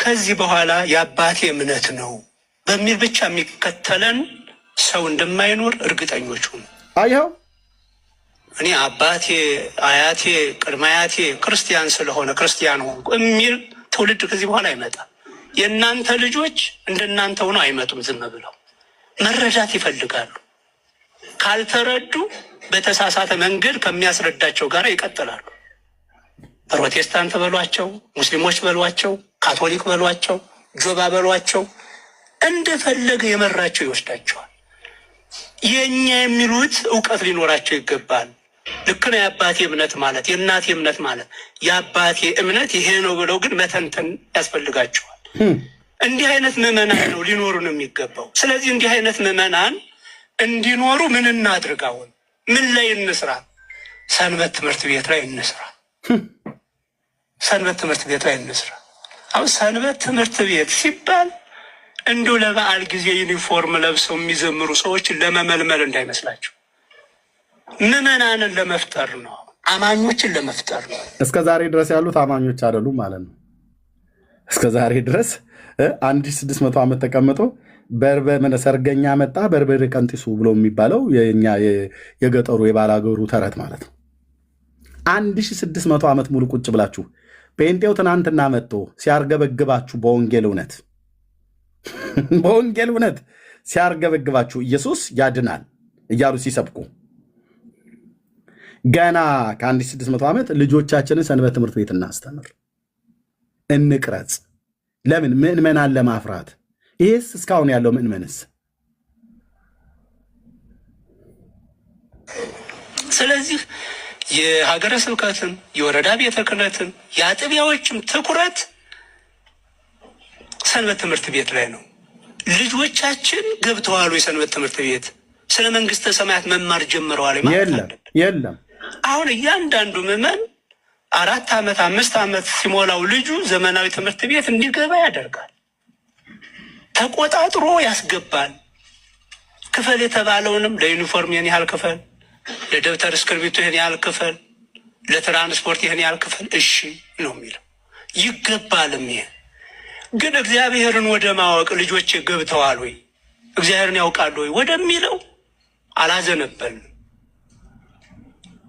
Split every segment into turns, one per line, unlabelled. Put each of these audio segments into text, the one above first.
ከዚህ በኋላ የአባቴ እምነት ነው በሚል ብቻ የሚከተለን ሰው እንደማይኖር እርግጠኞች ሁኑ።
አየው
እኔ አባቴ አያቴ ቅድመ አያቴ ክርስቲያን ስለሆነ ክርስቲያን ሆንኩ የሚል ትውልድ ከዚህ በኋላ አይመጣም። የእናንተ ልጆች እንደናንተ ሆነው አይመጡም። ዝም ብለው መረዳት ይፈልጋሉ። ካልተረዱ በተሳሳተ መንገድ ከሚያስረዳቸው ጋር ይቀጥላሉ። ፕሮቴስታንት በሏቸው፣ ሙስሊሞች በሏቸው፣ ካቶሊክ በሏቸው፣ ጆባ በሏቸው፣ እንደፈለገ የመራቸው ይወስዳቸዋል። የኛ የሚሉት እውቀት ሊኖራቸው ይገባል። ልክ ነው የአባቴ እምነት ማለት የእናቴ እምነት ማለት የአባቴ እምነት ይሄ ነው ብለው ግን መተንተን ያስፈልጋቸዋል። እንዲህ አይነት ምዕመናን ነው ሊኖሩ ነው የሚገባው። ስለዚህ እንዲህ አይነት ምዕመናን እንዲኖሩ ምን እናድርግ? አሁን ምን ላይ እንስራ? ሰንበት ትምህርት ቤት ላይ እንስራ። ሰንበት ትምህርት ቤት ላይ እንስራ። አሁን ሰንበት ትምህርት ቤት ሲባል እንዲሁ ለበዓል ጊዜ ዩኒፎርም ለብሰው የሚዘምሩ ሰዎችን ለመመልመል እንዳይመስላቸው፣ ምዕመናንን ለመፍጠር ነው፣ አማኞችን ለመፍጠር ነው።
እስከ ዛሬ ድረስ ያሉት አማኞች አይደሉም ማለት ነው። እስከ ዛሬ ድረስ 1600 ዓመት ተቀምጦ ሰርገኛ መጣ በርበሬ ቀንጢሱ ብሎ የሚባለው የኛ የገጠሩ የባላገሩ ተረት ማለት ነው። 1600 ዓመት ሙሉ ቁጭ ብላችሁ ጴንጤው ትናንትና መጥቶ ሲያርገበግባችሁ በወንጌል እውነት ሲያርገበግባችሁ ኢየሱስ ያድናል እያሉ ሲሰብኩ ገና ከ1600 ዓመት ልጆቻችንን ሰንበት ትምህርት ቤት እናስተምር፣ እንቅረጽ። ለምን? ምዕመናን ለማፍራት። ይህስ እስካሁን ያለው ምዕመንስ?
ስለዚህ የሀገረ ስብከትም የወረዳ ቤተ ክህነትም የአጥቢያዎችም ትኩረት ሰንበት ትምህርት ቤት ላይ ነው። ልጆቻችን ገብተዋል የሰንበት ትምህርት ቤት ስለ መንግስተ ሰማያት መማር ጀምረዋል ማለት
የለም።
አሁን እያንዳንዱ ምዕመን 4 ዓመት 5 ዓመት ሲሞላው ልጁ ዘመናዊ ትምህርት ቤት እንዲገባ ያደርጋል። ተቆጣጥሮ ያስገባል። ክፈል የተባለውንም ለዩኒፎርም ይህን ያህል ክፈል፣ ለደብተር እስክርቢቶ ይህን ያህል ክፈል፣ ለትራንስፖርት ይህን ያህል ክፈል፣ እሺ ነው የሚለው። ይገባልም። ይሄ ግን እግዚአብሔርን ወደ ማወቅ ልጆች ገብተዋል ወይ እግዚአብሔርን ያውቃሉ ወይ ወደሚለው አላዘነበልንም።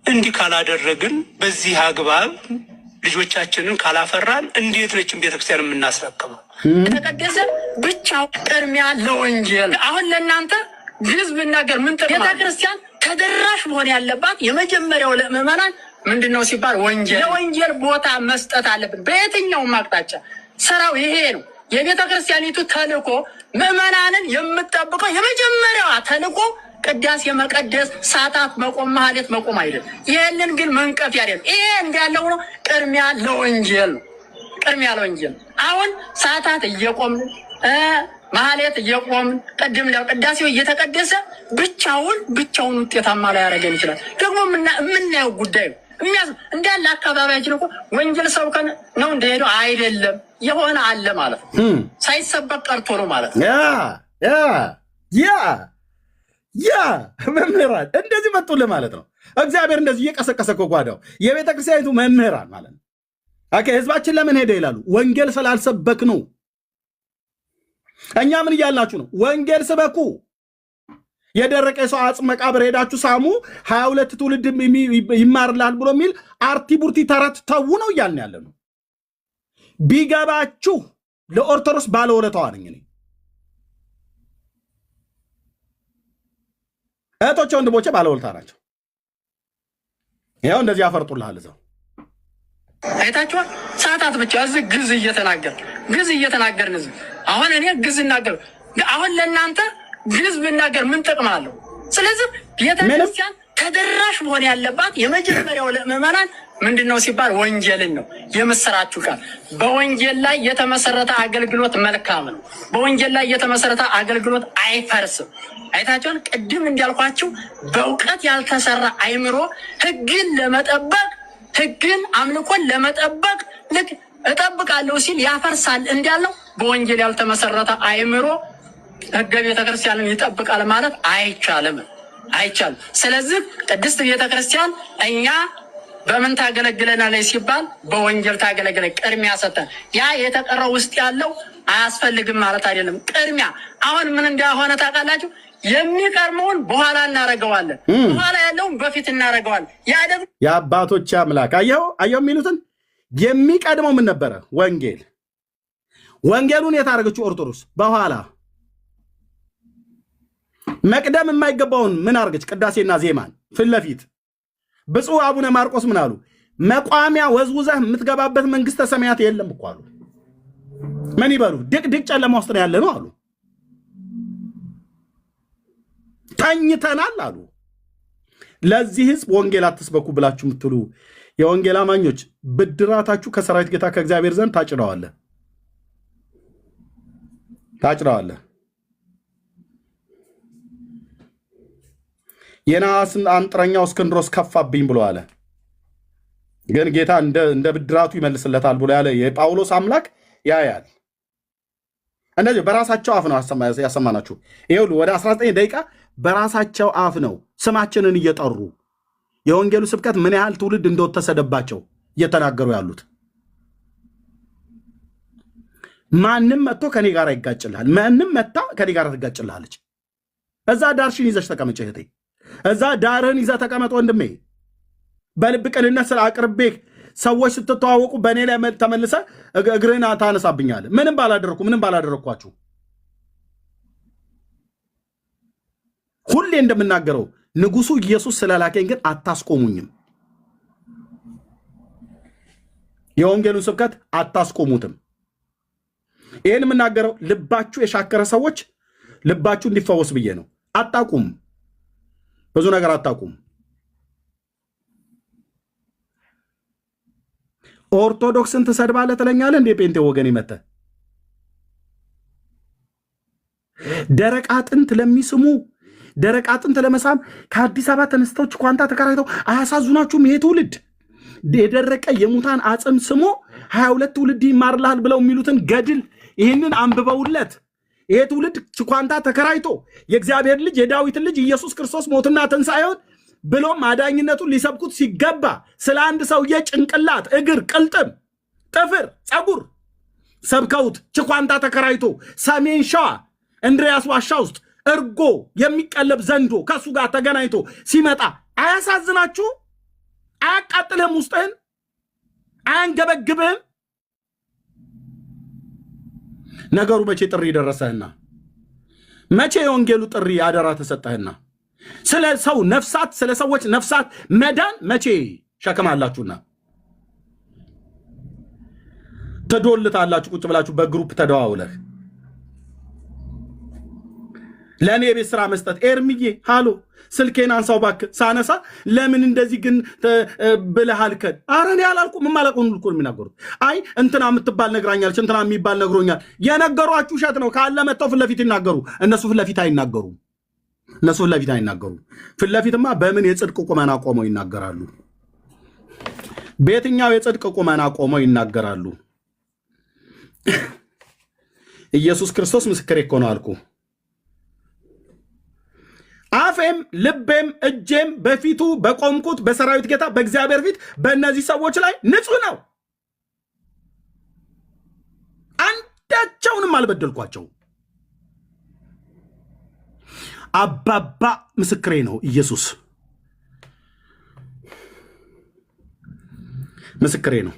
እንዲህ ካላደረግን በዚህ አግባብ ልጆቻችንን ካላፈራን እንዴት ነችን ቤተክርስቲያን የምናስረክበው?
የተቀደሰ ብቻው ቅድሚያ ለወንጌል። አሁን ለእናንተ ግዕዝ ብናገር ምን ጥቅም? ቤተክርስቲያን ተደራሽ መሆን ያለባት የመጀመሪያው ለምዕመናን ምንድነው ሲባል ወንጌል። ለወንጌል ቦታ መስጠት አለብን። በየትኛውም አቅጣጫ ስራው ይሄ ነው። የቤተ ክርስቲያኒቱ ተልእኮ ምዕመናንን የምትጠብቀው የመጀመሪያዋ ተልእኮ ቅዳሴ መቀደስ፣ ሰዓታት መቆም፣ ማህሌት መቆም አይደለም። ይህንን ግን መንቀፍ አይደለም። ይሄ እንዳለው ነው። ቅድሚያ ለወንጌል ነው። ቅድሚያ ለወንጌል። አሁን ሰዓታት እየቆምን ማህሌት እየቆምን ቅድም ቅዳሴው እየተቀደሰ ብቻውን ውጤታማ ላይ ያደርገን ይችላል። ደግሞ የምናየው ጉዳይ ነው። እንዳለ አካባቢያችን እኮ ወንጌል ሰብከን ነው እንደሄደው አይደለም፣ የሆነ አለ ማለት ነው። ሳይሰበክ ቀርቶ ነው ማለት ነው።
ያ መምህራን እንደዚህ መጡልህ ማለት ነው። እግዚአብሔር እንደዚህ እየቀሰቀሰ እኮ ጓዳው የቤተ ክርስቲያኒቱ መምህራን ማለት ነው። ህዝባችን ለምን ሄደ ይላሉ? ወንጌል ስላልሰበክ ነው። እኛ ምን እያልናችሁ ነው? ወንጌል ስበኩ። የደረቀ ሰው አጽም መቃብር ሄዳችሁ ሳሙ 22 ትውልድ ይማርላል ብሎ የሚል አርቲ ቡርቲ ተረት ተዉ ነው እያልን ያለ ነው። ቢገባችሁ ለኦርቶዶክስ ባለውለታዋ ነኝ እኔ። እህቶቼ ወንድሞቼ ባለውለታ ናቸው። ይኸው እንደዚህ ያፈርጡልሃል እዛው
አይታችኋል። ሰዓታት ብቻ እዚህ ግዕዝ እየተናገርን እዚህ አሁን እኔ ግዕዝ እናገር አሁን ለእናንተ ግዕዝ ብናገር ምን ጥቅም አለው? ስለዚህ ቤተክርስቲያን ተደራሽ መሆን ያለባት የመጀመሪያው ለምዕመናን ምንድነው ሲባል ወንጌልን ነው። የምስራችሁ ቃል በወንጌል ላይ የተመሰረተ አገልግሎት መልካም ነው። በወንጌል ላይ የተመሰረተ አገልግሎት አይፈርስም። አይታችኋል። ቅድም እንዳልኳችሁ በእውቀት ያልተሰራ አይምሮ ሕግን አምልኮን ለመጠበቅ ልክ እጠብቃለሁ ሲል ያፈርሳል እንዳልነው በወንጌል ያልተመሰረተ አይምሮ ሕገ ቤተክርስቲያንን ይጠብቃል ማለት አይቻልም። ስለዚህ ቅድስት ቤተክርስቲያን እኛ በምን ታገለግለናለች ሲባል በወንጌል ታገለግለ ቅድሚያ ሰጠን። ያ የተቀረው ውስጥ ያለው አያስፈልግም ማለት አይደለም። ቅድሚያ አሁን ምን እንደሆነ ታውቃላችሁ? የሚቀርመውን በኋላ እናረገዋለን፣ በኋላ ያለውን በፊት እናረገዋለን። ያ ደግሞ
የአባቶች አምላክ አየው የሚሉትን የሚቀድመው ምን ነበረ? ወንጌል። ወንጌሉን የታረገችው ኦርቶዶክስ በኋላ መቅደም የማይገባውን ምን አርገች? ቅዳሴና ዜማን ፊት ለፊት። ብፁዕ አቡነ ማርቆስ ምን አሉ? መቋሚያ ወዝውዘህ የምትገባበት መንግስተ ሰማያት የለም እኮ አሉ። ምን ይበሉ? ድቅድቅ ጨለማ ውስጥ ነው ያለ ነው አሉ። ተኝተናል አሉ። ለዚህ ህዝብ ወንጌል አትስበኩ ብላችሁ የምትሉ የወንጌል አማኞች ብድራታችሁ ከሰራዊት ጌታ ከእግዚአብሔር ዘንድ ታጭደዋለ። የነሐስን አንጥረኛው እስክንድሮስ ከፋብኝ ብሎ አለ። ግን ጌታ እንደ ብድራቱ ይመልስለታል ብሎ ያለ የጳውሎስ አምላክ ያያል። እንደዚህ በራሳቸው አፍ ነው ያሰማናችሁ። ይኸውልህ ወደ 19 ደቂቃ በራሳቸው አፍ ነው ስማችንን እየጠሩ የወንጌሉ ስብከት ምን ያህል ትውልድ እንደተሰደባቸው እየተናገሩ ያሉት። ማንም መጥቶ ከኔ ጋር ይጋጭልሃል፣ ማንም መጣ ከኔ ጋር ትጋጭልሃለች። እዛ ዳርሽን ይዘሽ ተቀመጭ እህቴ፣ እዛ ዳርህን ይዘህ ተቀመጥ ወንድሜ። በልብ ቅንነት ስለ አቅርቤህ ሰዎች ስትተዋወቁ በእኔ ላይ ተመልሰ እግርህን ታነሳብኛለህ። ምንም ባላደረግኳችሁ ሁሌ እንደምናገረው ንጉሱ ኢየሱስ ስለላከኝ ግን አታስቆሙኝም። የወንጌሉን ስብከት አታስቆሙትም። ይህን የምናገረው ልባችሁ የሻከረ ሰዎች ልባችሁ እንዲፈወስ ብዬ ነው። አታቁም፣ ብዙ ነገር አታቁም። ኦርቶዶክስን ትሰድባለህ ትለኛለህ እንዴ? ጴንጤ ወገን ይመተ ደረቅ አጥንት ለሚስሙ ደረቅ አጥንት ለመሳም ከአዲስ አበባ ተነስተው ኳንታ ተከራይተው አያሳዝናችሁም? ይሄ ትውልድ የደረቀ የሙታን አጽም ስሞ 22 ትውልድ ይማርልሃል ብለው የሚሉትን ገድል ይህንን አንብበውለት ይሄ ትውልድ ኳንታ ተከራይቶ የእግዚአብሔር ልጅ የዳዊትን ልጅ ኢየሱስ ክርስቶስ ሞትና ትንሣኤውን ብሎም አዳኝነቱን ሊሰብኩት ሲገባ ስለ አንድ ሰውዬ ጭንቅላት፣ እግር፣ ቅልጥም፣ ጥፍር፣ ፀጉር ሰብከውት ችኳንታ ተከራይቶ ሰሜን ሸዋ እንድሪያስ ዋሻ ውስጥ እርጎ የሚቀለብ ዘንዶ ከሱ ጋር ተገናኝቶ ሲመጣ አያሳዝናችሁ? አያቃጥልህም? ውስጥህን አያንገበግብህም? ነገሩ መቼ ጥሪ ደረሰህና? መቼ የወንጌሉ ጥሪ አደራ ተሰጠህና? ስለ ሰው ነፍሳት፣ ስለ ሰዎች ነፍሳት መዳን መቼ ሸከማላችሁና ትዶልታላችሁ? ቁጭ ብላችሁ በግሩፕ ተደዋውለህ ለእኔ የቤት ስራ መስጠት። ኤርሚዬ ሃሎ ስልኬን አንሳው እባክህ። ሳነሳ ለምን እንደዚህ ግን ብለህ አልከን? ኧረ እኔ አላልኩም። የማላውቀውን ሁሉ እኮ ነው የሚናገሩት። አይ እንትና የምትባል ነግራኛለች፣ እንትና የሚባል ነግሮኛል። የነገሯችሁ ውሸት ነው። ካለ መጥተው ፊት ለፊት ይናገሩ። እነሱ ፊት ለፊት አይናገሩም። ፊት ለፊትማ በምን የጽድቅ ቁመና ቆመው ይናገራሉ? በየትኛው የጽድቅ ቁመና ቆመው ይናገራሉ? ኢየሱስ ክርስቶስ ምስክሬ እኮ ነው አልኩ። አፌም ልቤም እጄም በፊቱ በቆምኩት በሰራዊት ጌታ በእግዚአብሔር ፊት በእነዚህ ሰዎች ላይ ንጹህ ነው። አንዳቸውንም አልበደልኳቸው። አባባ ምስክሬ ነው። ኢየሱስ ምስክሬ ነው።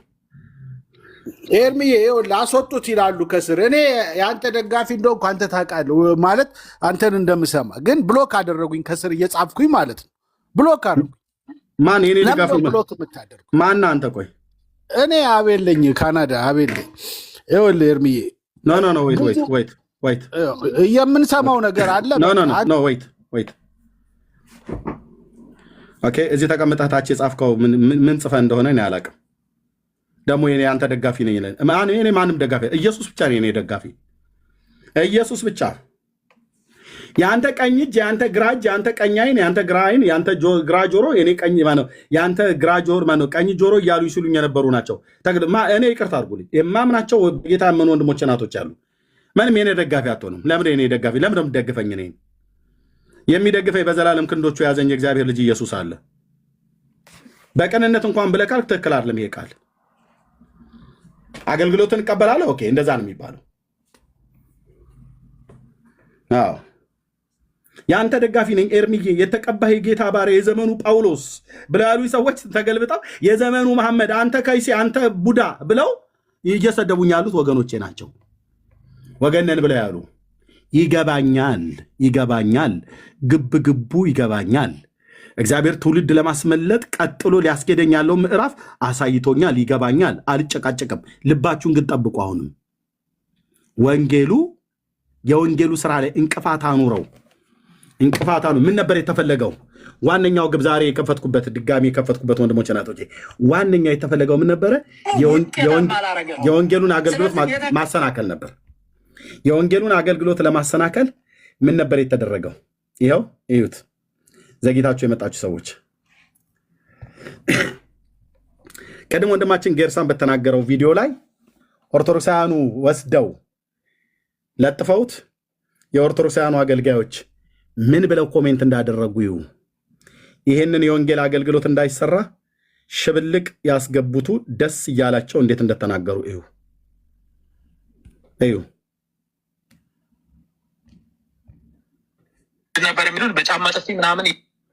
ኤርሚዬ ላስወጡት ይላሉ ከስር። እኔ የአንተ ደጋፊ እንደሆንኩ አንተ ታውቃለህ ማለት አንተን እንደምሰማ ግን ብሎክ አደረጉኝ ከስር እየጻፍኩኝ ማለት ነው። ብሎክ አደረጉኝ።
ማን የኔ ደጋፊ?
ብሎክ የምታደርጉ
ማን አንተ? ቆይ
እኔ አቤል ነኝ፣ ካናዳ አቤል ነኝ። ይኸውልህ ኤርሚዬ
ኖ ወይት
የምንሰማው ነገር አለ።
ኖ ወይት ኦኬ። እዚህ ተቀምጠህ ታች የጻፍከው ምን ጽፈህ እንደሆነ እኔ አላውቅም። ደግሞ የኔ አንተ ደጋፊ ነኝ ይላል። እኔ ማንም ደጋፊ፣ ኢየሱስ ብቻ ነው የኔ ደጋፊ። ኢየሱስ ብቻ። የአንተ ቀኝ እጅ፣ የአንተ ግራ እጅ፣ የአንተ ቀኝ አይን፣ የአንተ ግራ አይን፣ የአንተ ግራ ጆሮ፣ የኔ ቀኝ ማነው፣ የአንተ ግራ ጆሮ ማነው፣ ቀኝ ጆሮ እያሉ ይስሉኝ የነበሩ ናቸው። እኔ ይቅርታ አድርጉልኝ። የማምናቸው ጌታ ምን ወንድሞች እናቶች አሉ። ምንም የኔ ደጋፊ አትሆንም። ለምን የኔ ደጋፊ? ለምን የምትደግፈኝ? እኔ የሚደግፈኝ በዘላለም ክንዶቹ የያዘኝ የእግዚአብሔር ልጅ ኢየሱስ አለ። በቅንነት እንኳን ብለህ ካልክ ትክክል አይደለም ይሄ ቃል። አገልግሎትን እቀበላለሁ። ኦኬ፣ እንደዛ ነው የሚባለው። አዎ የአንተ ደጋፊ ነኝ ኤርሚዬ፣ የተቀባህ ጌታ ባሪያ፣ የዘመኑ ጳውሎስ ብለው ያሉ ሰዎች ተገልብጠው የዘመኑ መሐመድ፣ አንተ ከይሴ፣ አንተ ቡዳ ብለው እየሰደቡኝ ያሉት ወገኖቼ ናቸው። ወገነን ብለው ያሉ ይገባኛል፣ ግቡ ይገባኛል። እግዚአብሔር ትውልድ ለማስመለጥ ቀጥሎ ሊያስኬደኝ ያለው ምዕራፍ አሳይቶኛል፣ ይገባኛል። አልጨቃጨቅም። ልባችሁን ግን ጠብቁ። አሁንም የወንጌሉ ስራ ላይ እንቅፋት አኑረው። ምን ነበር የተፈለገው? ዋነኛው ግብ ዛሬ ድጋሚ የከፈትኩበት ወንድሞች ናቶቼ፣ ዋነኛው የተፈለገው ምን ነበረ? የወንጌሉን አገልግሎት ማሰናከል ነበር። የወንጌሉን አገልግሎት ለማሰናከል ምን ነበር የተደረገው? ይኸው እዩት። ዘግይታችሁ የመጣችሁ ሰዎች ቀድሞ ወንድማችን ጌርሳን በተናገረው ቪዲዮ ላይ ኦርቶዶክሳውያኑ ወስደው ለጥፈውት የኦርቶዶክሳውያኑ አገልጋዮች ምን ብለው ኮሜንት እንዳደረጉ ይሁ። ይህንን የወንጌል አገልግሎት እንዳይሰራ ሽብልቅ ያስገቡቱ ደስ እያላቸው እንዴት እንደተናገሩ እዩ
ነበር የሚሉት በጫማ ጥፊ ምናምን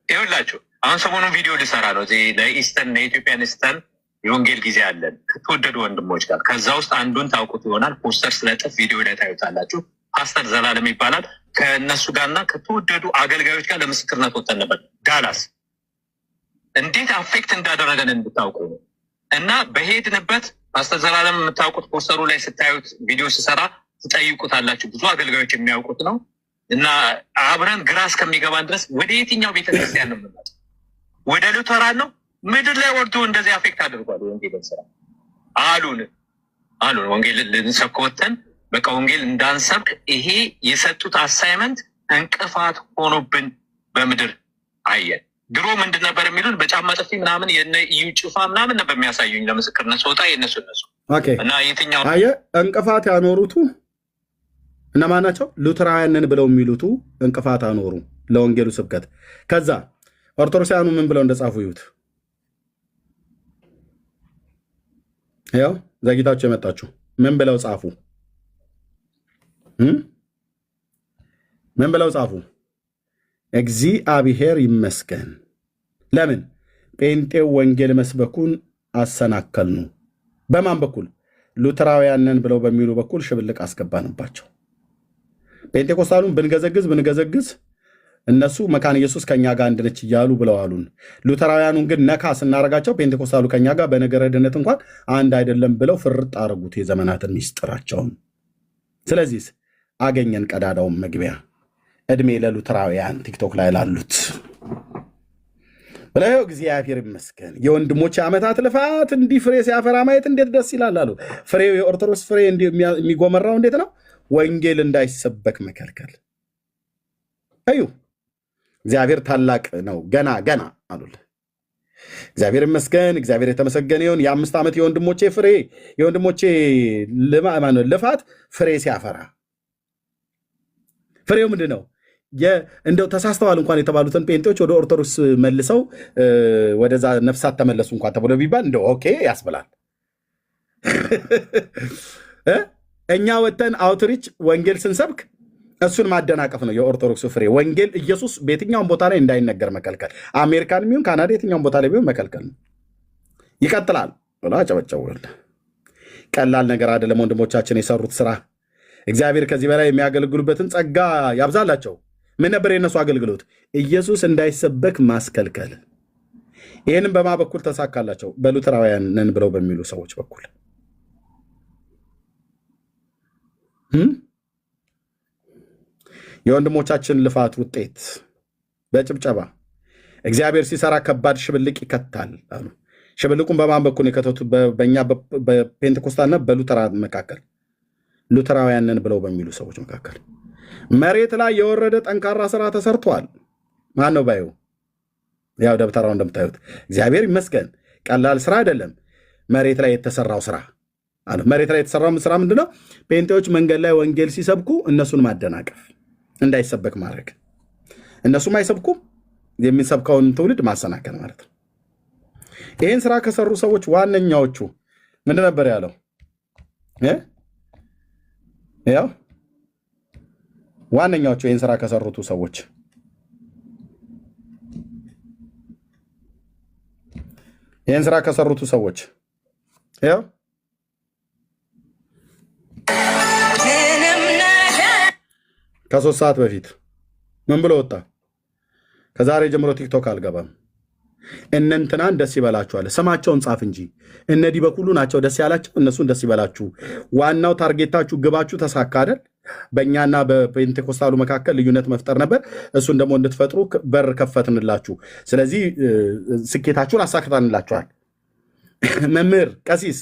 ይኸውላችሁ። አሁን ሰሞኑን ቪዲዮ ልሰራ ነው ለኢስተርን ለኢትዮጵያን ኢስተርን የወንጌል ጊዜ አለን ከተወደዱ ወንድሞች ጋር። ከዛ ውስጥ አንዱን ታውቁት ይሆናል። ፖስተር ስለጥፍ ቪዲዮ ላይ ታዩታላችሁ። ፓስተር ዘላለም ይባላል። ከእነሱ ጋርና ከተወደዱ አገልጋዮች ጋር ለምስክርነት ወጥተን ነበር ዳላስ። እንዴት አፌክት እንዳደረገን እንድታውቁ ነው። እና በሄድንበት ፓስተር ዘላለም የምታውቁት ፖስተሩ ላይ ስታዩት ቪዲዮ ስሰራ ትጠይቁታላችሁ። ብዙ አገልጋዮች የሚያውቁት ነው። እና አብረን ግራ እስከሚገባን ድረስ ወደ የትኛው ቤተክርስቲያን ነው የምንመጣው? ወደ ሉተራን ነው? ምድር ላይ ወርዶ እንደዚህ አፌክት አድርጓል ወንጌልን ስራ አሉን። ወንጌል ልንሰብክ ወጥተን በቃ ወንጌል እንዳንሰብክ ይሄ የሰጡት አሳይመንት እንቅፋት ሆኖብን በምድር አየን። ድሮ ምንድን ነበር የሚሉን? በጫማ ጥፊ ምናምን የነ እዩ ጭፋ ምናምን ነበር የሚያሳዩኝ ለምስክርነት ስወጣ የነሱ እና የትኛው
እንቅፋት ያኖሩቱ እነማን ናቸው? ሉተራውያንን ብለው የሚሉቱ እንቅፋት አኖሩ ለወንጌሉ ስብከት። ከዛ ኦርቶዶክሳውያኑ ምን ብለው እንደጻፉ ይዩት። ያው ዘግይታችሁ የመጣችሁ ምን ብለው ጻፉ? ምን ብለው ጻፉ? እግዚአብሔር ይመስገን። ለምን? ጴንጤው ወንጌል መስበኩን አሰናከልኑ። በማን በኩል? ሉተራውያንን ብለው በሚሉ በኩል ሽብልቅ አስገባንባቸው። ጴንጤኮስታሉን ብንገዘግዝ እነሱ መካነ ኢየሱስ ከኛ ጋር አንድ ነች እያሉ ብለው አሉን። ሉተራውያኑን ግን ነካ ስናረጋቸው ጴንጤኮስታሉ ከኛ ጋር በነገረ ድነት እንኳን አንድ አይደለም ብለው ፍርጥ አረጉት የዘመናትን ሚስጥራቸውን። ስለዚህ አገኘን ቀዳዳውን መግቢያ። እድሜ ለሉተራውያን ቲክቶክ ላይ ላሉት ብለው እግዚአብሔር ይመስገን። የወንድሞች ዓመታት ልፋት እንዲህ ፍሬ ሲያፈራ ማየት እንዴት ደስ ይላል አሉ። ፍሬው የኦርቶዶክስ ፍሬ የሚጎመራው እንዴት ነው? ወንጌል እንዳይሰበክ መከልከል። እዩ እግዚአብሔር ታላቅ ነው። ገና አሉል። እግዚአብሔር ይመስገን። እግዚአብሔር የተመሰገነ ይሁን። የ5 ዓመት የወንድሞቼ ልፋት ፍሬ ሲያፈራ፣ ፍሬው ምንድን ነው? እንደው ተሳስተዋል እንኳን የተባሉትን ጴንጤዎች ወደ ኦርቶዶክስ መልሰው ወደዛ ነፍሳት ተመለሱ እንኳን ተብሎ ቢባል እንደው ኦኬ ያስብላል። እኛ ወተን አውትሪች ወንጌል ስንሰብክ እሱን ማደናቀፍ ነው የኦርቶዶክስ ፍሬ። ወንጌል ኢየሱስ በየትኛውም ቦታ ላይ እንዳይነገር መከልከል፣ አሜሪካን የሚሆን ካናዳ የትኛውም ቦታ ላይ ቢሆን መከልከል ነው። ይቀጥላል ብሎ አጨበጨቡል። ቀላል ነገር አይደለም ወንድሞቻችን የሰሩት ስራ። እግዚአብሔር ከዚህ በላይ የሚያገለግሉበትን ጸጋ ያብዛላቸው። ምን ነበር የነሱ አገልግሎት? ኢየሱስ እንዳይሰበክ ማስከልከል። ይህንም በማ በኩል ተሳካላቸው? በሉተራውያንን ብለው በሚሉ ሰዎች በኩል። የወንድሞቻችን ልፋት ውጤት በጭብጨባ እግዚአብሔር ሲሰራ ከባድ ሽብልቅ ይከታል አሉ። ሽብልቁን በማን በኩል የከተቱት? በእኛ በፔንቴኮስታልና በሉተራ መካከል፣ ሉተራውያንን ብለው በሚሉ ሰዎች መካከል መሬት ላይ የወረደ ጠንካራ ስራ ተሰርቷል። ማን ነው ባዩ? ያው ደብተራው እንደምታዩት እግዚአብሔር ይመስገን ቀላል ስራ አይደለም። መሬት ላይ የተሰራው ስራ አለ። መሬት ላይ የተሰራው ስራ ምንድነው? ጴንጤዎች መንገድ ላይ ወንጌል ሲሰብኩ እነሱን ማደናቀፍ፣ እንዳይሰበክ ማድረግ። እነሱም አይሰብኩም፣ የሚሰብከውን ትውልድ ማሰናከል ማለት ነው። ይህን ስራ ከሰሩ ሰዎች ዋነኛዎቹ ምንድን ነበር ያለው? ያው ዋነኛዎቹ ይህን ስራ ከሰሩቱ ሰዎች ያው ከ3 ሰዓት በፊት ምን ብሎ ወጣ? ከዛሬ ጀምሮ ቲክቶክ አልገባም። እነንትናን ደስ ይበላችኋል። ስማቸውን ጻፍ እንጂ እነዲ በኩሉ ናቸው ደስ ያላቸው፣ እነሱን ደስ ይበላችሁ። ዋናው ታርጌታችሁ ግባችሁ ተሳካ አይደል? በእኛና በፔንቴኮስታሉ መካከል ልዩነት መፍጠር ነበር። እሱን ደግሞ እንድትፈጥሩ በር ከፈትንላችሁ። ስለዚህ ስኬታችሁን አሳክታንላችኋል። መምህር ቀሲስ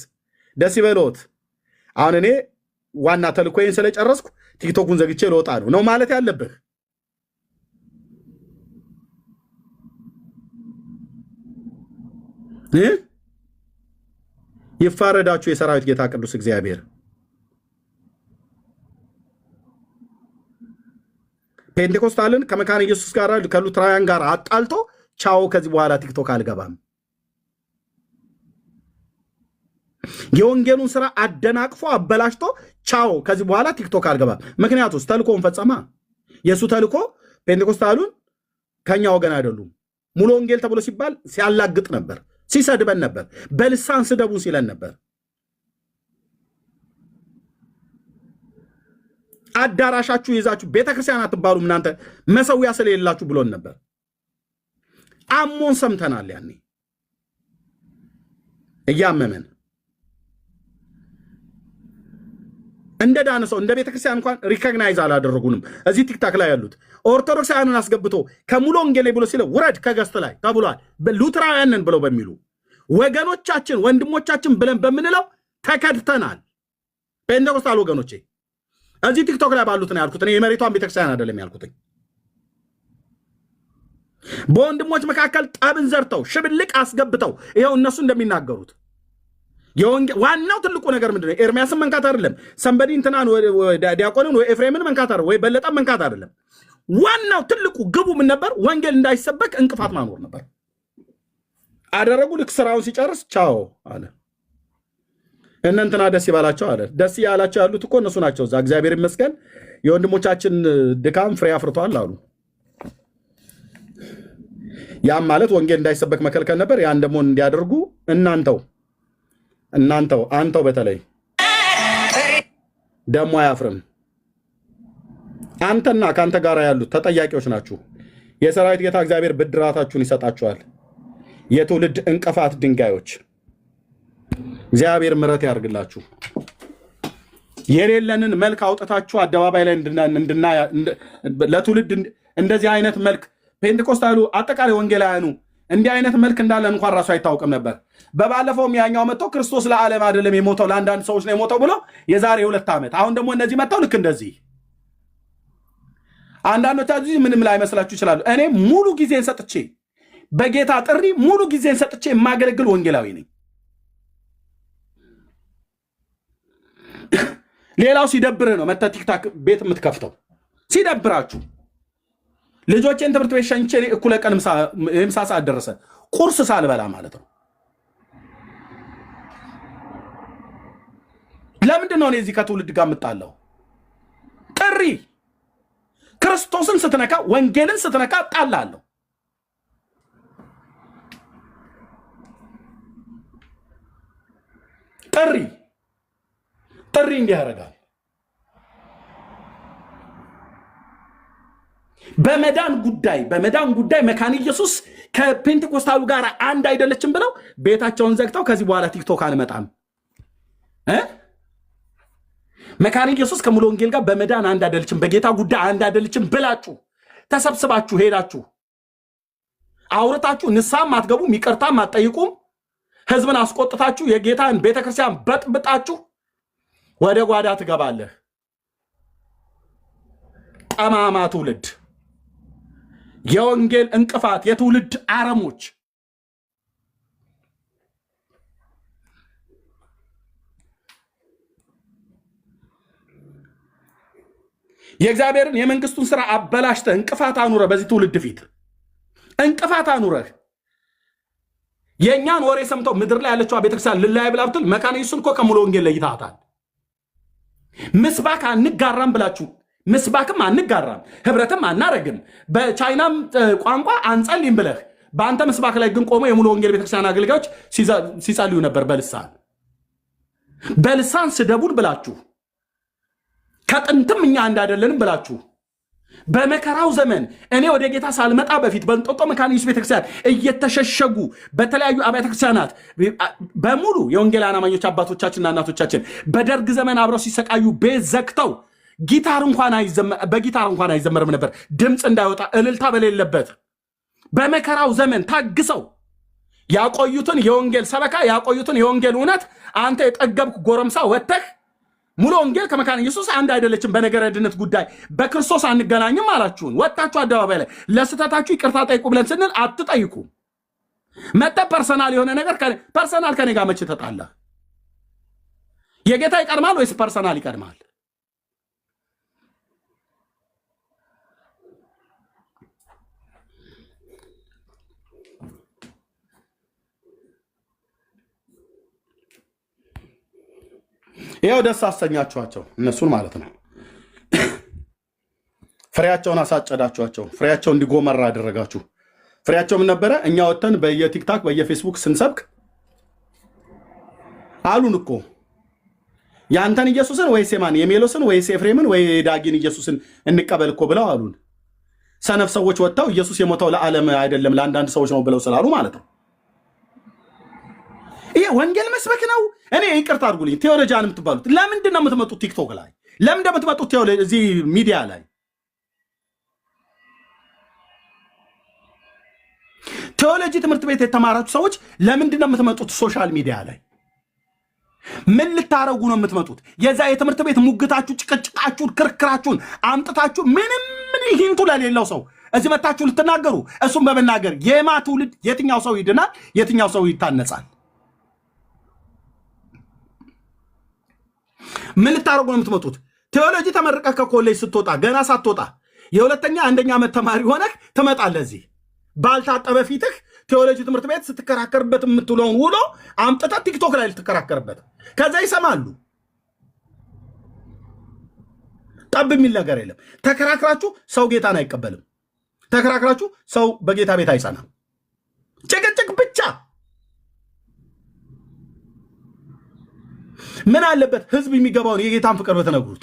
ደስ ይበሎት። አሁን እኔ ዋና ተልኮዬን ስለጨረስኩ ቲክቶኩን ዘግቼ ልወጣ ነው ማለት ያለብህ። ይፋረዳችሁ የሰራዊት ጌታ ቅዱስ እግዚአብሔር። ፔንቴኮስታልን ከመካነ ኢየሱስ ጋር ከሉትራውያን ጋር አጣልቶ ቻው፣ ከዚህ በኋላ ቲክቶክ አልገባም። የወንጌሉን ስራ አደናቅፎ አበላሽቶ ቻው፣ ከዚህ በኋላ ቲክቶክ አልገባም። ምክንያቱስ ተልኮውን ፈጸማ። የእሱ ተልኮ ፔንቴኮስታሉን ከኛ ወገን አይደሉም ሙሉ ወንጌል ተብሎ ሲባል ሲያላግጥ ነበር፣ ሲሰድበን ነበር፣ በልሳን ስደቡ ሲለን ነበር። አዳራሻችሁ ይዛችሁ ቤተክርስቲያን አትባሉም እናንተ መሰዊያ ስለሌላችሁ ብሎን ነበር። አሞን ሰምተናል። ያኔ እያመመን እንደ ዳነ ሰው እንደ ቤተክርስቲያን እንኳን ሪኮግናይዝ አላደረጉንም። እዚህ ቲክታክ ላይ ያሉት ኦርቶዶክሳውያንን አስገብቶ ከሙሉ ወንጌል ብሎ ሲለ ውረድ ከገስት ላይ ተብሏል። ሉትራውያንን ብለው በሚሉ ወገኖቻችን ወንድሞቻችን ብለን በምንለው ተከድተናል። ፔንቴኮስታል ወገኖቼ እዚህ ቲክቶክ ላይ ባሉት ነው ያልኩት። እኔ የመሬቷን ቤተክርስቲያን አይደለም ያልኩት። በወንድሞች መካከል ጠብን ዘርተው ሽብልቅ አስገብተው ይኸው እነሱ እንደሚናገሩት ዋናው ትልቁ ነገር ምንድነው? ኤርሚያስን መንካት አይደለም፣ ሰንበዲ እንትናን ዲያቆንን ወይ ኤፍሬምን መንካት አይደለም፣ ወይ በለጠን መንካት አይደለም። ዋናው ትልቁ ግቡ ምን ነበር? ወንጌል እንዳይሰበክ እንቅፋት ማኖር ነበር። አደረጉ። ልክ ስራውን ሲጨርስ ቻው አለ። እነንትና ደስ ይባላቸው አለ። ደስ ያላቸው ያሉት እኮ እነሱ ናቸው። እዛ እግዚአብሔር ይመስገን የወንድሞቻችን ድካም ፍሬ አፍርቷል አሉ። ያም ማለት ወንጌል እንዳይሰበክ መከልከል ነበር። ያን ደግሞ እንዲያደርጉ አንተው በተለይ ደሞ አያፍርም። አንተና ከአንተ ጋር ያሉት ተጠያቂዎች ናችሁ። የሰራዊት ጌታ እግዚአብሔር ብድራታችሁን ይሰጣችኋል። የትውልድ እንቅፋት ድንጋዮች እግዚአብሔር ምሕረት ያርግላችሁ። የሌለንን መልክ አውጥታችሁ አደባባይ ላይ ለትውልድ እንደዚህ አይነት መልክ ፔንቴኮስታሉ አጠቃላይ ወንጌላውያኑ እንዲህ አይነት መልክ እንዳለን እንኳን ራሱ አይታወቅም ነበር። በባለፈውም ያኛው መጥቶ ክርስቶስ ለዓለም አይደለም የሞተው ለአንዳንድ ሰዎች ነው የሞተው ብሎ የዛሬ 2 ዓመት። አሁን ደግሞ እነዚህ መጥተው ልክ እንደዚህ አንዳንዶቻችሁ ምንም ላይ መስላችሁ ይችላሉ። እኔ ሙሉ ጊዜን ሰጥቼ በጌታ ጥሪ ሙሉ ጊዜን ሰጥቼ የማገለግል ወንጌላዊ ነኝ። ሌላው ሲደብርህ ነው መጥተህ ቲክታክ ቤት የምትከፍተው። ሲደብራችሁ ልጆቼን ትምህርት ቤት ሸኝቼ እኩለ ቀን ምሳ ሰዓት ደረሰ ቁርስ ሳልበላ ማለት ነው። ለምንድን ነው እኔ እዚህ ከትውልድ ጋር የምጣለው? ጥሪ ክርስቶስን ስትነካ ወንጌልን ስትነካ ጣላለሁ። ጥሪ እንዲህ ያደርጋል። በመዳን ጉዳይ መካነ ኢየሱስ ከፔንቴኮስታሉ ጋር አንድ አይደለችም ብለው ቤታቸውን ዘግተው ከዚህ በኋላ ቲክቶክ አንመጣም መካነ ኢየሱስ ከሙሉ ወንጌል ጋር በመዳን አንድ አይደለችም፣ በጌታ ጉዳይ አንድ አይደለችም ብላችሁ ተሰብስባችሁ ሄዳችሁ አውርታችሁ ንስሐም አትገቡም፣ ይቅርታም አትጠይቁም፣ ህዝብን አስቆጥታችሁ የጌታን ቤተክርስቲያን በጥብጣችሁ ወደ ጓዳ ትገባለህ። ጠማማ ትውልድ፣ የወንጌል እንቅፋት፣ የትውልድ አረሞች የእግዚአብሔርን የመንግስቱን ስራ አበላሽተህ እንቅፋት አኑረህ በዚህ ትውልድ ፊት እንቅፋት አኑረህ የእኛን ወሬ ሰምተው ምድር ላይ ያለችው ቤተክርስቲያን ልላይ ብላ ብትል መካነ ኢየሱስን እኮ ከሙሉ ወንጌል ለይታታል። ምስባክ አንጋራም ብላችሁ ምስባክም አንጋራም ህብረትም አናረግም በቻይናም ቋንቋ አንጸልይም ብለህ በአንተ ምስባክ ላይ ግን ቆመው የሙሉ ወንጌል ቤተክርስቲያን አገልጋዮች ሲጸልዩ ነበር። በልሳን ስደቡን ብላችሁ ከጥንትም እኛ እንዳይደለንም ብላችሁ በመከራው ዘመን እኔ ወደ ጌታ ሳልመጣ በፊት በእንጦጦ መካነ ኢየሱስ ቤተክርስቲያን እየተሸሸጉ በተለያዩ አብያተ ክርስቲያናት በሙሉ የወንጌል አማኞች አባቶቻችንና እናቶቻችን በደርግ ዘመን አብረው ሲሰቃዩ ቤት ዘግተው በጊታር እንኳን አይዘመርም ነበር፣ ድምፅ እንዳይወጣ እልልታ በሌለበት በመከራው ዘመን ታግሰው ያቆዩትን የወንጌል ሰበካ ያቆዩትን የወንጌል እውነት አንተ የጠገብክ ጎረምሳ ወጥተህ ሙሉ ወንጌል ከመካነ ኢየሱስ አንድ አይደለችም በነገረ ድነት ጉዳይ በክርስቶስ አንገናኝም አላችሁን። ወጣችሁ አደባባይ ላይ ለስተታችሁ ይቅርታ ጠይቁ ብለን ስንል አትጠይቁ። መጣ ፐርሰናል የሆነ ነገር ፐርሰናል ከኔ ጋር መቼ ተጣላ? የጌታ ይቀድማል ወይስ ፐርሰናል ይቀድማል? ይኸው ደስ አሰኛችኋቸው እነሱን ማለት ነው። ፍሬያቸውን አሳጨዳችኋቸው። ፍሬያቸው እንዲጎመራ አደረጋችሁ። ፍሬያቸው ምን ነበረ? እኛ ወተን በየቲክታክ በየፌስቡክ ስንሰብክ አሉን እኮ ያንተን ኢየሱስን ወይስ የማን የሜሎስን ወይስ ኤፍሬምን ወይ ዳጊን ኢየሱስን እንቀበል እኮ ብለው አሉን። ሰነፍ ሰዎች ወጥተው ኢየሱስ የሞተው ለዓለም አይደለም ለአንዳንድ ሰዎች ነው ብለው ስላሉ ማለት ነው። ይሄ ወንጌል መስበክ ነው። እኔ ይቅርታ አድርጉልኝ፣ ቴዎሎጂያን የምትባሉት ለምንድን ነው የምትመጡት? ቲክቶክ ላይ ለምን እንደምትመጡት እዚህ ሚዲያ ላይ ቴዎሎጂ ትምህርት ቤት የተማራችሁ ሰዎች ለምንድን ነው የምትመጡት? ሶሻል ሚዲያ ላይ ምን ልታረጉ ነው የምትመጡት? የዛ የትምህርት ቤት ሙግታችሁ፣ ጭቅጭቃችሁን፣ ክርክራችሁን አምጥታችሁ ምንም ሂንቱ ለሌለው ሰው እዚህ መታችሁ ልትናገሩ፣ እሱም በመናገር የማ ትውልድ የትኛው ሰው ይድናል? የትኛው ሰው ይታነጻል? ምን ልታረጉ ነው የምትመጡት? ቴዎሎጂ ተመርቀህ ከኮሌጅ ስትወጣ ገና ሳትወጣ የሁለተኛ አንደኛ ዓመት ተማሪ ሆነህ ትመጣለህ። እዚህ ባልታጠበ ፊትህ ቴዎሎጂ ትምህርት ቤት ስትከራከርበት የምትውለውን ውሎ አምጥተህ ቲክቶክ ላይ ልትከራከርበት፣ ከዛ ይሰማሉ። ጠብ የሚል ነገር የለም። ተከራክራችሁ ሰው ጌታን አይቀበልም። ተከራክራችሁ ሰው በጌታ ቤት አይጸናም። ጭቅጭቅ ብቻ። ምን አለበት ህዝብ የሚገባውን የጌታን ፍቅር ብትነግሩት፣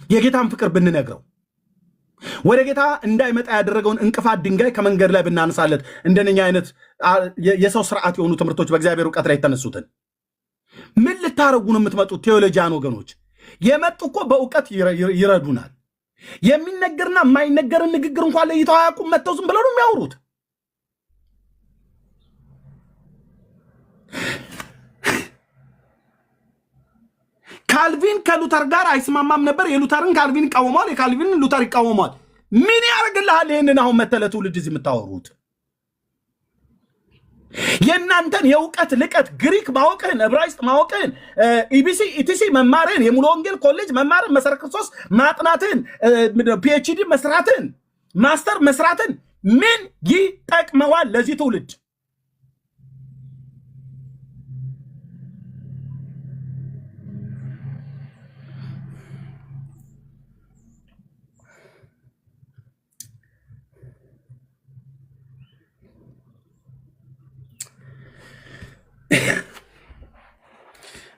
የጌታን ፍቅር ብንነግረው፣ ወደ ጌታ እንዳይመጣ ያደረገውን እንቅፋት ድንጋይ ከመንገድ ላይ ብናነሳለት፣ እንደነኛ አይነት የሰው ስርዓት የሆኑ ትምህርቶች በእግዚአብሔር እውቀት ላይ የተነሱትን ምን ልታረጉ ነው የምትመጡት? ቴዎሎጂያን ወገኖች የመጡ እኮ በእውቀት ይረዱናል። የሚነገርና የማይነገርን ንግግር እንኳን ለይተው አያውቁም። መጥተው ዝም ብለው ነው የሚያወሩት። ካልቪን ከሉተር ጋር አይስማማም ነበር። የሉተርን ካልቪን ይቃወማል፣ የካልቪንን ሉተር ይቃወማል። ምን ያደርግልሃል? ይህንን አሁን መተለ ትውልድ እዚህ የምታወሩት የእናንተን የእውቀት ልቀት ግሪክ ማወቅህን፣ ዕብራይስጥ ማወቅህን፣ ኢቢሲ ኢቲሲ መማርህን፣ የሙሉ ወንጌል ኮሌጅ መማርን፣ መሰረ ክርስቶስ ማጥናትን፣ ፒኤችዲ መስራትን፣ ማስተር መስራትን ምን ይጠቅመዋል ለዚህ ትውልድ?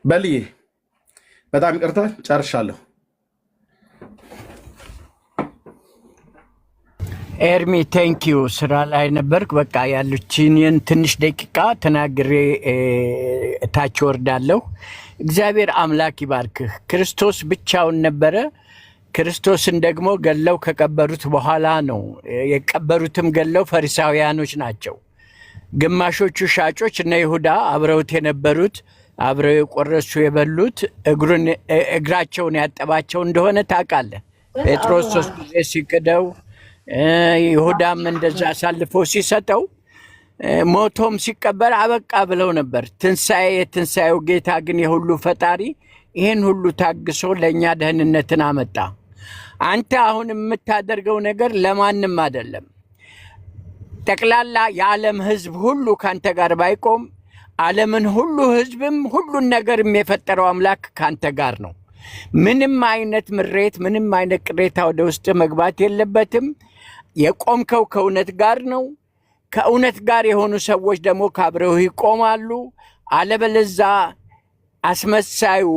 በልዬ በጣም ይቅርታ ጨርሻለሁ።
ኤርሚ ቴንኪዩ። ስራ ላይ ነበርክ። በቃ ያሉችኝን ትንሽ ደቂቃ ተናግሬ ታች ወርዳለሁ። እግዚአብሔር አምላክ ይባርክህ። ክርስቶስ ብቻውን ነበረ። ክርስቶስን ደግሞ ገለው ከቀበሩት በኋላ ነው። የቀበሩትም ገለው ፈሪሳውያኖች ናቸው። ግማሾቹ ሻጮች እነ ይሁዳ አብረውት የነበሩት አብረው የቆረሱ የበሉት እግራቸውን ያጠባቸው እንደሆነ ታውቃለህ። ጴጥሮስ 3 ጊዜ ሲክደው ይሁዳም እንደዛ አሳልፎ ሲሰጠው ሞቶም ሲቀበር አበቃ ብለው ነበር። ትንሣኤ የትንሣኤው ጌታ ግን የሁሉ ፈጣሪ ይህን ሁሉ ታግሶ ለእኛ ደህንነትን አመጣ። አንተ አሁን የምታደርገው ነገር ለማንም አይደለም። ጠቅላላ የዓለም ህዝብ ሁሉ ካንተ ጋር ባይቆም ዓለምን ሁሉ ህዝብም ሁሉን ነገርም የፈጠረው አምላክ ካንተ ጋር ነው። ምንም አይነት ምሬት፣ ምንም አይነት ቅሬታ ወደ ውስጥ መግባት የለበትም። የቆምከው ከእውነት ጋር ነው። ከእውነት ጋር የሆኑ ሰዎች ደግሞ ካብረው ይቆማሉ። አለበለዛ አስመሳዩ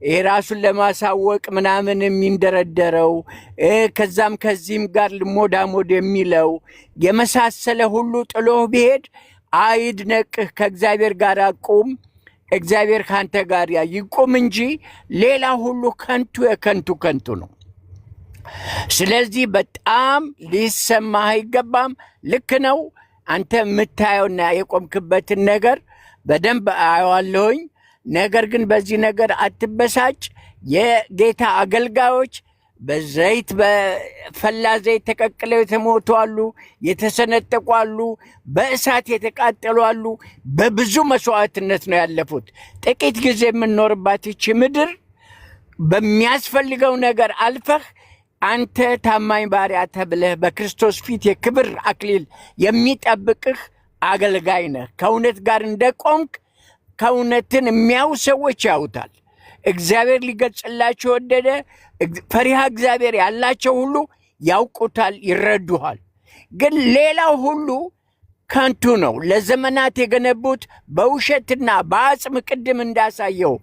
የራሱን ለማሳወቅ ምናምን የሚንደረደረው ከዛም ከዚህም ጋር ልሞዳሞድ የሚለው የመሳሰለ ሁሉ ጥሎህ ቢሄድ አይድነቅህ። ከእግዚአብሔር ጋር ቁም። እግዚአብሔር ካንተ ጋር ይቁም እንጂ ሌላ ሁሉ ከንቱ ከንቱ ነው። ስለዚህ በጣም ሊሰማህ አይገባም። ልክ ነው። አንተ የምታየውና የቆምክበትን ነገር በደንብ አየዋለሁኝ። ነገር ግን በዚህ ነገር አትበሳጭ። የጌታ አገልጋዮች በዘይት በፈላ ዘይት ተቀቅለው የተሞቱ አሉ፣ የተሰነጠቁ አሉ፣ በእሳት የተቃጠሉ አሉ። በብዙ መስዋዕትነት ነው ያለፉት። ጥቂት ጊዜ የምንኖርባት ይቺ ምድር በሚያስፈልገው ነገር አልፈህ አንተ ታማኝ ባሪያ ተብለህ በክርስቶስ ፊት የክብር አክሊል የሚጠብቅህ አገልጋይ ነህ። ከእውነት ጋር እንደቆምክ ከእውነትን የሚያዩ ሰዎች ያዩታል። እግዚአብሔር ሊገልጽላቸው ወደደ። ፈሪሃ እግዚአብሔር ያላቸው ሁሉ ያውቁታል፣ ይረዱሃል። ግን ሌላው ሁሉ ከንቱ ነው። ለዘመናት የገነቡት በውሸትና በአጽም ቅድም እንዳሳየው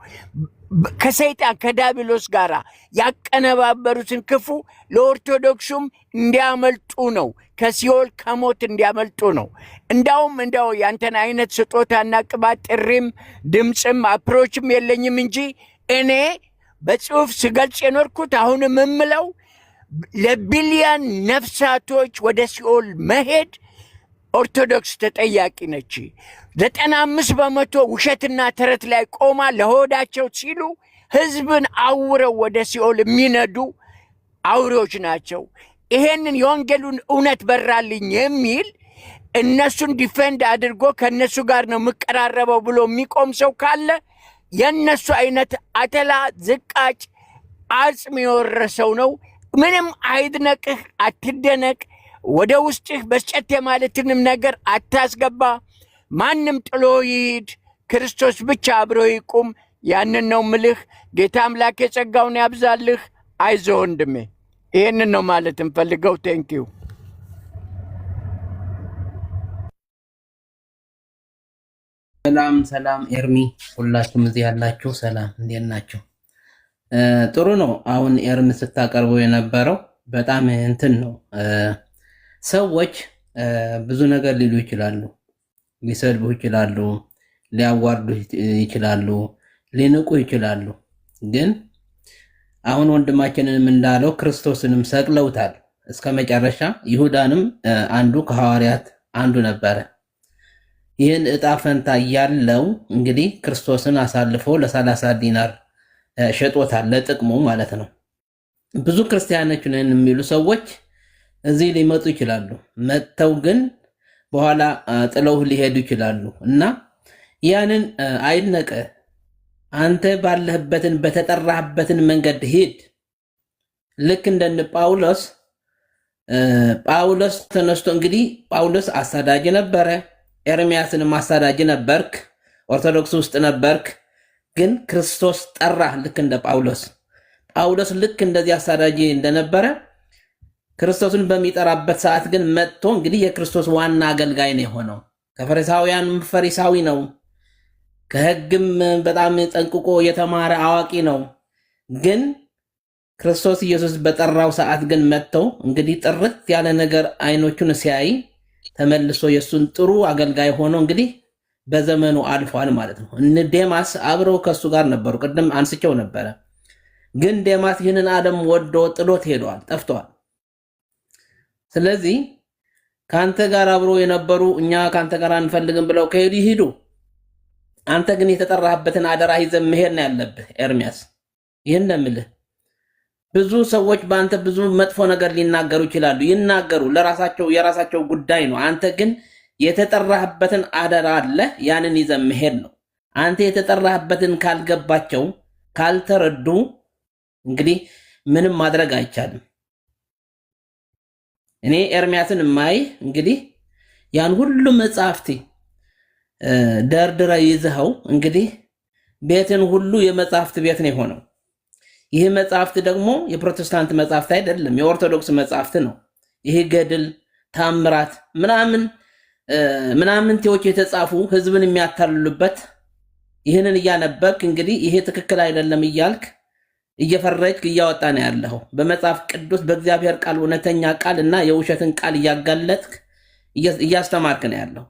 ከሰይጣን ከዳቢሎስ ጋር ያቀነባበሩትን ክፉ ለኦርቶዶክሱም እንዲያመልጡ ነው። ከሲኦል ከሞት እንዲያመልጡ ነው። እንዳው ያንተን አይነት ስጦታና ቅባት ጥሪም ድምፅም አፕሮችም የለኝም እንጂ እኔ በጽሁፍ ስገልጽ የኖርኩት አሁንም የምለው ለቢሊዮን ነፍሳቶች ወደ ሲኦል መሄድ ኦርቶዶክስ ተጠያቂ ነች። 95% ውሸትና ተረት ላይ ቆማ ለሆዳቸው ሲሉ ህዝብን አውረው ወደ ሲኦል የሚነዱ አውሬዎች ናቸው። ይሄንን የወንጌሉን እውነት በራልኝ የሚል እነሱን ዲፌንድ አድርጎ ከነሱ ጋር ነው የምቀራረበው ብሎ የሚቆም ሰው ካለ የነሱ አይነት አተላ ዝቃጭ አጽም የወረሰው ነው። ምንም አይድነቅህ፣ አትደነቅ። ወደ ውስጥህ በስጨት የማለትንም ነገር አታስገባ። ማንም ጥሎ ይሂድ፣ ክርስቶስ ብቻ አብሮ ይቁም። ያንን ነው ምልህ። ጌታ አምላክ የጸጋውን ያብዛልህ። አይዞ ወንድሜ፣ ይህንን ነው ማለት እንፈልገው። ቴንኪዩ።
ሰላም ኤርሚ፣ ሁላችሁም እዚህ ያላችሁ ሰላም፣ እንዴት ናችሁ? ጥሩ ነው። አሁን ኤርሚ ስታቀርበው የነበረው በጣም እንትን ነው። ሰዎች ብዙ ነገር ሊሉ ይችላሉ፣ ሊሰድቡ ይችላሉ፣ ሊያዋርዱ ይችላሉ፣ ሊንቁ ይችላሉ። ግን አሁን ወንድማችንንም እንዳለው ክርስቶስንም ሰቅለውታል እስከ መጨረሻ። ይሁዳንም አንዱ ከሐዋርያት አንዱ ነበረ። ይህን እጣ ፈንታ ያለው እንግዲህ ክርስቶስን አሳልፎ ለ30 ዲናር ሸጦታል፣ ለጥቅሙ ማለት ነው። ብዙ ክርስቲያኖች ነን የሚሉ ሰዎች እዚህ ሊመጡ ይችላሉ። መጥተው ግን በኋላ ጥለው ሊሄዱ ይችላሉ እና ያንን አይነቀ። አንተ ባለህበትን በተጠራህበትን መንገድ ሂድ። ልክ እንደነ ጳውሎስ ተነስቶ እንግዲህ ጳውሎስ አሳዳጅ ነበረ። ኤርሚያስንም አሳዳጅ ነበርክ፣ ኦርቶዶክስ ውስጥ ነበርክ። ግን ክርስቶስ ጠራህ ልክ እንደ ጳውሎስ ልክ እንደዚህ አሳዳጅ እንደነበረ ክርስቶስን በሚጠራበት ሰዓት ግን መጥቶ እንግዲህ የክርስቶስ ዋና አገልጋይ ነው የሆነው። ከፈሪሳውያንም ፈሪሳዊ ነው፣ ከሕግም በጣም ጠንቅቆ የተማረ አዋቂ ነው። ግን ክርስቶስ ኢየሱስ በጠራው ሰዓት ግን መጥተው እንግዲህ ጥርት ያለ ነገር አይኖቹን ሲያይ ተመልሶ የሱን ጥሩ አገልጋይ ሆኖ እንግዲህ በዘመኑ አልፏል ማለት ነው። እነ ዴማስ አብረው ከሱ ጋር ነበሩ፣ ቅድም አንስቸው ነበረ። ግን ዴማስ ይህንን ዓለም ወዶ ጥሎት ሄደዋል፣ ጠፍተዋል። ስለዚህ ካንተ ጋር አብሮ የነበሩ እኛ ካንተ ጋር አንፈልግም ብለው ከሄዱ ይሄዱ። አንተ ግን የተጠራህበትን አደራ ይዘህ መሄድ ነው ያለብህ። ኤርሚያስ ይህን እንደምልህ ብዙ ሰዎች በአንተ ብዙ መጥፎ ነገር ሊናገሩ ይችላሉ፣ ይናገሩ፣ ለራሳቸው የራሳቸው ጉዳይ ነው። አንተ ግን የተጠራህበትን አደራ አለ፣ ያንን ይዘህ መሄድ ነው። አንተ የተጠራህበትን ካልገባቸው ካልተረዱ እንግዲህ ምንም ማድረግ አይቻልም። እኔ ኤርሚያስን ማይ እንግዲህ ያን ሁሉ መጽሐፍት ደርድረ ይዘኸው እንግዲህ ቤትን ሁሉ የመጽሐፍት ቤት ነው የሆነው። ይህ መጽሐፍት ደግሞ የፕሮቴስታንት መጽሐፍት አይደለም፣ የኦርቶዶክስ መጽሐፍት ነው። ይህ ገድል ታምራት ምናምን ቴዎች የተጻፉ ህዝብን የሚያታልሉበት ይህንን እያነበብክ እንግዲህ ይሄ ትክክል አይደለም እያልክ እየፈረጅክ እያወጣ ነው ያለው። በመጽሐፍ ቅዱስ በእግዚአብሔር ቃል እውነተኛ ቃል እና የውሸትን ቃል እያጋለጥክ እያስተማርክ ነው ያለው።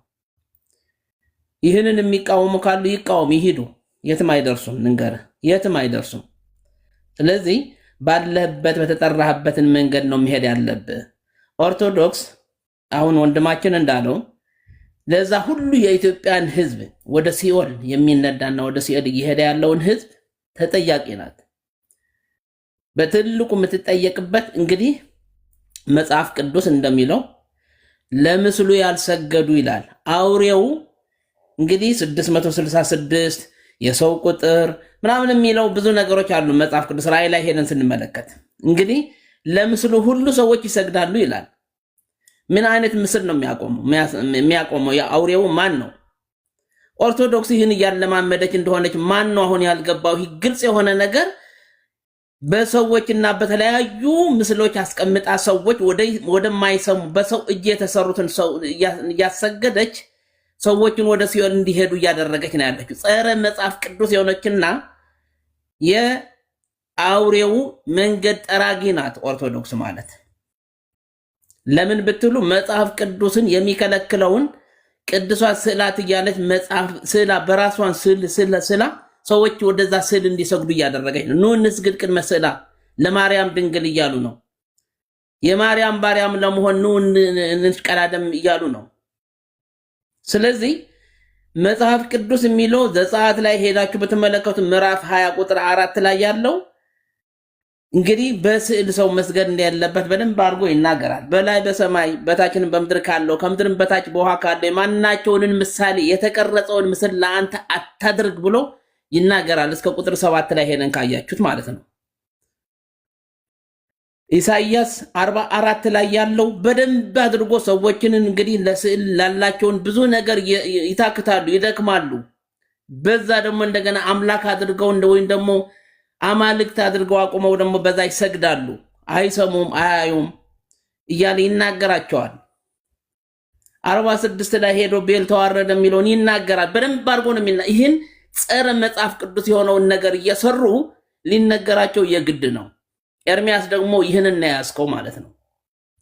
ይህንን የሚቃወሙ ካሉ ይቃወሙ፣ ይሄዱ፣ የትም አይደርሱም። ንገርህ የትም አይደርሱም። ስለዚህ ባለህበት በተጠራህበትን መንገድ ነው መሄድ ያለብህ። ኦርቶዶክስ አሁን ወንድማችን እንዳለው ለዛ ሁሉ የኢትዮጵያን ህዝብ ወደ ሲኦል የሚነዳና ወደ ሲኦል እየሄደ ያለውን ህዝብ ተጠያቂ ናት። በትልቁ የምትጠየቅበት እንግዲህ መጽሐፍ ቅዱስ እንደሚለው ለምስሉ ያልሰገዱ ይላል። አውሬው እንግዲህ 666 የሰው ቁጥር ምናምን የሚለው ብዙ ነገሮች አሉ መጽሐፍ ቅዱስ ራእይ ላይ ሄደን ስንመለከት እንግዲህ ለምስሉ ሁሉ ሰዎች ይሰግዳሉ ይላል። ምን አይነት ምስል ነው የሚያቆመው? የአውሬው ማን ነው? ኦርቶዶክስ ይህን እያለማመደች እንደሆነች ማን ነው አሁን ያልገባው? ይህ ግልጽ የሆነ ነገር በሰዎችና በተለያዩ ምስሎች አስቀምጣ ሰዎች ወደማይሰሙ በሰው እጅ የተሰሩትን ሰው እያሰገደች ሰዎችን ወደ ሲኦል እንዲሄዱ እያደረገች ነው ያለችው። ጸረ መጽሐፍ ቅዱስ የሆነችና የአውሬው መንገድ ጠራጊ ናት ኦርቶዶክስ ማለት። ለምን ብትሉ መጽሐፍ ቅዱስን የሚከለክለውን ቅዱሳት ስዕላት እያለች መጽሐፍ ስዕላ በራሷን ስዕላ ሰዎች ወደዛ ስዕል እንዲሰግዱ እያደረገች ነው። ኑ እንስግድ ቅድመ ስዕላ ለማርያም ድንግል እያሉ ነው። የማርያም ባሪያም ለመሆን ኑ እንሽቀዳደም እያሉ ነው። ስለዚህ መጽሐፍ ቅዱስ የሚለው ዘጸአት ላይ ሄዳችሁ በተመለከቱ ምዕራፍ 20 ቁጥር 4 ላይ ያለው እንግዲህ በስዕል ሰው መስገድ እንደሌለበት በደንብ አድርጎ ይናገራል። በላይ በሰማይ በታችንም በምድር ካለው ከምድርም በታች በውሃ ካለው የማናቸውንን ምሳሌ የተቀረጸውን ምስል ለአንተ አታድርግ ብሎ ይናገራል። እስከ ቁጥር 7 ላይ ሄደን ካያችሁት ማለት ነው። ኢሳይያስ 44 ላይ ያለው በደንብ አድርጎ ሰዎችን እንግዲህ ለስዕል ላላቸውን ብዙ ነገር ይታክታሉ፣ ይደክማሉ። በዛ ደግሞ እንደገና አምላክ አድርገው ወይም ደግሞ አማልክት አድርገው አቁመው ደግሞ በዛ ይሰግዳሉ። አይሰሙም፣ አያዩም እያለ ይናገራቸዋል። 46 ላይ ሄዶ ቤል ተዋረደ የሚለውን ይናገራል። በደንብ አድርጎ ነው ይህን ጸረ መጽሐፍ ቅዱስ የሆነውን ነገር እየሰሩ ሊነገራቸው የግድ ነው። ኤርሚያስ ደግሞ ይህንን ነው ያስከው ማለት ነው።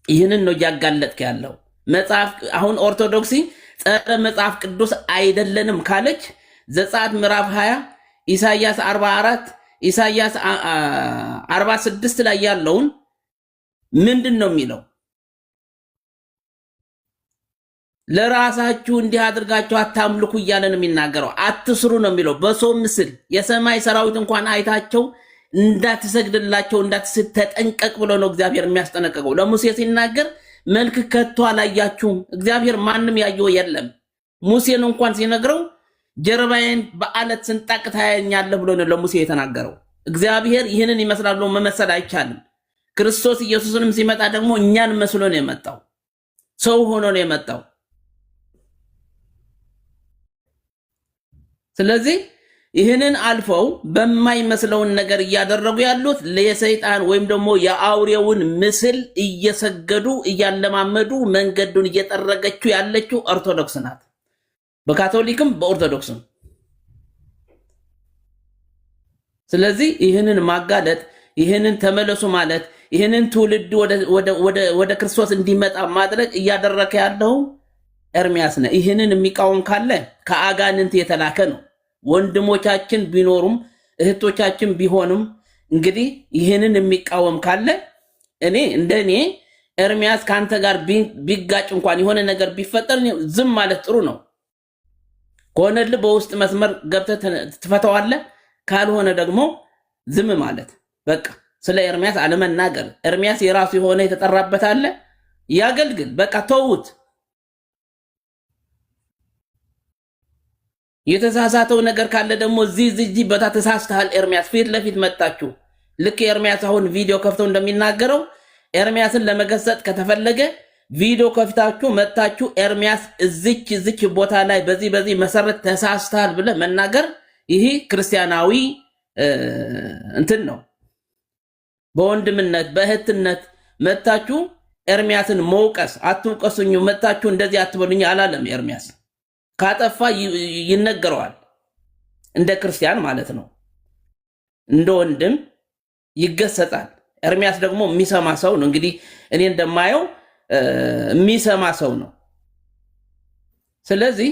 ይህንን ነው እያጋለጥክ ያለው መጽሐፍ። አሁን ኦርቶዶክሲ ጸረ መጽሐፍ ቅዱስ አይደለንም ካለች ዘጸአት ምዕራፍ 20 ኢሳይያስ 44 ኢሳይያስ 46 ላይ ያለውን ምንድን ነው የሚለው? ለራሳችሁ እንዲህ አድርጋችሁ አታምልኩ እያለ ነው የሚናገረው። አትስሩ ነው የሚለው። በሰው ምስል የሰማይ ሰራዊት እንኳን አይታቸው እንዳትሰግድላቸው ተጠንቀቅ ብሎ ነው እግዚአብሔር የሚያስጠነቀቀው። ለሙሴ ሲናገር መልክ ከቶ አላያችሁም፣ እግዚአብሔር ማንም ያየው የለም። ሙሴን እንኳን ሲነግረው ጀርባዬን በአለት ስንጣቅ ታያኛለህ ብሎ ነው ለሙሴ የተናገረው። እግዚአብሔር ይህንን ይመስላል ብሎ መመሰል አይቻልም። ክርስቶስ ኢየሱስንም ሲመጣ ደግሞ እኛን መስሎ ነው የመጣው፣ ሰው ሆኖ ነው የመጣው። ስለዚህ ይህንን አልፈው በማይመስለውን ነገር እያደረጉ ያሉት ለሰይጣን ወይም ደግሞ የአውሬውን ምስል እየሰገዱ እያለማመዱ መንገዱን እየጠረገችው ያለችው ኦርቶዶክስ ናት። በካቶሊክም በኦርቶዶክስም። ስለዚህ ይህንን ማጋለጥ፣ ይህንን ተመለሱ ማለት፣ ይህንን ትውልድ ወደ ክርስቶስ እንዲመጣ ማድረግ እያደረከ ያለው ኤርሚያስ ነው። ይህንን የሚቃወም ካለ ከአጋንንት የተላከ ነው። ወንድሞቻችን ቢኖሩም እህቶቻችን ቢሆኑም እንግዲህ ይህንን የሚቃወም ካለ እንደኔ ኤርሚያስ ካንተ ጋር ቢጋጭ እንኳን የሆነ ነገር ቢፈጠር ዝም ማለት ጥሩ ነው። ከሆነልህ በውስጥ መስመር ገብተህ ትፈተዋለህ፣ ካልሆነ ደግሞ ዝም ማለት በቃ። ስለ ኤርሚያስ አለመናገር። ኤርሚያስ የራሱ የሆነ የተጠራበት አለ፣ ያገልግል። በቃ ተውት። የተሳሳተው ነገር ካለ ደግሞ እዚህ በታ ተሳስተሃል ኤርሚያስ ፊት ለፊት መጣችሁ። ልክ ኤርሚያስ አሁን ቪዲዮ ከፍተው እንደሚናገረው ኤርሚያስን ለመገሰጥ ከተፈለገ ቪዲዮ ከፊታችሁ መታችሁ ኤርሚያስ እዚች ቦታ ላይ በዚህ መሰረት ተሳስተሃል ብለህ መናገር ይሄ ክርስቲያናዊ እንትን ነው። በወንድምነት በእህትነት መታችሁ ኤርሚያስን መውቀስ አትውቀሱኝ፣ መታችሁ እንደዚህ አትበሉኝ አላለም። ኤርሚያስ ካጠፋ ይነገረዋል፣ እንደ ክርስቲያን ማለት ነው። እንደ ወንድም ይገሰጣል። ኤርሚያስ ደግሞ የሚሰማ ሰው ነው። እንግዲህ እኔ እንደማየው የሚሰማ ሰው ነው። ስለዚህ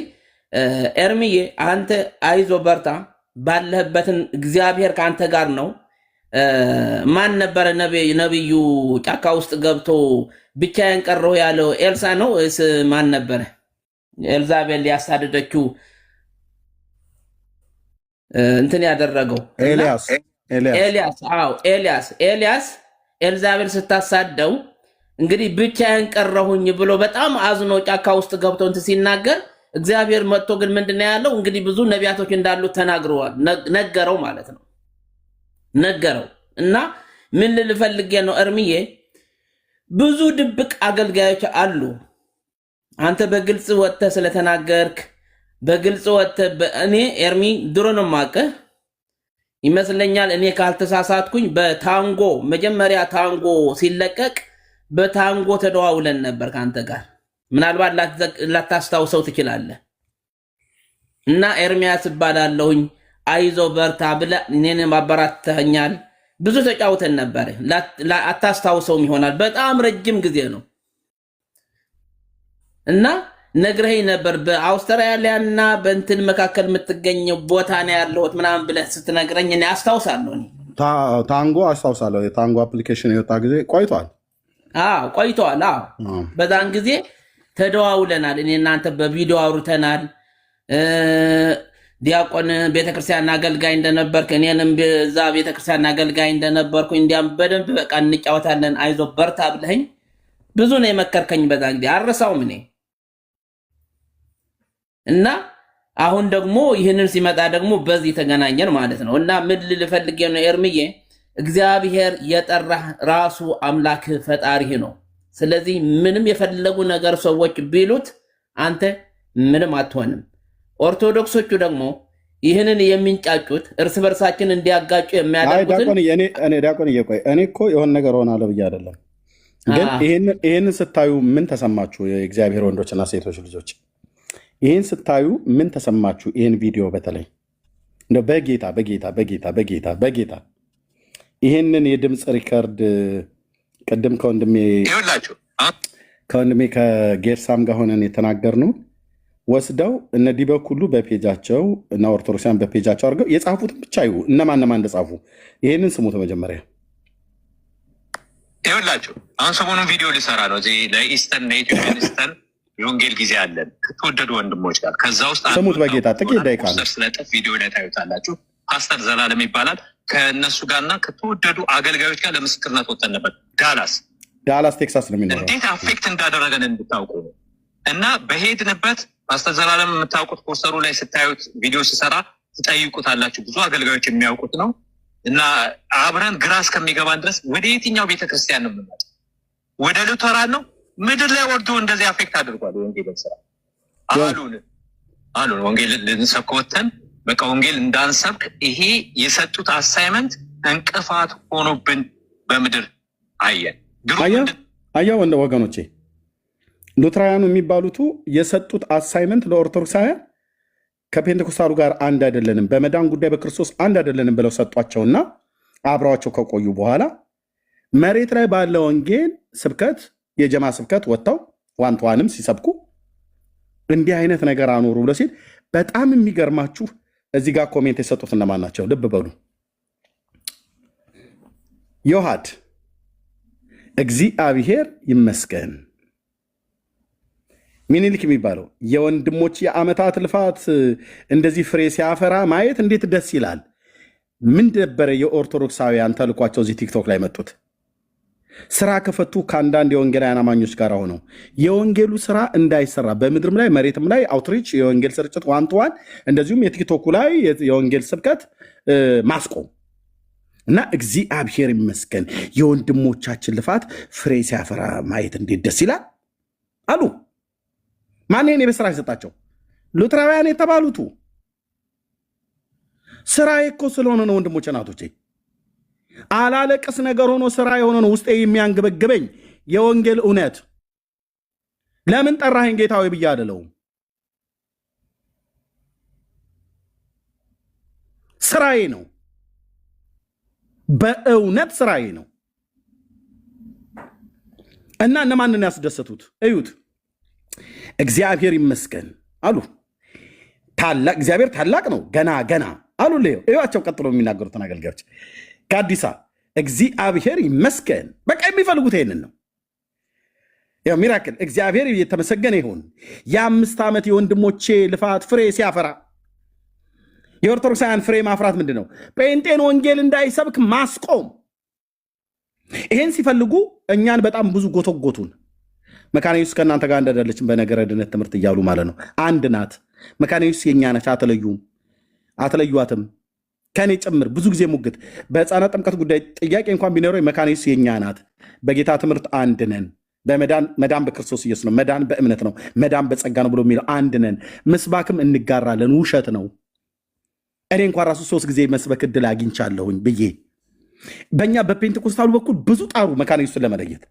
ኤርሚዬ አንተ አይዞ በርታ፣ ባለህበትን እግዚአብሔር ከአንተ ጋር ነው። ማን ነበረ ነብዩ ጫካ ውስጥ ገብቶ ብቻዬን ቀረሁ ያለው? ኤልሳ ነው ወይስ ማን ነበረ? ኤልዛቤል ያሳደደችው እንትን ያደረገው ኤልያስ ኤልዛቤል ስታሳደው እንግዲህ ብቻዬን ቀረሁኝ ብሎ በጣም አዝኖ ጫካ ውስጥ ገብቶ እንትን ሲናገር እግዚአብሔር መጥቶ ግን ምንድነው ያለው? እንግዲህ ብዙ ነቢያቶች እንዳሉ ተናግረዋል፣ ነገረው ማለት ነው። ነገረው እና ምን ልፈልጌ ነው እርምዬ፣ ብዙ ድብቅ አገልጋዮች አሉ። አንተ በግልጽ ወጥተህ ስለተናገርክ በግልጽ ወጥተህ እኔ ኤርሚ ድሮ ነው የማውቅህ ይመስለኛል። እኔ ካልተሳሳትኩኝ በታንጎ መጀመሪያ ታንጎ ሲለቀቅ በታንጎ ተደዋውለን ነበር ካንተ ጋር፣ ምናልባት ላታስታውሰው ትችላለህ። እና ኤርሚያስ እባላለሁኝ አይዞ በርታ ብለህ እኔን ማበራተኛል። ብዙ ተጫውተን ነበር። አታስታውሰውም ይሆናል፣ በጣም ረጅም ጊዜ ነው። እና ነግረኸኝ ነበር በአውስትራሊያና በእንትን መካከል የምትገኘው ቦታ ነው ያለሁት ምናምን ብለህ ስትነግረኝ እኔ አስታውሳለሁ።
ታንጎ አስታውሳለሁ። የታንጎ አፕሊኬሽን የወጣ ጊዜ ቆይቷል።
ቆይቷል። በዛን ጊዜ ተደዋውለናል። እኔ እናንተ በቪዲዮ አውርተናል። ዲያቆን ቤተክርስቲያን አገልጋይ እንደነበርክ እኔንም በዛ ቤተክርስቲያን አገልጋይ እንደነበርኩ እንዲያም በደንብ በቃ እንጫወታለን አይዞ በርታ ብለኸኝ ብዙ ነው የመከርከኝ። በዛ ጊዜ አልረሳውም እኔ። እና አሁን ደግሞ ይህንን ሲመጣ ደግሞ በዚህ ተገናኘን ማለት ነው። እና ምን ልፈልግ ነው ኤርምዬ፣ እግዚአብሔር የጠራህ ራሱ አምላክ ፈጣሪህ ነው። ስለዚህ ምንም የፈለጉ ነገር ሰዎች ቢሉት አንተ ምንም አትሆንም። ኦርቶዶክሶቹ ደግሞ ይህንን የሚንጫጩት እርስ በርሳችን እንዲያጋጩ የሚያደርጉትን
ዲያቆን እየቆይ እኔ እኮ የሆነ ነገር ሆናለሁ ብዬ አይደለም። ግን ይህንን ስታዩ ምን ተሰማችሁ? የእግዚአብሔር ወንዶችና ሴቶች ልጆች ይህን ስታዩ ምን ተሰማችሁ? ይህን ቪዲዮ በተለይ እንደው በጌታ በጌታ በጌታ በጌታ በጌታ ይህንን የድምፅ ሪከርድ ቅድም ከወንድሜ ከጌርሳም ጋር ሆነን የተናገርነው ወስደው እነ ዲበኩሉ በፔጃቸው እና ኦርቶዶክሳን በፔጃቸው አድርገው የጻፉትን ብቻ ይሁ እነማን እንደጻፉ ይህንን ስሙት። መጀመሪያ
ይኸውላችሁ አሁን ሰሞኑን ቪዲዮ ሊሰራ ነው እዚህ ለኢስተርን ለኢትዮጵያን ኢስተርን የወንጌል ጊዜ አለን ከተወደዱ ወንድሞች ጋር። ከዛ ውስጥ
ስሙት በጌታ ጥቂት ደቂቃ ነው።
ስለጥፍ ቪዲዮ ላይ ታዩታላችሁ። ፓስተር ዘላለም ይባላል። ከእነሱ ጋርና ከተወደዱ አገልጋዮች ጋር ለምስክርነት ወጥተን ነበር
ዳላስ ቴክሳስ ነው የሚኖረው።
እንዴት አፌክት እንዳደረገን እንድታውቁ ነው። እና በሄድንበት ፓስተር ዘላለም የምታውቁት ፖስተሩ ላይ ስታዩት ቪዲዮ ሲሰራ ትጠይቁታላችሁ። ብዙ አገልጋዮች የሚያውቁት ነው። እና አብረን ግራ እስከሚገባን ድረስ ወደ የትኛው ቤተክርስቲያን ነው የምንመጣው? ወደ ሉተራን ነው? ምድር ላይ ወርዶ እንደዚህ አፌክት አድርጓል የወንጌል ስራ አሉን። ወንጌል ልንሰብክ ወተን በቃ ወንጌል እንዳንሰብክ ይሄ የሰጡት አሳይመንት እንቅፋት ሆኖብን በምድር አየን።
አያ ወገኖቼ ሉትራውያኑ የሚባሉቱ የሰጡት አሳይመንት ለኦርቶዶክሳውያን ከፔንቴኮስታሉ ጋር አንድ አይደለንም፣ በመዳን ጉዳይ በክርስቶስ አንድ አይደለንም ብለው ሰጧቸውና አብረዋቸው ከቆዩ በኋላ መሬት ላይ ባለ ወንጌል ስብከት የጀማ ስብከት ወጥተው ዋንተዋንም ሲሰብኩ እንዲህ አይነት ነገር አኖሩ ብሎ ሲል በጣም የሚገርማችሁ እዚህ ጋር ኮሜንት የሰጡት እነማን ናቸው? ልብ በሉ። ዮሐድ እግዚአብሔር ይመስገን ሚኒሊክ የሚባለው የወንድሞች የዓመታት ልፋት እንደዚህ ፍሬ ሲያፈራ ማየት እንዴት ደስ ይላል። ምን ነበረ የኦርቶዶክሳውያን ተልኳቸው እዚህ ቲክቶክ ላይ መጡት? ስራ ከፈቱ ከአንዳንድ የወንጌላውያን አማኞች ጋር ሆነው የወንጌሉ ስራ እንዳይሰራ በምድርም ላይ መሬትም ላይ አውትሪች የወንጌል ስርጭት ዋንትዋን እንደዚሁም የቲክቶኩ ላይ የወንጌል ስብከት ማስቆም እና እግዚአብሔር ይመስገን የወንድሞቻችን ልፋት ፍሬ ሲያፈራ ማየት እንዴት ደስ ይላል። አሉ። ማን ይሄን የበስራ የሰጣቸው? ሉትራውያን የተባሉቱ። ስራዬ እኮ ስለሆነ ነው ወንድሞቼ እናቶቼ። አላለቅስ ነገር ሆኖ ስራ የሆነ ነው ውስጤ የሚያንገበግበኝ የወንጌል እውነት። ለምን ጠራኸኝ ጌታዊ ብዬ አይደለሁም። ስራዬ ነው፣ በእውነት ስራዬ ነው። እና እነማንን ያስደሰቱት እዩት። እግዚአብሔር ይመስገን አሉ። ታላቅ እግዚአብሔር ታላቅ ነው ገና ገና አሉ። እዩዋቸው ቀጥሎ የሚናገሩትን አገልጋዮች ከአዲሳ እግዚአብሔር ይመስገን። በቃ የሚፈልጉት ይሄንን ነው። ያው ሚራክል እግዚአብሔር የተመሰገነ ይሁን። የ5 ዓመት የወንድሞቼ ልፋት ፍሬ ሲያፈራ። የኦርቶዶክሳውያን ፍሬ ማፍራት ምንድን ነው? ጴንጤን ወንጌል እንዳይሰብክ ማስቆም። ይሄን ሲፈልጉ እኛን በጣም ብዙ ጎተጎቱን። መካነ ኢየሱስ ከእናንተ ጋር እንዳደለችን በነገረ ድነት ትምህርት እያሉ ማለት ነው። አንድ ናት መካነ ኢየሱስ የእኛ ነች። አትለዩዋትም። ከኔ ጭምር ብዙ ጊዜ ሙግት በሕፃናት ጥምቀት ጉዳይ ጥያቄ እንኳን ቢኖረው መካነ ኢየሱስ የእኛ ናት። በጌታ ትምህርት አንድ ነን። መዳን በክርስቶስ ኢየሱስ ነው። መዳን በእምነት ነው። መዳን በጸጋ ነው ብሎ የሚለው አንድ ነን። ምስባክም እንጋራለን። ውሸት ነው። እኔ እንኳን ራሱ 3 ጊዜ መስበክ እድል አግኝቻለሁኝ ብዬ በእኛ በፔንቴኮስታሉ በኩል ብዙ ጣሩ መካነ ኢየሱስን ለመለየት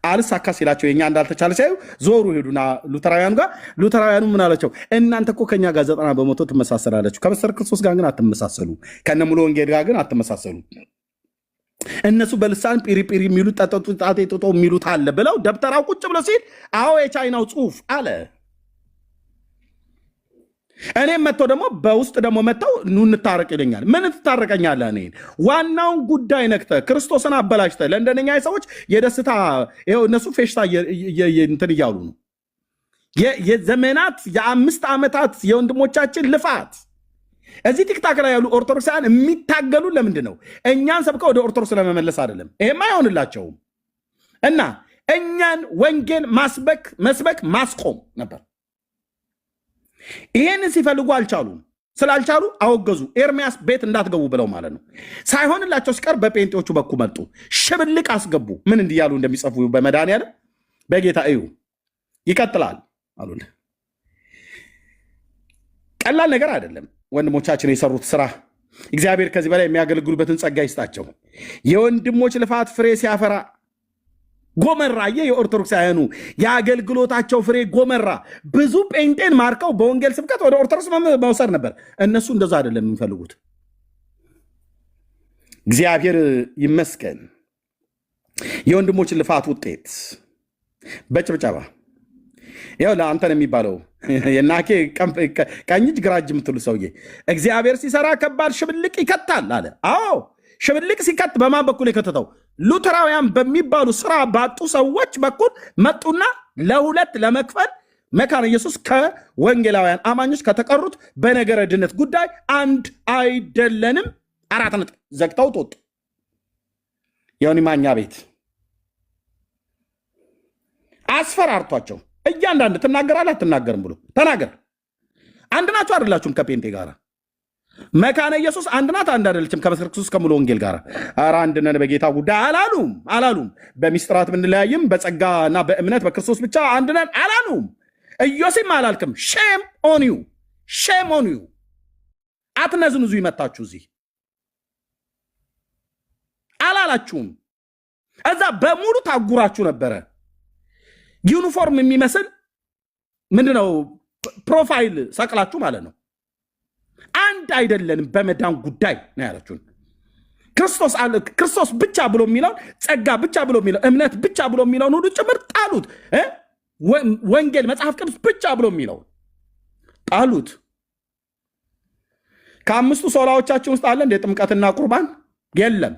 አልሳካ ሲላቸው የኛ እንዳልተቻለ ሲያዩ ዞሩ ሄዱና ሉተራውያኑ ጋር። ሉተራውያኑ ምን አላቸው? እናንተ እኮ ከኛ ጋር 90% ትመሳሰላለችሁ፣ ከመሰረ ክርስቶስ ጋር ግን አትመሳሰሉ፣ ከነ ሙሉ ወንጌል ጋር ግን አትመሳሰሉ። እነሱ በልሳን ጲሪጲሪ የሚሉት ጠጠጡ ጣቴ ጦጦ የሚሉት አለ ብለው ደብተራው ቁጭ ብሎ ሲል አዎ የቻይናው ጽሑፍ አለ። እኔም መጥተው ደግሞ በውስጥ ደግሞ መጥተው ኑ እንታረቅ ይለኛል። ምን ትታረቀኛለህ? እኔን ዋናውን ጉዳይ ነክተህ ክርስቶስን አበላሽተህ ለእንደነኛ ሰዎች የደስታ እነሱ ፌሽታ እንትን እያሉ ነው። የዘመናት የ5 ዓመታት የወንድሞቻችን ልፋት እዚህ ቲክታክ ላይ ያሉ ኦርቶዶክሳውያን የሚታገሉ ለምንድን ነው? እኛን ሰብከው ወደ ኦርቶዶክስ ለመመለስ አይደለም። ይሄማ አይሆንላቸውም። እና እኛን ወንጌል መስበክ ማስቆም ነበር። ይሄንን ሲፈልጉ አልቻሉም። ስላልቻሉ አወገዙ። ኤርሚያስ ቤት እንዳትገቡ ብለው ማለት ነው። ሳይሆንላቸው ሲቀር በጴንጤዎቹ በኩል መጡ። ሽብልቅ አስገቡ። ምን እንዲያሉ እንደሚጽፉ በመድኃኒዓለም በጌታ እዩ። ይቀጥላል አሉን። ቀላል ነገር አይደለም ወንድሞቻችን የሰሩት ስራ። እግዚአብሔር ከዚህ በላይ የሚያገለግሉበትን ጸጋ ይስጣቸው። የወንድሞች ልፋት ፍሬ ሲያፈራ ጎመራየ የኦርቶዶክሳውያኑ የአገልግሎታቸው ፍሬ ጎመራ። ብዙ ጴንጤን ማርከው በወንጌል ስብከት ወደ ኦርቶዶክስ መውሰድ ነበር። እነሱ እንደዛ አይደለም የሚፈልጉት። እግዚአብሔር ይመስገን። የወንድሞችን ልፋት ውጤት በጭብጨባ ያው ለአንተን የሚባለው የናኬ ቀኝ እጅ ግራ እጅ የምትሉ ሰውዬ እግዚአብሔር ሲሰራ ከባድ ሽብልቅ ይከታል አለ። አዎ ሽብልቅ ሲከት በማን በኩል የከተተው? ሉተራውያን በሚባሉ ስራ ባጡ ሰዎች በኩል መጡና ለ2 ለመክፈል መካነ ኢየሱስ ከወንጌላውያን አማኞች ከተቀሩት በነገረ ድነት ጉዳይ አንድ አይደለንም 4 ነጥብ ዘግተው ወጡ። ዮኒ ማኛ ቤት አስፈራርቷቸው እያንዳንድ ትናገራለህ አትናገርም ብሎ ተናገር። አንድ ናቸው አይደላችሁም? ከጴንጤ ጋር መካነ ኢየሱስ አንድ ናት አንድ አይደለችም? ከመሰረ ክርስቶስ ከሙሉ ወንጌል ጋር ኧረ አንድ ነን በጌታ ጉዳይ አላሉም። በሚስጥራት ብንለያይም በጸጋና በእምነት በክርስቶስ ብቻ አንድ ነን አላሉም። ኢዮሴም አላልክም። ሼም ኦን ዩ አትነዝንዙ። ይመጣችሁ እዚህ አላላችሁም። እዛ በሙሉ ታጉራችሁ ነበረ። ዩኒፎርም የሚመስል ምንድነው ፕሮፋይል ሰቅላችሁ ማለት ነው። አንድ አይደለንም በመዳን ጉዳይ ነው ያለችውን። ክርስቶስ ብቻ ብሎ የሚለውን ጸጋ ብቻ ብሎ የሚለው እምነት ብቻ ብሎ የሚለውን ሁሉ ጭምር ጣሉት። ወንጌል መጽሐፍ ቅዱስ ብቻ ብሎ የሚለውን ጣሉት። ከ5ቱ ሶላዎቻችን ውስጥ አለ እንደ ጥምቀትና ቁርባን የለም።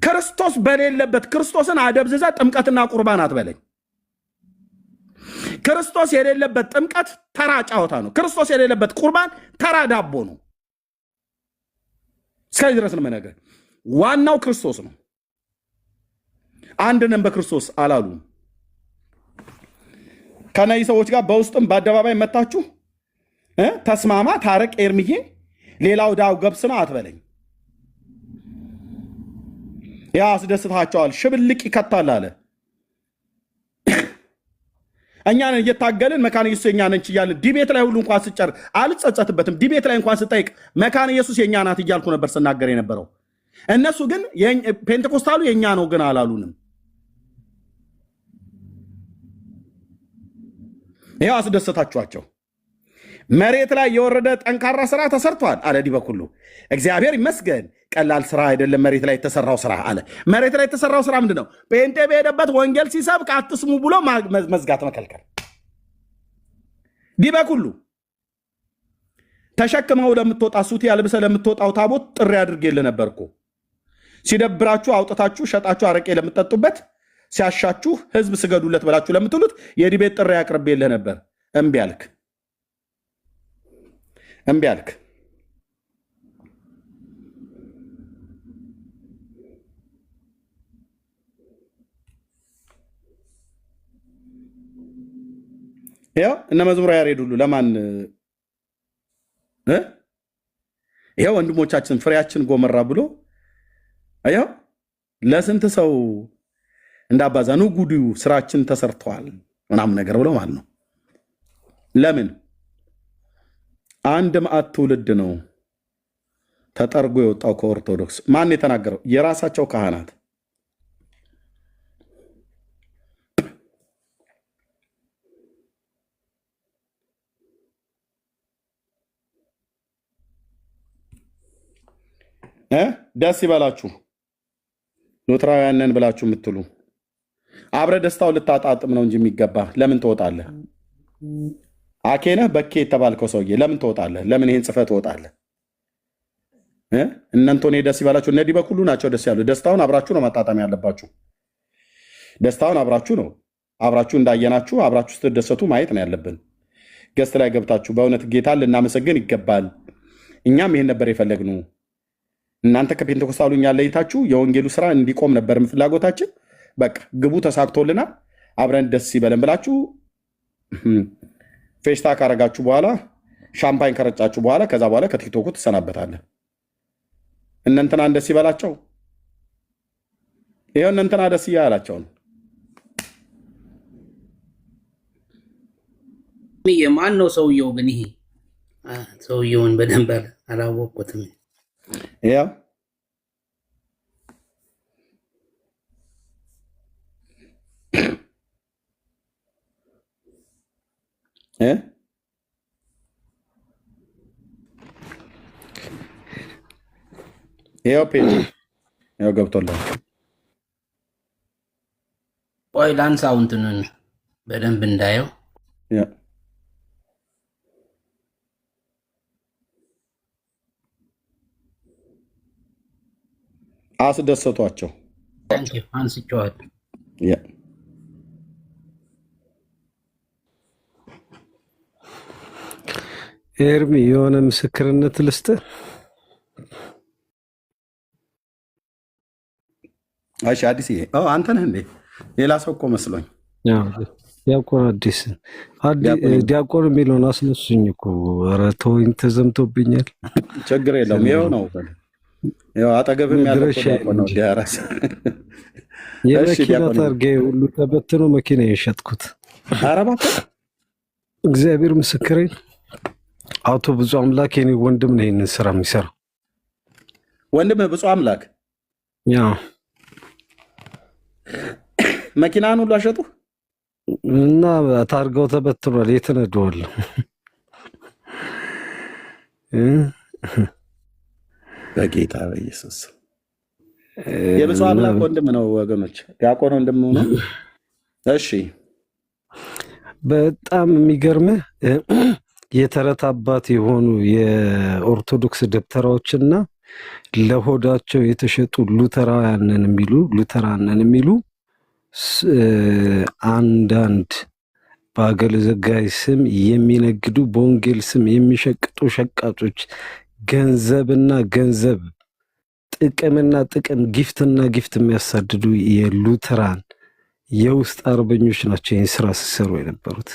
ክርስቶስ በሌለበት ክርስቶስን አደብዝዛ ጥምቀትና ቁርባን አትበለኝ። ክርስቶስ የሌለበት ጥምቀት ተራ ጫወታ ነው። ክርስቶስ የሌለበት ቁርባን ተራ ዳቦ ነው። እስከዚህ ድረስ ነው የምነግርህ። ዋናው ክርስቶስ ነው። አንድ ነን በክርስቶስ አላሉም። ከነዚህ ሰዎች ጋር በውስጥም በአደባባይ መታችሁ ተስማማ፣ ታረቅ፣ ኤርምዬ ሌላው ዳው ገብስ ነው አትበለኝ። ያ አስደስታቸዋል። ሽብልቅ ይከታል አለ። እኛ ነን እየታገልን መካነ ኢየሱስ የኛ ነች እያልን ዲቤት ላይ ሁሉ እንኳን ስጨር አልጸጸትበትም። ዲቤት ላይ እንኳን ስጠይቅ መካነ ኢየሱስ የኛ ናት እያልኩ ነበር ስናገር የነበረው። እነሱ ግን ፔንቴኮስታሉ የኛ ነው ግን አላሉንም። ይኸው አስደሰታችኋቸው። መሬት ላይ የወረደ ጠንካራ ስራ ተሰርቷል አለ ዲበኩሉ። እግዚአብሔር ይመስገን ቀላል ስራ አይደለም መሬት ላይ የተሰራው ስራ አለ። መሬት ላይ የተሰራው ስራ ምንድን ነው? ጴንጤ በሄደበት ወንጌል ሲሰብክ አትስሙ ብሎ መዝጋት መከልከል። ዲበኩሉ ተሸክመው ለምትወጣ ሱት ያልብሰ ለምትወጣው ታቦት ጥሪ አድርጌልህ ነበር እኮ። ሲደብራችሁ አውጥታችሁ ሸጣችሁ አረቄ ለምትጠጡበት፣ ሲያሻችሁ ህዝብ ስገዱለት ብላችሁ ለምትሉት የዲቤት ጥሪ አቅርቤልህ ነበር። እምቢ አልክ። እምቢ አልክ። ይኸው እነ መዝሙር ያሬድ ሁሉ ለማን ይኸው ወንድሞቻችን ፍሬያችን ጎመራ ብሎ ይኸው ለስንት ሰው እንዳባዛ ነው ጉዱ ስራችን ተሰርቷል ምናምን ነገር ብሎ ማለት ነው። ለምን አንድ መዓት ትውልድ ነው ተጠርጎ የወጣው ከኦርቶዶክስ። ማን የተናገረው? የራሳቸው ካህናት። ደስ ይበላችሁ ሉትራውያንን ብላችሁ የምትሉ አብረ ደስታው ልታጣጥም ነው እንጂ የሚገባ ለምን ትወጣለህ? አኬነህ በኬ የተባልከው ሰውዬ ለምን ትወጣለህ? ለምን ይህን ጽፈህ ትወጣለህ? እነንቶኔ ደስ ይበላችሁ። እነ ዲበኩሉ ናቸው ደስ ያሉ። ደስታውን አብራችሁ ነው ማጣጣም ያለባችሁ። ደስታውን አብራችሁ ነው። አብራችሁ እንዳየናችሁ አብራችሁ ስትደሰቱ ማየት ነው ያለብን። ገስት ላይ ገብታችሁ በእውነት ጌታን ልናመሰግን ይገባል። እኛም ይህን ነበር የፈለግነው። እናንተ ከፔንቴኮስታሉ እኛን ለይታችሁ የወንጌሉ ስራ እንዲቆም ነበር ፍላጎታችን። በቃ ግቡ ተሳክቶልናል። አብረን ደስ ይበለን ብላችሁ ፌስታ ካረጋችሁ በኋላ ሻምፓኝ ከረጫችሁ በኋላ ከዛ በኋላ ከቲክቶኩ ትሰናበታለህ። እነንትና ደስ ይበላቸው። ይሄው እነንትና ደስ እያላቸው ነው።
የማን ነው ሰውየው? ግን ይሄ ሰውየውን በደንብ አላወቅኩትም።
ያው ይኸው ፔጅ ይኸው ገብቶላል።
ቆይ ላንሳው እንትኑን በደንብ እንዳየው።
አስደሰቷቸው።
አንስቼዋለሁ።
ኤርሚ የሆነ ምስክርነት ልስጥህ።
እሺ አዲስ አንተ ነህ እንዴ? ሌላ ሰው እኮ መስሎኝ።
ዲያቆን አዲስ ዲያቆን የሚለውን አስነሱኝ እኮ። ኧረ ተወኝ፣ ተዘምቶብኛል።
ችግር የለውም። ይኸው ነው አጠገብም ያለው ነው። ዲያራስ
የመኪና ታርጌ ሁሉ ተበትኖ መኪና የሸጥኩት።
ኧረ እባክህ
እግዚአብሔር ምስክሬን። አቶ ብፁዕ አምላክ የኔ ወንድም ነው ይህንን ስራ የሚሰራው።
ወንድም ብፁዕ አምላክ መኪናን ሁሉ አሸጡ
እና ታርጋው ተበትኗል። የተነደዋለሁ
በጌታ በኢየሱስ። የብፁዕ አምላክ ወንድም ነው ወገኖች፣ ዲያቆን ወንድም ነው። እሺ
በጣም የሚገርምህ የተረት አባት የሆኑ የኦርቶዶክስ ደብተራዎችና ለሆዳቸው የተሸጡ ሉተራውያንን የሚሉ አንዳንድ በአገልጋይ ስም የሚነግዱ በወንጌል ስም የሚሸቅጡ ሸቃጮች ገንዘብና ገንዘብ ጥቅምና ጥቅም ጊፍትና ጊፍት የሚያሳድዱ የሉተራን የውስጥ አርበኞች ናቸው ይህን ስራ ሲሰሩ የነበሩት።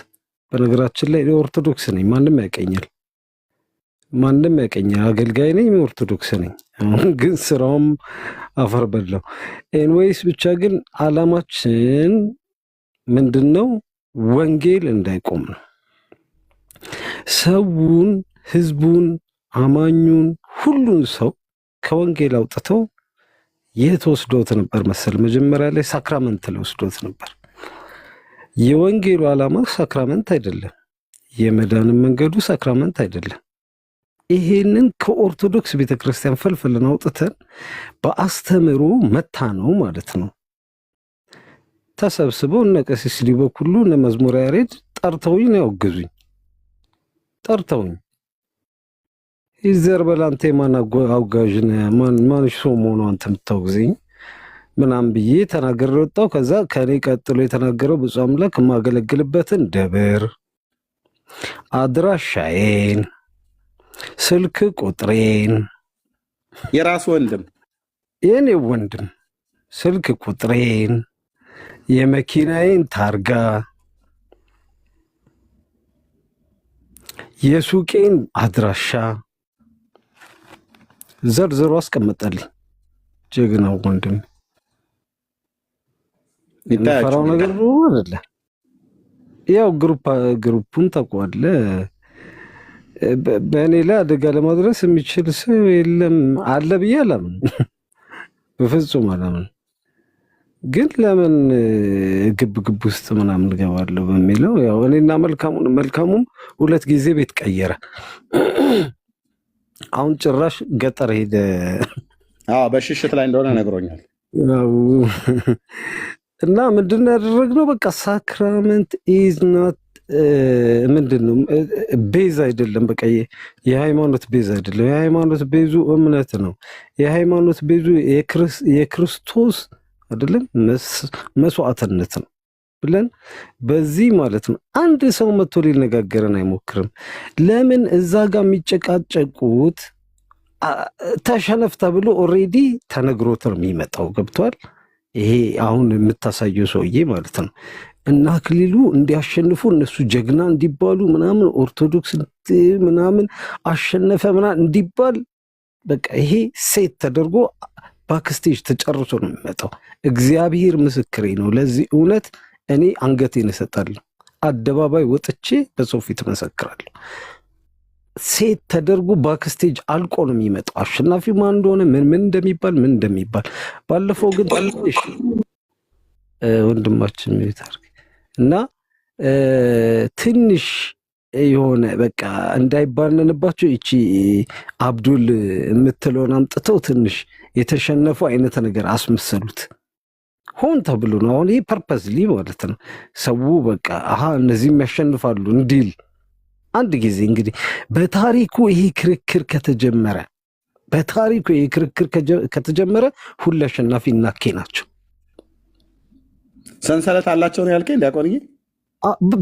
በነገራችን ላይ ኦርቶዶክስ ነኝ፣ ማንም ያቀኛል፣ አገልጋይ ነኝ፣ ኦርቶዶክስ ነኝ። አሁን ግን ስራውም አፈር በላው። ኤንዌይስ ብቻ ግን አላማችን ምንድን ነው? ወንጌል እንዳይቆም ነው። ሰውን፣ ህዝቡን፣ አማኙን ሁሉን ሰው ከወንጌል አውጥተው የት ወስዶት ነበር መሰል? መጀመሪያ ላይ ሳክራመንት ላይ ወስዶት ነበር። የወንጌሉ ዓላማ ሳክራመንት አይደለም። የመዳንን መንገዱ ሳክራመንት አይደለም። ይሄንን ከኦርቶዶክስ ቤተክርስቲያን ፈልፍለን አውጥተን በአስተምሮ መታ ነው ማለት ነው። ተሰብስበው እነ ቀሲስ ሊበኩሉ እነ መዝሙረ ያሬድ ጠርተውኝ ነው ያወገዙኝ። ጠርተውኝ ይዘር በላንተ ማን አውጋዥ ነህ? ማን ሾ መሆኑ አንተ የምታወግዘኝ ምናምን ብዬ ተናገር ወጣው። ከዛ ከኔ ቀጥሎ የተናገረው ብፁዕ አምላክ የማገለግልበትን ደብር አድራሻዬን፣ ስልክ ቁጥሬን፣
የራሱ ወንድም
የኔ ወንድም ስልክ ቁጥሬን፣ የመኪናዬን ታርጋ፣ የሱቄን አድራሻ ዘርዝሮ አስቀመጠልኝ። ጀግናው ወንድም ይታያቸው ነገር ነው አይደለ? ያው ግሩፑን ታውቀዋለህ። በእኔ ላይ አደጋ ለማድረስ የሚችል ሰው የለም አለ ብዬ አላምን፣ በፍጹም አላምን። ግን ለምን ግብ ውስጥ ምናምን ገባለሁ በሚለው ያው እኔና መልካሙም ሁለት ጊዜ ቤት ቀየረ። አሁን ጭራሽ ገጠር ሄደ።
በሽሽት ላይ እንደሆነ ነግሮኛል።
እና ምንድን ያደረግነው በቃ ሳክራመንት ኢዝ ናት ምንድነው ቤዝ አይደለም። በቃ የሃይማኖት ቤዝ አይደለም። የሃይማኖት ቤዙ እምነት ነው። የሃይማኖት ቤዙ የክርስቶስ አይደለም መስዋዕትነት ነው ብለን በዚህ ማለት ነው። አንድ ሰው መጥቶ ሊነጋገረን አይሞክርም። ለምን እዛ ጋር የሚጨቃጨቁት ተሸነፍ ተብሎ ኦሬዲ ተነግሮት ነው የሚመጣው። ገብቷል? ይሄ አሁን የምታሳየው ሰውዬ ማለት ነው። እና አክሊሉ እንዲያሸንፉ እነሱ ጀግና እንዲባሉ ምናምን ኦርቶዶክስ ምናምን አሸነፈ ምናምን እንዲባል በቃ ይሄ ሴት ተደርጎ ባክስቴጅ ተጨርሶ ነው የሚመጣው። እግዚአብሔር ምስክሬ ነው። ለዚህ እውነት እኔ አንገቴን እሰጣለሁ። አደባባይ ወጥቼ በሰው ፊት መሰክራለሁ። ሴት ተደርጎ ባክስቴጅ አልቆ ነው የሚመጣው። አሸናፊ ማን እንደሆነ ምን እንደሚባል ባለፈው ግን ወንድማችን ይታርክ እና ትንሽ የሆነ በቃ እንዳይባነንባቸው እቺ አብዱል የምትለውን አምጥተው ትንሽ የተሸነፉ አይነት ነገር አስመሰሉት። ሆን ተብሎ ነው። አሁን ይሄ ፐርፐስሊ ማለት ነው። ሰው በቃ እነዚህም ያሸንፋሉ እንዲል አንድ ጊዜ እንግዲህ በታሪኩ ይሄ ክርክር ከተጀመረ ሁሉ አሸናፊ እናኬ ናቸው።
ሰንሰለት አላቸው ነው ያልከኝ ዲያቆንዬ?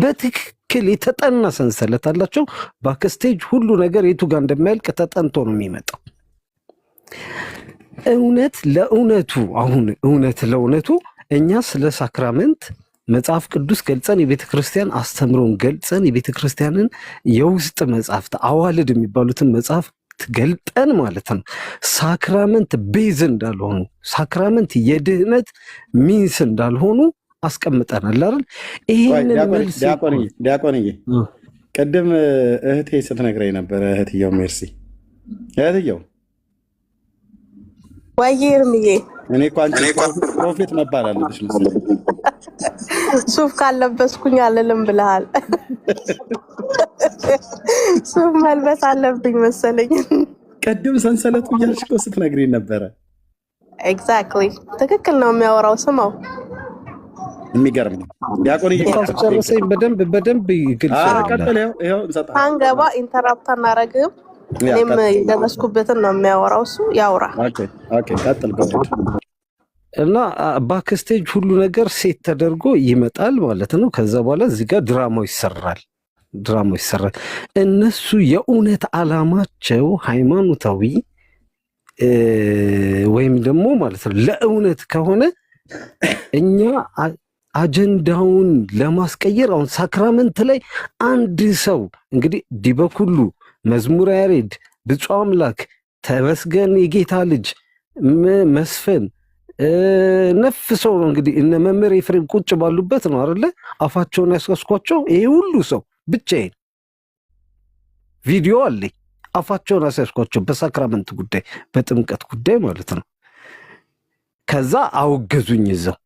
በትክክል የተጠና ሰንሰለት አላቸው። ባክስቴጅ ሁሉ ነገር የቱ ጋር እንደሚያልቅ ተጠንቶ ነው የሚመጣው። እውነት ለእውነቱ እኛ ስለ ሳክራመንት መጽሐፍ ቅዱስ ገልጸን የቤተ ክርስቲያን አስተምሮን ገልጸን የቤተ ክርስቲያንን የውስጥ መጽሐፍት አዋልድ የሚባሉትን መጽሐፍ ገልጠን ማለት ነው ሳክራመንት ቤዝ እንዳልሆኑ ሳክራመንት የድህነት ሚንስ እንዳልሆኑ አስቀምጠናል አይደል? ይሄንን መልስ
ዲያቆንዬ ቅድም እህቴ ስትነግረኝ ነበረ። እህትየው ሜርሲ እህትየው
ወይርምዬ
እኔ እኮ አንቺ ፕሮፌት መባል አለብሽ መሰለኝ።
ሱፍ ካለበስኩኝ አልልም ብለሃል። ሱፍ መልበስ አለብኝ መሰለኝ።
ቅድም ሰንሰለቱ እያልሽ እኮ ስትነግሪኝ ነበረ።
ኤግዛክትሊ ትክክል ነው የሚያወራው። ስማው
የሚገርም ነው። ዲያቆን
ጨርሰኝ በደንብ ይግልጽ
አንገባ ኢንተራፕት አናረግም። እኔም የደረስኩበትን ነው የሚያወራው። እሱ ያውራ።
ቀጥል።
እና ባክስቴጅ ሁሉ ነገር ሴት ተደርጎ ይመጣል ማለት ነው። ከዛ በኋላ እዚህ ጋር ድራማው ይሰራል። እነሱ የእውነት ዓላማቸው ሃይማኖታዊ ወይም ደግሞ ማለት ነው ለእውነት ከሆነ እኛ አጀንዳውን ለማስቀየር አሁን ሳክራመንት ላይ አንድ ሰው እንግዲህ ዲበኩሉ፣ መዝሙረ ያሬድ፣ ብፁዕ አምላክ፣ ተመስገን የጌታ ልጅ፣ መስፍን፣ ነፍ ሰው ነው እንግዲህ እነ መምህር ኤፍሬም ቁጭ ባሉበት ነው አይደለ አፋቸውን ያስከስኳቸው። ይሄ ሁሉ ሰው ብቻዬን ቪዲዮ አለኝ። አፋቸውን ያስያዝኳቸው በሳክራመንት ጉዳይ በጥምቀት ጉዳይ ማለት ነው። ከዛ አወገዙኝ። እዛው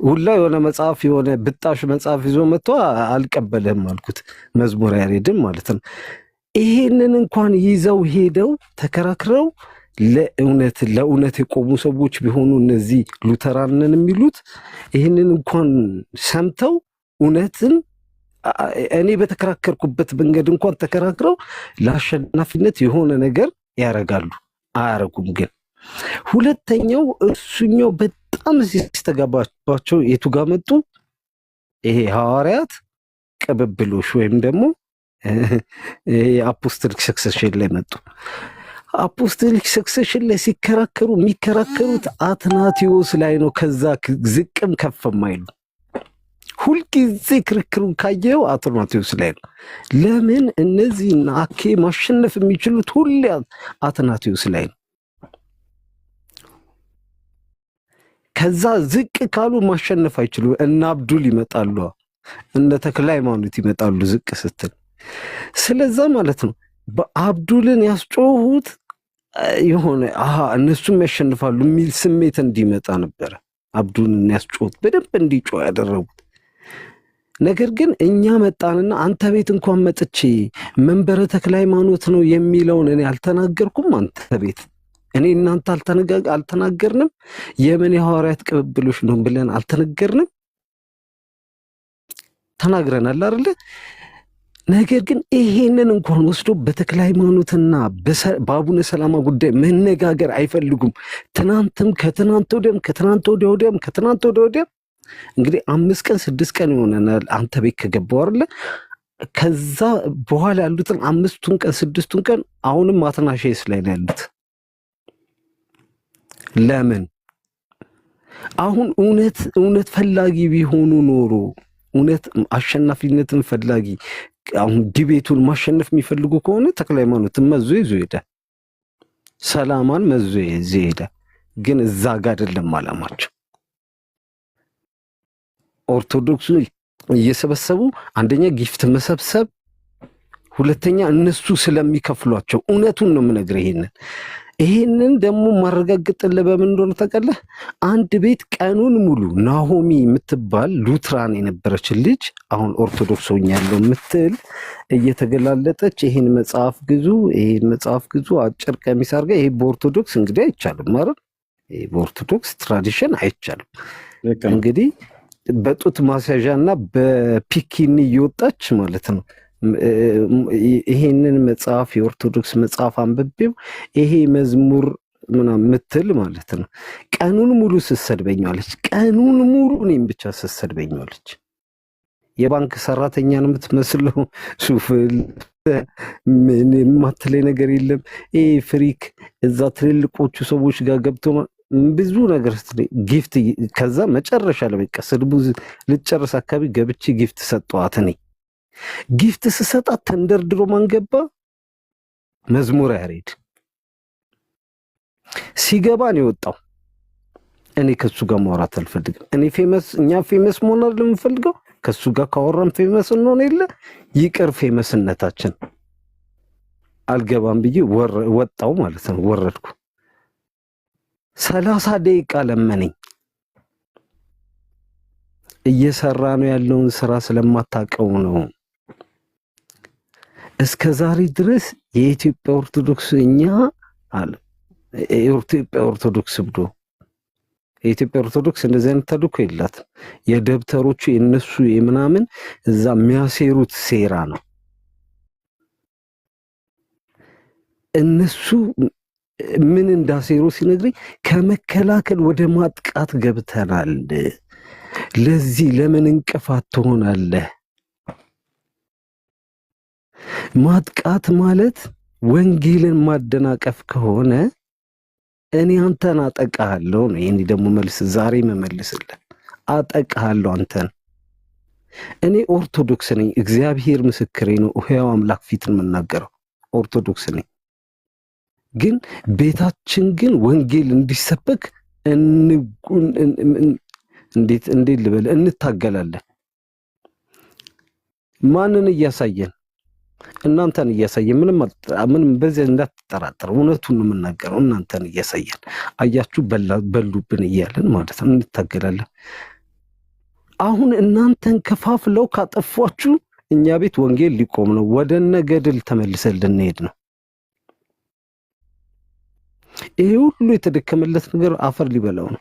ሁላ የሆነ መጽሐፍ የሆነ ብጣሽ መጽሐፍ ይዞ መጥቶ አልቀበልህም አልኩት። መዝሙር ያሬድን ማለት ነው። ይሄንን እንኳን ይዘው ሄደው ተከራክረው ለእውነት የቆሙ ሰዎች ቢሆኑ እነዚህ ሉተራንን የሚሉት ይህንን እንኳን ሰምተው እውነትን እኔ በተከራከርኩበት መንገድ እንኳን ተከራክረው ለአሸናፊነት የሆነ ነገር ያረጋሉ። አያረጉም ግን ሁለተኛው እሱኛው በጣም ሲስተጋባባቸው የቱ ጋር መጡ? ይሄ ሐዋርያት ቅብብሎሽ ወይም ደግሞ የአፖስቶሊክ ሰክሰሽን ላይ መጡ። አፖስቶሊክ ሰክሰሽን ላይ ሲከራከሩ የሚከራከሩት አትናቴዎስ ላይ ነው። ከዛ ዝቅም ከፍም አይሉ። ሁልጊዜ ክርክሩን ካየው አትናቴዎስ ላይ ነው። ለምን እነዚህና አኬ ማሸነፍ የሚችሉት ሁሌ አትናቴዎስ ላይ ነው። ከዛ ዝቅ ካሉ ማሸነፍ አይችሉ። እነ አብዱል ይመጣሉ፣ እነ ተክለ ሃይማኖት ይመጣሉ ዝቅ ስትል። ስለዛ ማለት ነው በአብዱልን ያስጮሁት የሆነ እነሱም ያሸንፋሉ የሚል ስሜት እንዲመጣ ነበረ አብዱልን ያስጮሁት በደንብ እንዲጮህ ያደረጉት። ነገር ግን እኛ መጣንና አንተ ቤት እንኳን መጥቼ መንበረ ተክለ ሃይማኖት ነው የሚለውን እኔ አልተናገርኩም። አንተ ቤት እኔ እናንተ አልተናገርንም። የምን የሐዋርያት ቅብብሎች ነው ብለን አልተነገርንም። ተናግረናል አይደለ? ነገር ግን ይሄንን እንኳን ወስዶ በተክለ ሃይማኖትና በአቡነ ሰላማ ጉዳይ መነጋገር አይፈልጉም። ትናንትም ከትናንት ወዲያም እንግዲህ 5 ቀን 6 ቀን ይሆነናል አንተ ቤት ከገባው አይደለ? ከዛ በኋላ ያሉትን 5ቱን ቀን 6ቱን ቀን አሁንም አትናሼስ ላይ ነው ያሉት። ለምን አሁን እውነት ፈላጊ ቢሆኑ ኖሮ እውነት አሸናፊነትን ፈላጊ አሁን ዲቤቱን ማሸነፍ የሚፈልጉ ከሆነ ተክለ ሃይማኖትን መዞ ይዞ ሄደ፣ ሰላማን መዞ ይዞ ሄደ። ግን እዛ ጋር አይደለም አላማቸው። ኦርቶዶክሱ እየሰበሰቡ አንደኛ ጊፍት መሰብሰብ፣ ሁለተኛ እነሱ ስለሚከፍሏቸው። እውነቱን ነው የምነግርህ። ይሄንን ደግሞ ማረጋግጥልህ በምን እንደሆነ ታውቃለህ? አንድ ቤት ቀኑን ሙሉ ናሆሚ የምትባል ሉትራን የነበረች ልጅ አሁን ኦርቶዶክስ ሆኛለሁ የምትል እየተገላለጠች ይሄን መጽሐፍ ግዙ አጭር ቀሚስ አድርጋ። ይሄ በኦርቶዶክስ እንግዲህ አይቻልም ማለት ይሄ በኦርቶዶክስ ትራዲሽን አይቻልም። እንግዲህ በጡት ማስያዣና በፒኪኒ እየወጣች ማለት ነው። ይሄንን መጽሐፍ የኦርቶዶክስ መጽሐፍ አንብቤው ይሄ መዝሙር ምናምን ምትል ማለት ነው። ቀኑን ሙሉ ስትሰድበኛለች። ቀኑን ሙሉ እኔም ብቻ ስትሰድበኛለች። የባንክ ሰራተኛ ነው የምትመስለው። ሱፍል ምን የማትለኝ ነገር የለም። ይሄ ፍሪክ እዛ ትልልቆቹ ሰዎች ጋር ገብቶ ብዙ ነገር ጊፍት። ከዛ መጨረሻ ላይ በቃ ስድቡ ልጨርስ አካባቢ ገብቼ ጊፍት ሰጠዋት። እኔ ጊፍት ስሰጣት ተንደርድሮ ማንገባ መዝሙር ያሬድ ሲገባ ነው የወጣው። እኔ ከሱ ጋር ማውራት አልፈልግም። እኛ ፌመስ መሆን አይደለም የምፈልገው። ከሱ ጋር ካወራን ፌመስ እንሆን የለ ይቅር ፌመስነታችን አልገባም ብዬ ወጣው ማለት ነው። ወረድኩ። 30 ደቂቃ ለመነኝ። እየሰራ ነው ያለውን ስራ ስለማታውቀው ነው። እስከ ዛሬ ድረስ የኢትዮጵያ ኦርቶዶክስ እኛ አለ የኢትዮጵያ ኦርቶዶክስ ብሎ የኢትዮጵያ ኦርቶዶክስ እንደዚህ አይነት ተልእኮ የላትም። የደብተሮቹ የነሱ የምናምን እዛ የሚያሴሩት ሴራ ነው። እነሱ ምን እንዳሴሩ ሲነግረኝ ከመከላከል ወደ ማጥቃት ገብተናል። ለዚህ ለምን እንቅፋት ትሆናለህ? ማጥቃት ማለት ወንጌልን ማደናቀፍ ከሆነ እኔ አንተን አጠቃለሁ ነው። ይሄን ደግሞ መልስ ዛሬ መመልስልህ አጠቃለሁ አንተን። እኔ ኦርቶዶክስ ነኝ። እግዚአብሔር ምስክሬ ነው። ሕያው አምላክ ፊት የምናገረው ኦርቶዶክስ ነኝ። ግን ቤታችን ግን ወንጌል እንዲሰበክ እንዴት ልበል እንታገላለን። ማንን እያሳየን? እናንተን እያሳየን። ምንም በዚህ እንዳትጠራጠር፣ እውነቱን ነው የምናገረው። እናንተን እያሳየን አያችሁ በሉብን እያለን ማለት ነው እንታገላለን። አሁን እናንተን ከፋፍለው ካጠፏችሁ እኛ ቤት ወንጌል ሊቆም ነው። ወደ ነገድል ተመልሰን ልንሄድ ነው። ይሄ ሁሉ የተደከመለት ነገር አፈር ሊበላው ነው።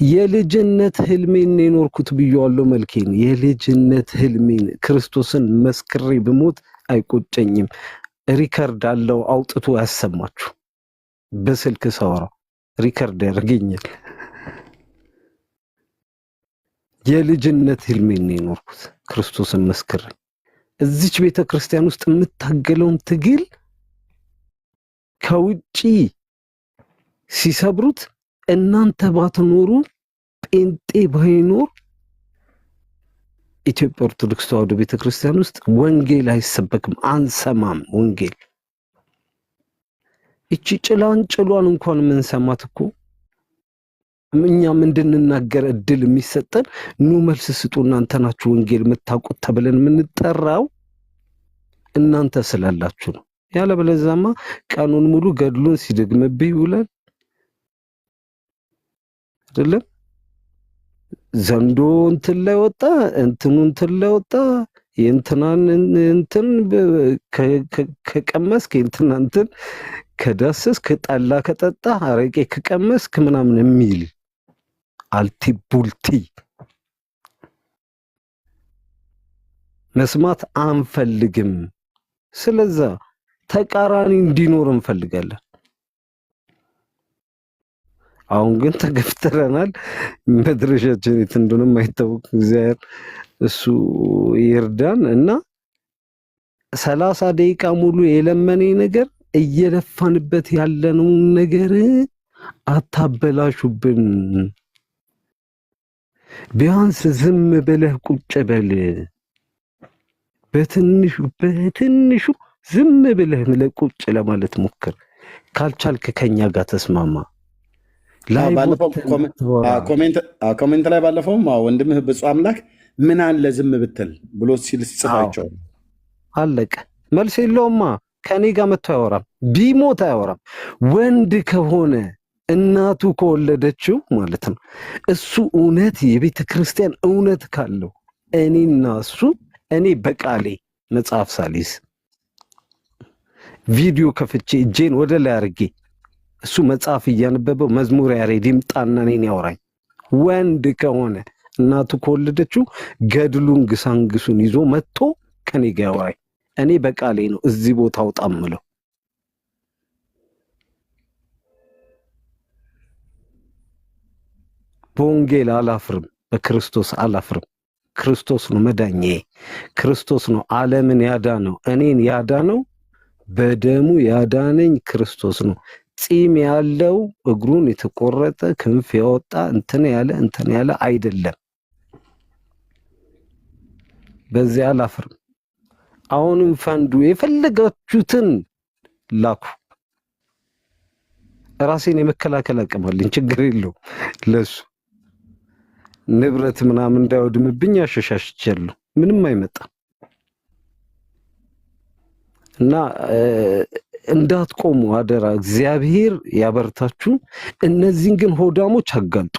የልጅነት ህልሜን የኖርኩት ብየዋለሁ። መልኬን የልጅነት ህልሜን ክርስቶስን መስክሬ ብሞት አይቆጨኝም። ሪከርድ አለው አውጥቶ ያሰማችሁ። በስልክ ሳወራ ሪከርድ ያደርገኛል። የልጅነት ህልሜን የኖርኩት ክርስቶስን መስክሬ እዚች ቤተ ክርስቲያን ውስጥ የምታገለውን ትግል ከውጪ ሲሰብሩት እናንተ ባትኖሩ ጴንጤ ባይኖር ኢትዮጵያ ኦርቶዶክስ ተዋሕዶ ቤተክርስቲያን ውስጥ ወንጌል አይሰበክም፣ አንሰማም። ወንጌል እቺ ጭላንጭሏን እንኳን የምንሰማት እኮ እኛም እንድንናገር እድል የሚሰጠን ኑ መልስ ስጡ እናንተ ናችሁ ወንጌል የምታውቁት ተብለን የምንጠራው እናንተ ስላላችሁ ነው። ያለበለዚያማ ቀኑን ሙሉ ገድሉን ሲደግምብህ ይውላል አይደለም። ዘንዶ እንትን ላይ ወጣ፣ እንትኑ እንትን ላይ ወጣ፣ የእንትናን እንትን ከቀመስክ የእንትና እንትን ከዳሰስ ከጠላ ከጠጣ አረቄ ከቀመስክ ምናምን የሚል አልቲቡልቲ መስማት አንፈልግም። ስለዛ ተቃራኒ እንዲኖር እንፈልጋለን። አሁን ግን ተገፍተረናል። መድረሻችን የት እንደሆነ አይታወቅ። እግዚአብሔር እሱ ይርዳን እና 30 ደቂቃ ሙሉ የለመነኝ ነገር እየለፋንበት ያለነው ነገር አታበላሹብን። ቢያንስ ዝም ብለህ ቁጭ በል። በትንሹ ዝም ብለህ ቁጭ ለማለት ሞክር። ካልቻልክ ከኛ ጋር ተስማማ።
ኮሜንት ላይ ባለፈውም ወንድምህ ብፁዕ አምላክ ምን አለ ዝም ብትል ብሎ ሲጽፋቸው
አለቀ። መልስ የለውማ። ከኔ ጋር መጥቶ አያወራም። ቢሞት አያወራም። ወንድ ከሆነ እናቱ ከወለደችው ማለት ነው እሱ እውነት የቤተ ክርስቲያን እውነት ካለው እኔና እሱ እኔ በቃሌ መጽሐፍ ሳሊስ ቪዲዮ ከፍቼ እጄን ወደ ላይ አድርጌ እሱ መጽሐፍ እያነበበው መዝሙር ያሬድ ይምጣና እኔን ያወራኝ። ወንድ ከሆነ እናቱ ከወለደችው ገድሉን ግሳንግሱን ይዞ መጥቶ ከኔ ጋር ያወራኝ። እኔ በቃሌ ነው እዚህ ቦታ አውጣምለው። በወንጌል አላፍርም፣ በክርስቶስ አላፍርም። ክርስቶስ ነው መዳኛዬ። ክርስቶስ ነው ዓለምን ያዳነው። እኔን ያዳነው በደሙ ያዳነኝ ክርስቶስ ነው። ጺም ያለው እግሩን የተቆረጠ ክንፍ ያወጣ እንትን ያለ አይደለም። በዚያ አላፍርም። አሁንም ፈንዱ የፈለጋችሁትን ላኩ። ራሴን የመከላከል አቅም አለኝ፣ ችግር የለውም። ለሱ ንብረት ምናምን እንዳይወድምብኝ አሸሻሽቻለሁ። ምንም አይመጣም እና እንዳትቆሙ አደራ። እግዚአብሔር ያበርታችሁ። እነዚህን ግን ሆዳሞች አጋልጡ።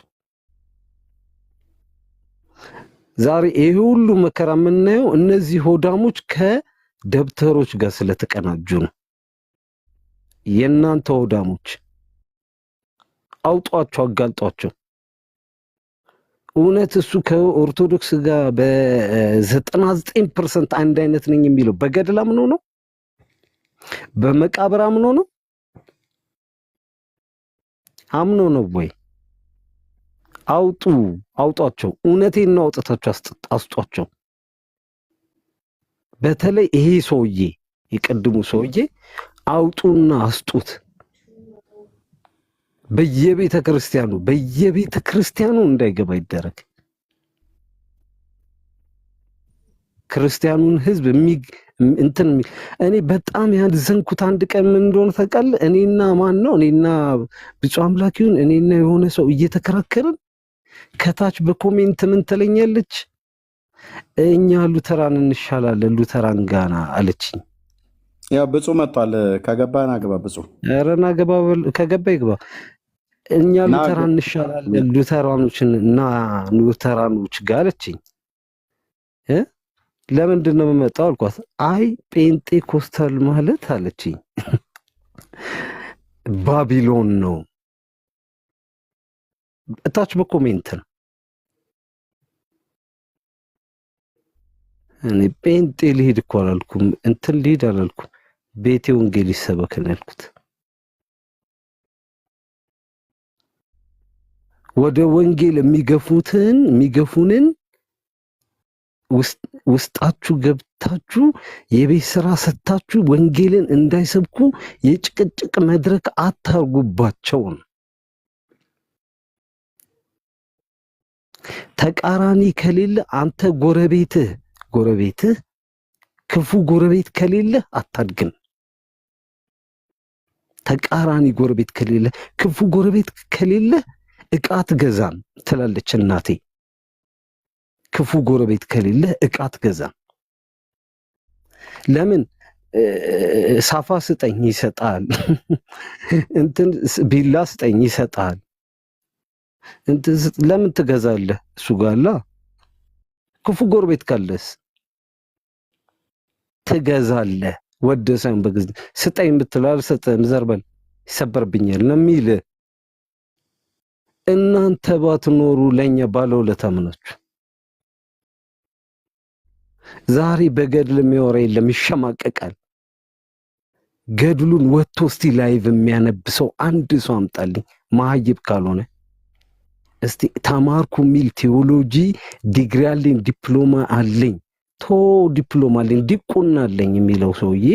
ዛሬ ይሄ ሁሉ መከራ የምናየው እነዚህ ሆዳሞች ከደብተሮች ጋር ስለተቀናጁ ነው። የእናንተ ሆዳሞች አውጧቸው፣ አጋልጧቸው። እውነት እሱ ከኦርቶዶክስ ጋር በ99% አንድ አይነት ነኝ የሚለው በገድል አምኖ ነው? በመቃብር አምኖ ነው? አምኖ ነው ወይ? አውጧቸው። እውነቴን ነው። አውጥታቸው አስጧቸው። በተለይ ይሄ ሰውዬ የቀድሙ ሰውዬ አውጡና አስጡት። በየቤተ ክርስቲያኑ እንዳይገባ ይደረግ። ክርስቲያኑን ሕዝብ እንትን እኔ በጣም ያዘንኩት አንድ ቀን ምን እንደሆነ ታውቃለህ? እኔና ማን ነው እኔና ብፁዕ አምላክ ይሁን እኔና የሆነ ሰው እየተከራከርን ከታች በኮሜንት ምን ትለኛለች? እኛ ሉተራን እንሻላለን ሉተራን ጋና አለችኝ።
ያው ብፁዕ መጥቷል። ከገባና ግባ ብፁዕ።
ኧረ ና ገባ፣ ከገባ ይግባ። እኛ ሉተራን እንሻላለን ሉተራኖችን እና ሉተራኖች ጋር አለችኝ። ለምንድን ነው የምመጣው አልኳት። አይ ጴንጤኮስታል ማለት አለችኝ ባቢሎን ነው። እታች በኮሜንት ነው። እኔ ጴንጤ ልሂድ እኮ አላልኩም፣ እንትን ልሂድ አላልኩም። ቤቴ ወንጌል ይሰበክ ነው ያልኩት። ወደ ወንጌል የሚገፉንን ውስጣችሁ ገብታችሁ የቤት ስራ ሰጥታችሁ ወንጌልን እንዳይሰብኩ የጭቅጭቅ መድረክ አታርጉባቸው ነው። ተቃራኒ ከሌለ አንተ ጎረቤትህ ክፉ ጎረቤት ከሌለ አታድግም። ተቃራኒ ጎረቤት ከሌለ ክፉ ጎረቤት ከሌለ ዕቃ አትገዛም ትላለች እናቴ። ክፉ ጎረቤት ከሌለ ዕቃ አትገዛም። ለምን? ሳፋ ስጠኝ ይሰጣል፣ እንትን ቢላ ስጠኝ ይሰጣል። ለምን ትገዛለህ? እሱ ጋላ ክፉ ጎረቤት ካለስ ትገዛለህ። ወደ ሳይሆን በግዝ ስጠኝ ብትለው አልሰጥህም፣ ዘርበል ይሰበርብኛል ነው የሚል። እናንተ ባትኖሩ ለእኛ ባለውለታም ናችሁ። ዛሬ በገድል የሚወራ የለም፣ ይሸማቀቃል። ገድሉን ወጥቶ እስቲ ላይቭ የሚያነብሰው አንድ ሰው አምጣልኝ፣ ማህይብ ካልሆነ። እስቲ ተማርኩ የሚል ቴዎሎጂ ዲግሪ አለኝ ዲፕሎማ አለኝ ዲፕሎማ አለኝ ዲቁና አለኝ የሚለው ሰውዬ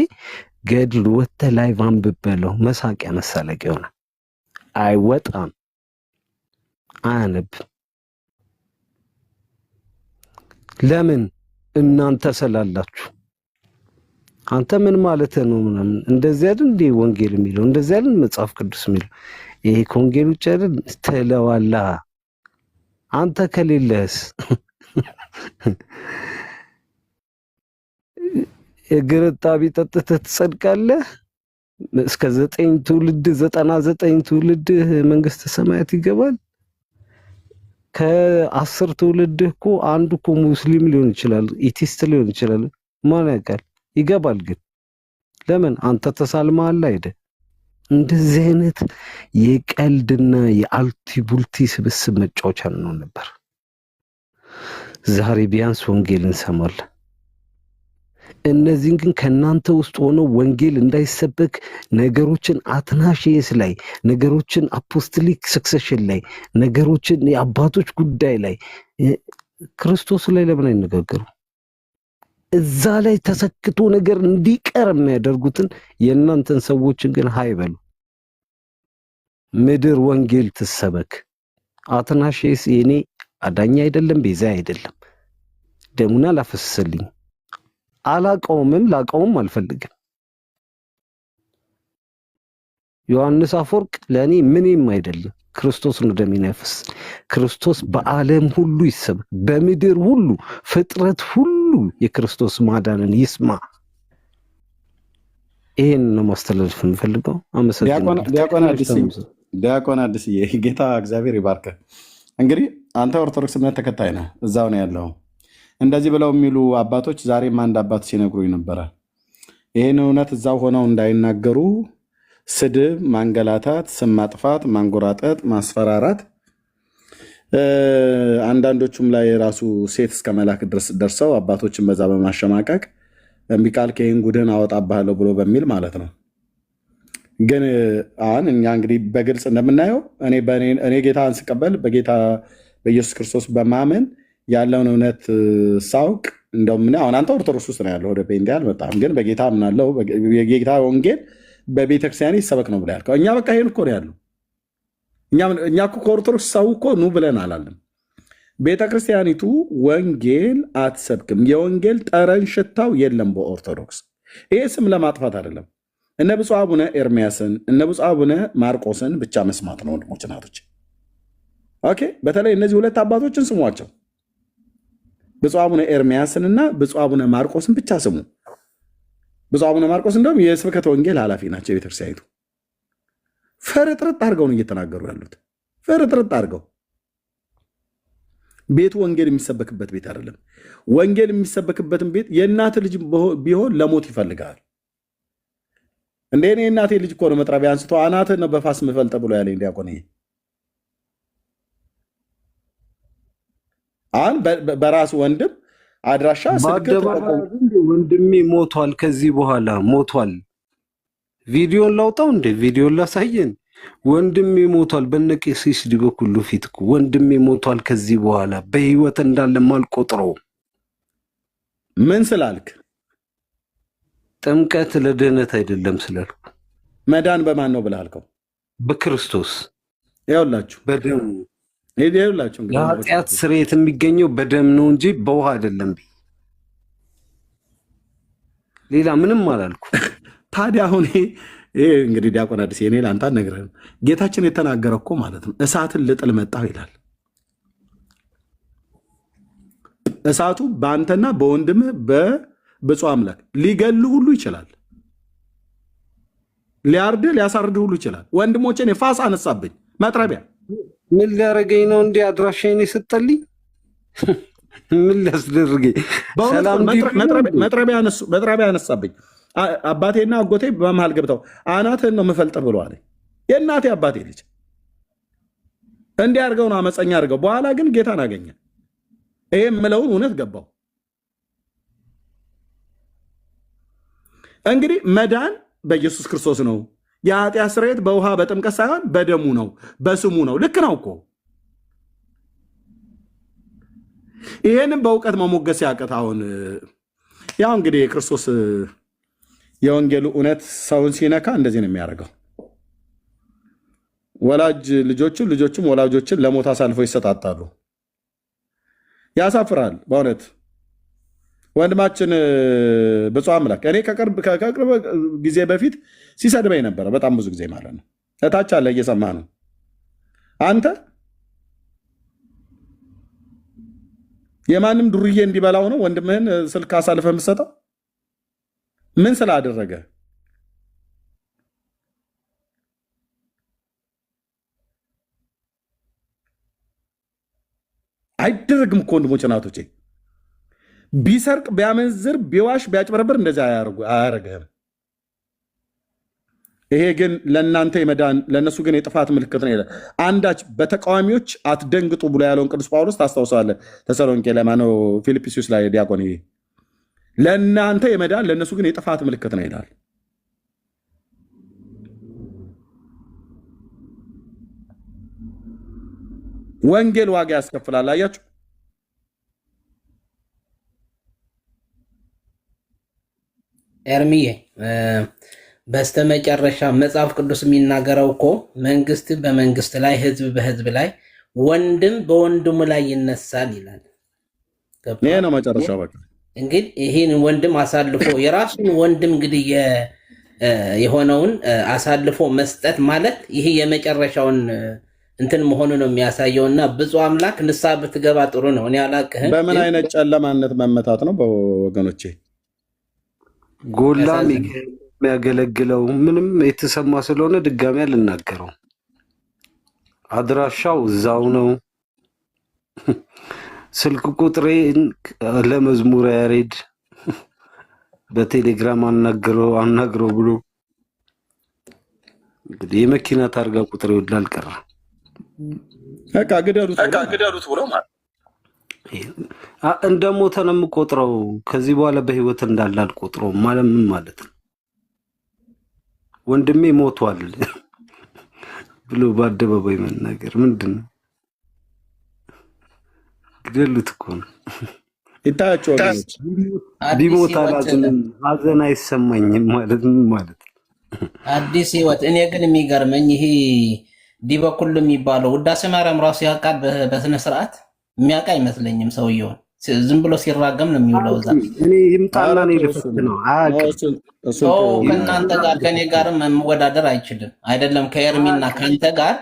ገድል ወጥተ ላይቭ አንብበለው፣ መሳቂያ መሳለቂያ ይሆናል። አይወጣም፣ አያነብም። ለምን? እናንተ ስላላችሁ። አንተ ምን ማለት ነው ምናምን እንደዚህ አይደል እንዴ ወንጌል የሚለው? እንደዚህ አይደል መጽሐፍ ቅዱስ የሚለው? ይሄ ከወንጌል ውጭ አይደል ትለዋላ። አንተ ከሌለስ እግር ጣቢ ጠጥተህ ትጸድቃለህ? እስከ 9 ትውልድ 99 ትውልድ መንግስተ ሰማያት ይገባል። ከ10 ትውልድ እኮ አንዱ እኮ ሙስሊም ሊሆን ይችላል፣ ኢቲስት ሊሆን ይችላል። ማን ያውቃል? ይገባል። ግን ለምን? አንተ ተሳልመሃል አይደል? እንደዚህ አይነት የቀልድና የአልቲ ቡልቲ ስብስብ መጫወቻ ነው ነበር። ዛሬ ቢያንስ ወንጌል እንሰማለን። እነዚህን ግን ከናንተ ውስጥ ሆነው ወንጌል እንዳይሰበክ ነገሮችን አትናሺየስ ላይ፣ ነገሮችን አፖስቶሊክ ሰክሰሽን ላይ፣ ነገሮችን የአባቶች ጉዳይ ላይ፣ ክርስቶስ ላይ ለምን አይነጋገሩ? እዛ ላይ ተሰክቶ ነገር እንዲቀር የሚያደርጉትን የእናንተን ሰዎችን ግን ሃይበሉ። ምድር ወንጌል ትሰበክ። አትናሺየስ የኔ አዳኛ አይደለም፣ ቤዛ አይደለም፣ ደሙን አላፈሰሰልኝ፣ አላቀውምም፣ ላቀውም አልፈልግም። ዮሐንስ አፈወርቅ ለእኔ ምንም አይደለም፣ ክርስቶስ ነው ደሜን ያፈስ። ክርስቶስ በዓለም ሁሉ ይሰበክ፣ በምድር ሁሉ ፍጥረት ሁሉ የክርስቶስ ማዳንን ይስማ። ይሄን ነው ማስተላለፍ የምፈልገው። አመሰግናለሁ።
ዲያቆን አዲስዬ ጌታ እግዚአብሔር ይባርክ። እንግዲህ አንተ ኦርቶዶክስ እምነት ተከታይ ነህ፣ እዛው ነው ያለው። እንደዚህ ብለው የሚሉ አባቶች ዛሬም አንድ አባት ሲነግሩኝ ነበረ። ይህን እውነት እዛው ሆነው እንዳይናገሩ ስድብ፣ ማንገላታት፣ ስም ማጥፋት፣ ማንጎራጠጥ፣ ማስፈራራት፣ አንዳንዶቹም ላይ የራሱ ሴት እስከ መላክ ድረስ ደርሰው አባቶችን በዛ በማሸማቀቅ እምቢ ካልክ ይህን ጉድህን አወጣብሃለሁ ብሎ በሚል ማለት ነው። ግን አሁን እኛ እንግዲህ በግልጽ እንደምናየው እኔ ጌታን ስቀበል በጌታ በኢየሱስ ክርስቶስ በማመን ያለውን እውነት ሳውቅ እንደውም አሁን አንተ ኦርቶዶክስ ውስጥ ነው ያለው፣ ወደ ፔንቴ አልመጣም። ግን በጌታ ምናለው የጌታ ወንጌል በቤተክርስቲያን ይሰበክ ነው ብላ ያልከው። እኛ በቃ ይሄን እኮ ነው ያለው። እኛ እኮ ከኦርቶዶክስ ሰው እኮ ኑ ብለን አላለም። ቤተ ክርስቲያኒቱ ወንጌል አትሰብክም። የወንጌል ጠረን ሽታው የለም በኦርቶዶክስ። ይሄ ስም ለማጥፋት አይደለም። እነ ብፁዕ አቡነ ኤርሚያስን እነ ብፁዕ አቡነ ማርቆስን ብቻ መስማት ነው ወንድሞች እናቶች። ኦኬ፣ በተለይ እነዚህ ሁለት አባቶችን ስሟቸው። ብፁዕ አቡነ ኤርሚያስንና ብፁዕ አቡነ ማርቆስን ብቻ ስሙ። ብፁዕ አቡነ ማርቆስ እንደውም የስብከተ ወንጌል ኃላፊ ናቸው የቤተክርስቲያኒቱ። ፍርጥርጥ አድርገው ነው እየተናገሩ ያሉት። ፍርጥርጥ አድርገው ቤቱ ወንጌል የሚሰበክበት ቤት አይደለም። ወንጌል የሚሰበክበትን ቤት የእናት ልጅ ቢሆን ለሞት ይፈልጋል። እንደ እኔ የእናቴ ልጅ እኮ ነው መጥረቢያ አንስቶ አናትህን ነው በፋስ ምፈልጠ ብሎ ያለኝ ዲያቆን። አሁን በራሱ ወንድም አድራሻ
ወንድሜ ሞቷል፣ ከዚህ በኋላ ሞቷል። ቪዲዮን ላውጣው እንዴ? ቪዲዮን ላሳየን? ወንድሜ ሞቷል። በነቄስ በኩሉ ፊት እኮ ወንድሜ ሞቷል፣ ከዚህ በኋላ በህይወት እንዳለ ማልቆጥረው።
ምን ስላልክ?
ጥምቀት ለድህነት አይደለም ስላልኩ።
መዳን በማን ነው ብለህ አልከው?
በክርስቶስ።
ይኸውላችሁ
በደሙ
ይኸውላችሁ
የኃጢአት ስርየት የሚገኘው በደም ነው እንጂ በውሃ አይደለም። ሌላ ምንም አላልኩ።
ታዲያ አሁን ይሄ እንግዲህ ዲያቆን አዲስ የኔ ለአንተ አልነግርህም። ጌታችን የተናገረ እኮ ማለት ነው እሳትን ልጥል መጣሁ ይላል። እሳቱ በአንተና በወንድምህ በብፁዕ አምላክ ሊገልህ ሁሉ ይችላል። ሊያርድህ ሊያሳርድህ ሁሉ ይችላል። ወንድሞቼን ፋስ አነሳብኝ መጥረቢያ።
ምን ሊያደርገኝ ነው? እንዲህ አድራሻዬን የሰጠልኝ ምን ሊያስደርገኝ?
መጥረቢያ አነሳብኝ። አባቴና አጎቴ በመሃል ገብተው አናትህን ነው የምፈልጥ ብሎ አለ። የእናቴ አባቴ ልጅ እንዲህ አድርገው ነው አመፀኛ አድርገው። በኋላ ግን ጌታን አገኘ። ይሄ የምለውን እውነት ገባው። እንግዲህ መዳን በኢየሱስ ክርስቶስ ነው። የኃጢአት ስርየት በውሃ በጥምቀት ሳይሆን በደሙ ነው፣ በስሙ ነው። ልክ ነው እኮ። ይሄንም በእውቀት መሞገስ ያቀት። አሁን ያው እንግዲህ የክርስቶስ የወንጌሉ እውነት ሰውን ሲነካ እንደዚህ ነው የሚያደርገው። ወላጅ ልጆቹን ልጆችም ወላጆችን ለሞት አሳልፈው ይሰጣጣሉ። ያሳፍራል በእውነት ወንድማችን ብፁዕ አምላክ። እኔ ከቅርብ ጊዜ በፊት ሲሰድበኝ ነበረ፣ በጣም ብዙ ጊዜ ማለት ነው። እታች አለ እየሰማ ነው። አንተ የማንም ዱርዬ እንዲበላው ነው ወንድምህን ስልክ አሳልፈ የምትሰጠው? ምን ስላደረገ? አይደረግም እኮ ወንድሞች እናቶቼ። ቢሰርቅ ቢያመንዝር ቢዋሽ ቢያጭበረብር እንደዚህ አያረግህም። ይሄ ግን ለእናንተ የመዳን ለእነሱ ግን የጥፋት ምልክት ነው። አንዳች በተቃዋሚዎች አትደንግጡ ብሎ ያለውን ቅዱስ ጳውሎስ ታስታውሰዋለህ። ተሰሎንቄ ለማነው ፊልጵስዩስ ላይ ዲያቆን ለእናንተ የመዳን ለእነሱ ግን የጥፋት ምልክት ነው ይላል። ወንጌል ዋጋ ያስከፍላል። አያችሁ።
ኤርሚዬ በስተመጨረሻ መጽሐፍ ቅዱስ የሚናገረው እኮ መንግስት በመንግስት ላይ፣ ህዝብ በህዝብ ላይ፣ ወንድም በወንድሙ ላይ ይነሳል ይላል።
ይሄ ነው መጨረሻው። በቃ
እንግዲህ ይህን ወንድም አሳልፎ የራሱን ወንድም እንግዲህ የሆነውን አሳልፎ መስጠት ማለት ይሄ የመጨረሻውን እንትን መሆኑ ነው የሚያሳየው። እና ብፁዕ አምላክ ንስሐ ብትገባ ጥሩ ነው። እኔ አላቅህም።
በምን አይነት ጨለማነት መመታት ነው በወገኖቼ?
ጎላ የሚያገለግለው ምንም የተሰማ ስለሆነ ድጋሚ አልናገረው። አድራሻው እዛው ነው። ስልክ ቁጥሬ ለመዝሙር ያሬድ በቴሌግራም አናግረው ብሎ እንግዲህ የመኪና ታርጋ ቁጥሬ ወላል ቀረ።
በቃ ግደሉት ብሎ ማለት
እንደሞተ ነው የምቆጥረው። ከዚህ በኋላ በህይወት እንዳለ አልቆጥረውም ማለት ምን ማለት ነው? ወንድሜ ሞቷል ብሎ በአደባባይ መናገር ምንድን ነው? ግደሉት እኮ ነው።
ይታያቸው
ቢሞት አላዝንም፣ ሀዘን አይሰማኝም ማለት ምን ማለት ነው?
አዲስ ህይወት። እኔ ግን የሚገርመኝ ይሄ ዲበኩል የሚባለው ውዳሴ ማርያም ራሱ ያውቃል በስነ ስርዓት የሚያውቅ አይመስለኝም ሰውየውን። ዝም ብሎ ሲራገም ነው የሚውለው እዛ።
እኔ ይምጣና እኔ ልፈት ነው አያውቅም።
ከእናንተ ጋር ከእኔ ጋርም መወዳደር አይችልም። አይደለም ከኤርሚና ከአንተ ጋር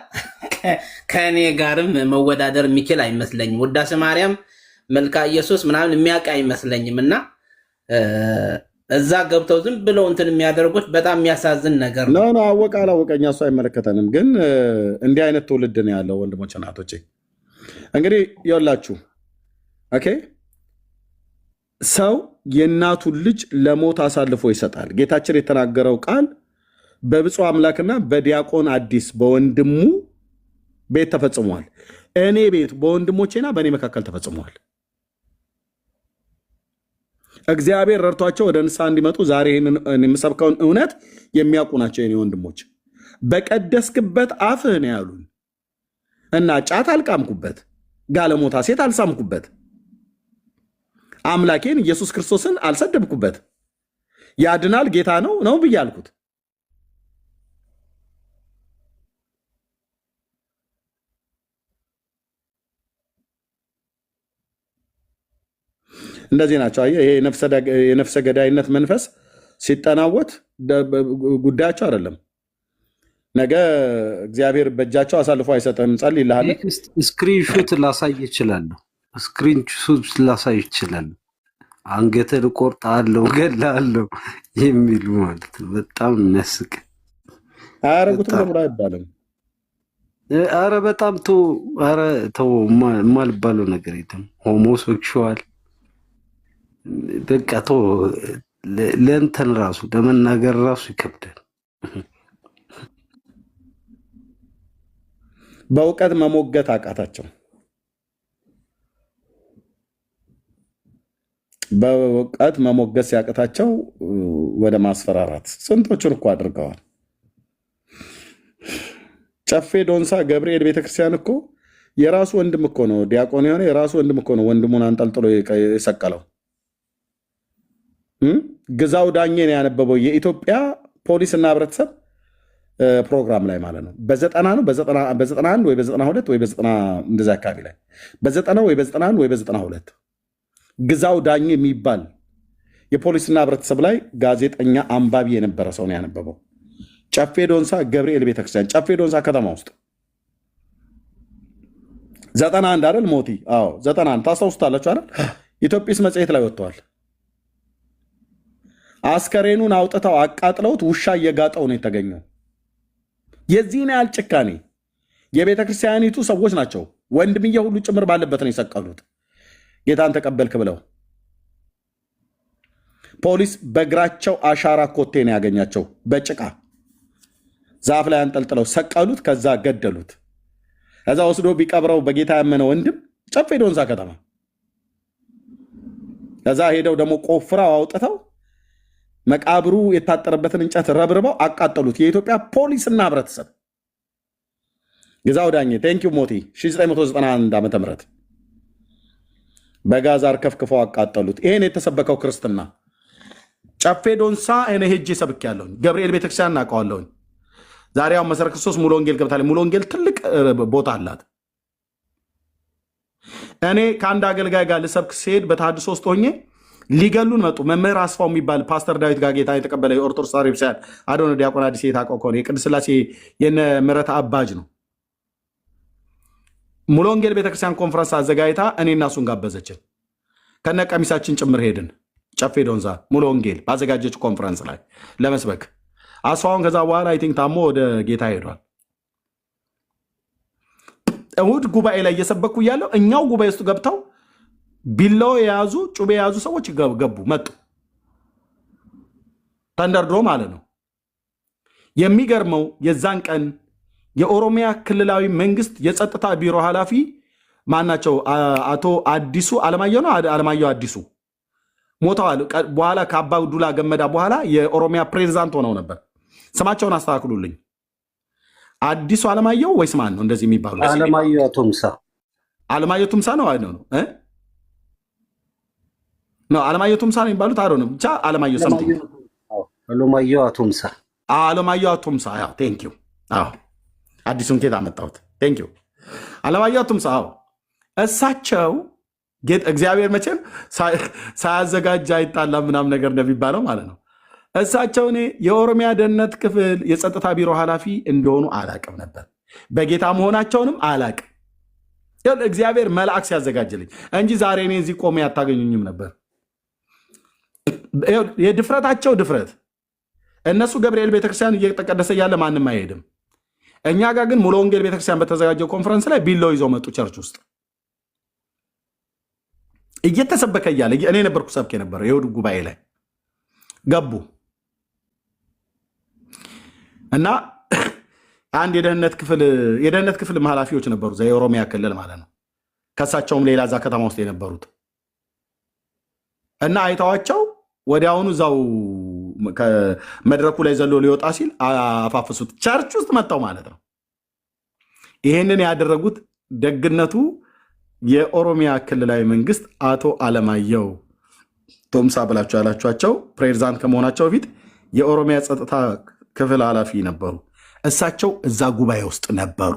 ከእኔ ጋርም መወዳደር የሚችል አይመስለኝም። ውዳሴ ማርያም፣ መልካ ኢየሱስ ምናምን የሚያውቅ አይመስለኝም። እና እዛ ገብተው ዝም ብለው እንትን የሚያደርጉት በጣም የሚያሳዝን ነገር ነው።
ነው አወቀ አላወቀ እኛ እሱ አይመለከተንም። ግን እንዲህ አይነት ትውልድ ነው ያለው። ወንድሞች እናቶቼ፣ እንግዲህ ይኸውላችሁ ኦኬ፣ ሰው የእናቱን ልጅ ለሞት አሳልፎ ይሰጣል። ጌታችን የተናገረው ቃል በብፁዕ አምላክና በዲያቆን አዲስ በወንድሙ ቤት ተፈጽሟል። እኔ ቤት በወንድሞቼና በእኔ መካከል ተፈጽሟል። እግዚአብሔር ረድቷቸው ወደ ንስሐ እንዲመጡ ዛሬ ይህንን የምሰብከውን እውነት የሚያውቁ ናቸው የኔ ወንድሞች። በቀደስክበት አፍህ ነው ያሉን እና ጫት አልቃምኩበት፣ ጋለሞታ ሴት አልሳምኩበት፣ አምላኬን ኢየሱስ ክርስቶስን አልሰደብኩበት፣ ያድናል ጌታ ነው ብዬ አልኩት። እንደዚህ ናቸው። አየህ፣ ይሄ የነፍሰ ገዳይነት መንፈስ ሲጠናወት ጉዳያቸው አይደለም። ነገ እግዚአብሔር በእጃቸው አሳልፎ አይሰጥም። ጸልይልሃል።
ስክሪንሾት ላሳይ ይችላለሁ። ስክሪንሾት ላሳይ ይችላለሁ። አንገትን እቆርጣለሁ፣ እገላለሁ የሚሉ ማለት ነው። በጣም የሚያስቅ
አያረጉትም ደግሞ አይባልም።
አረ በጣም ተው የማልባለው ነገር የለም። ሆሞሴክሹዋል በቃ ተው። ለእንትን ራሱ ለመናገር ራሱ ይከብዳል።
በእውቀት መሞገት አቃታቸው። በእውቀት መሞገት ሲያቅታቸው ወደ ማስፈራራት ስንቶቹን እኮ አድርገዋል። ጨፌ ዶንሳ ገብርኤል ቤተክርስቲያን እኮ የራሱ ወንድም እኮ ነው ዲያቆን የሆነ የራሱ ወንድም እኮ ነው ወንድሙን አንጠልጥሎ የሰቀለው። ግዛው ዳኜ ነው ያነበበው የኢትዮጵያ ፖሊስና ህብረተሰብ ፕሮግራም ላይ ማለት ነው። በ90 ነው በ91 ወይ በ92 ወይ በ90 እንደዛ አካባቢ ላይ በ90 ወይ በ91 ወይ በ92 ግዛው ዳኜ የሚባል የፖሊስና ህብረተሰብ ላይ ጋዜጠኛ አንባቢ የነበረ ሰው ነው ያነበበው። ጨፌ ዶንሳ ገብርኤል ቤተክርስቲያን ጨፌ ዶንሳ ከተማ ውስጥ 91 አይደል ሞቲ? አዎ 91 ታስታውሱታላችሁ አይደል? ኢትዮጲስ መጽሔት ላይ ወጥተዋል። አስከሬኑን አውጥተው አቃጥለውት ውሻ እየጋጠው ነው የተገኘው። የዚህን ያህል ጭካኔ የቤተ ክርስቲያኒቱ ሰዎች ናቸው ወንድምዬ ሁሉ ጭምር ባለበት ነው የሰቀሉት። ጌታን ተቀበልክ ብለው ፖሊስ በእግራቸው አሻራ ኮቴ ነው ያገኛቸው። በጭቃ ዛፍ ላይ አንጠልጥለው ሰቀሉት። ከዛ ገደሉት። ከዛ ወስዶ ቢቀብረው በጌታ ያመነ ወንድም ጨፌ ዶንሳ ከተማ። ከዛ ሄደው ደግሞ ቆፍረው አውጥተው መቃብሩ የታጠረበትን እንጨት ረብርበው አቃጠሉት። የኢትዮጵያ ፖሊስና ህብረተሰብ ግዛው ዳኜ ቴንኪው ሞቲ 1991 ዓ ም በጋዛር ከፍክፈው አቃጠሉት። ይሄን የተሰበከው ክርስትና ጨፌ ዶንሳ እኔ ሄጄ ሰብክ ያለሁኝ ገብርኤል ቤተክርስቲያን እናውቀዋለሁኝ። ዛሬው መሰረት ክርስቶስ ሙሉ ወንጌል ገብታለች። ሙሉ ወንጌል ትልቅ ቦታ አላት። እኔ ከአንድ አገልጋይ ጋር ልሰብክ ሲሄድ በተሐድሶ ውስጥ ሆኜ ሊገሉን መጡ። መምህር አስፋው የሚባል ፓስተር ዳዊት ጋር ጌታ የተቀበለ የኦርቶዶክስ ተዋሕዶ ቤተክርስቲያን አዶነ ዲያቆን አዲስ የታውቀው ከሆነ የቅድስት ሥላሴ የነ ምሕረት አባጅ ነው። ሙሉ ወንጌል ቤተክርስቲያን ኮንፈረንስ አዘጋጅታ እኔና እሱን ጋበዘችን። ከነ ቀሚሳችን ጭምር ሄድን ጨፌ ዶንሳ ሙሉ ወንጌል ባዘጋጀች ኮንፈረንስ ላይ ለመስበክ። አስፋውን ከዛ በኋላ አይ ቲንክ ታሞ ወደ ጌታ ሄዷል። እሁድ ጉባኤ ላይ እየሰበኩ እያለሁ እኛው ጉባኤ ውስጥ ገብተው ቢላው የያዙ ጩቤ የያዙ ሰዎች ገቡ መጡ። ተንደርድሮ ማለት ነው። የሚገርመው የዛን ቀን የኦሮሚያ ክልላዊ መንግስት የጸጥታ ቢሮ ኃላፊ ማናቸው? አቶ አዲሱ አለማየሁ ነው። አለማየሁ አዲሱ ሞተዋል። በኋላ ከአባ ዱላ ገመዳ በኋላ የኦሮሚያ ፕሬዚዳንት ሆነው ነበር። ስማቸውን አስተካክሉልኝ። አዲሱ አለማየሁ ወይስ ማን ነው እንደዚህ የሚባሉ?
አለማየሁ ቱምሳ።
አለማየሁ ቱምሳ ነው አይደል? ነው አለማየሁ ቱምሳ ነው የሚባሉት። አሮ ነው ብቻ አለማየሁ ሰምቲንግ
አለማየሁ ቱምሳ።
አለማየሁ ቱምሳ። ያው ቴንክ ዩ። አዎ አዲሱን ኬት አመጣሁት። ቴንክ ዩ አለማየሁ ቱምሳ። አዎ እሳቸው እግዚአብሔር መቼም ሳያዘጋጅ አይጣላም ምናምን ነገር እንደሚባለው ማለት ነው። እሳቸው እኔ የኦሮሚያ ደህንነት ክፍል የጸጥታ ቢሮ ኃላፊ እንደሆኑ አላቅም ነበር። በጌታ መሆናቸውንም አላቅም። እግዚአብሔር መልአክ ሲያዘጋጅልኝ እንጂ ዛሬ እኔ እዚህ ቆሜ አታገኙኝም ነበር። የድፍረታቸው ድፍረት። እነሱ ገብርኤል ቤተክርስቲያን እየተቀደሰ እያለ ማንም አይሄድም። እኛ ጋር ግን ሙሉ ወንጌል ቤተክርስቲያን በተዘጋጀው ኮንፈረንስ ላይ ቢላው ይዘው መጡ። ቸርች ውስጥ እየተሰበከ እያለ እኔ ነበርኩ ሰብክ የነበረው የእሑድ ጉባኤ ላይ ገቡ እና አንድ የደህንነት ክፍል ኃላፊዎች ነበሩ፣ የኦሮሚያ ክልል ማለት ነው። ከሳቸውም ሌላ እዛ ከተማ ውስጥ የነበሩት እና አይተዋቸው ወዲያውኑ እዛው መድረኩ ላይ ዘሎ ሊወጣ ሲል አፋፍሱት። ቸርች ውስጥ መጣው ማለት ነው። ይህንን ያደረጉት ደግነቱ የኦሮሚያ ክልላዊ መንግስት አቶ አለማየሁ ቶምሳ ብላችሁ ያላችኋቸው ፕሬዝዳንት ከመሆናቸው በፊት የኦሮሚያ ጸጥታ ክፍል ኃላፊ ነበሩ። እሳቸው እዛ ጉባኤ ውስጥ ነበሩ።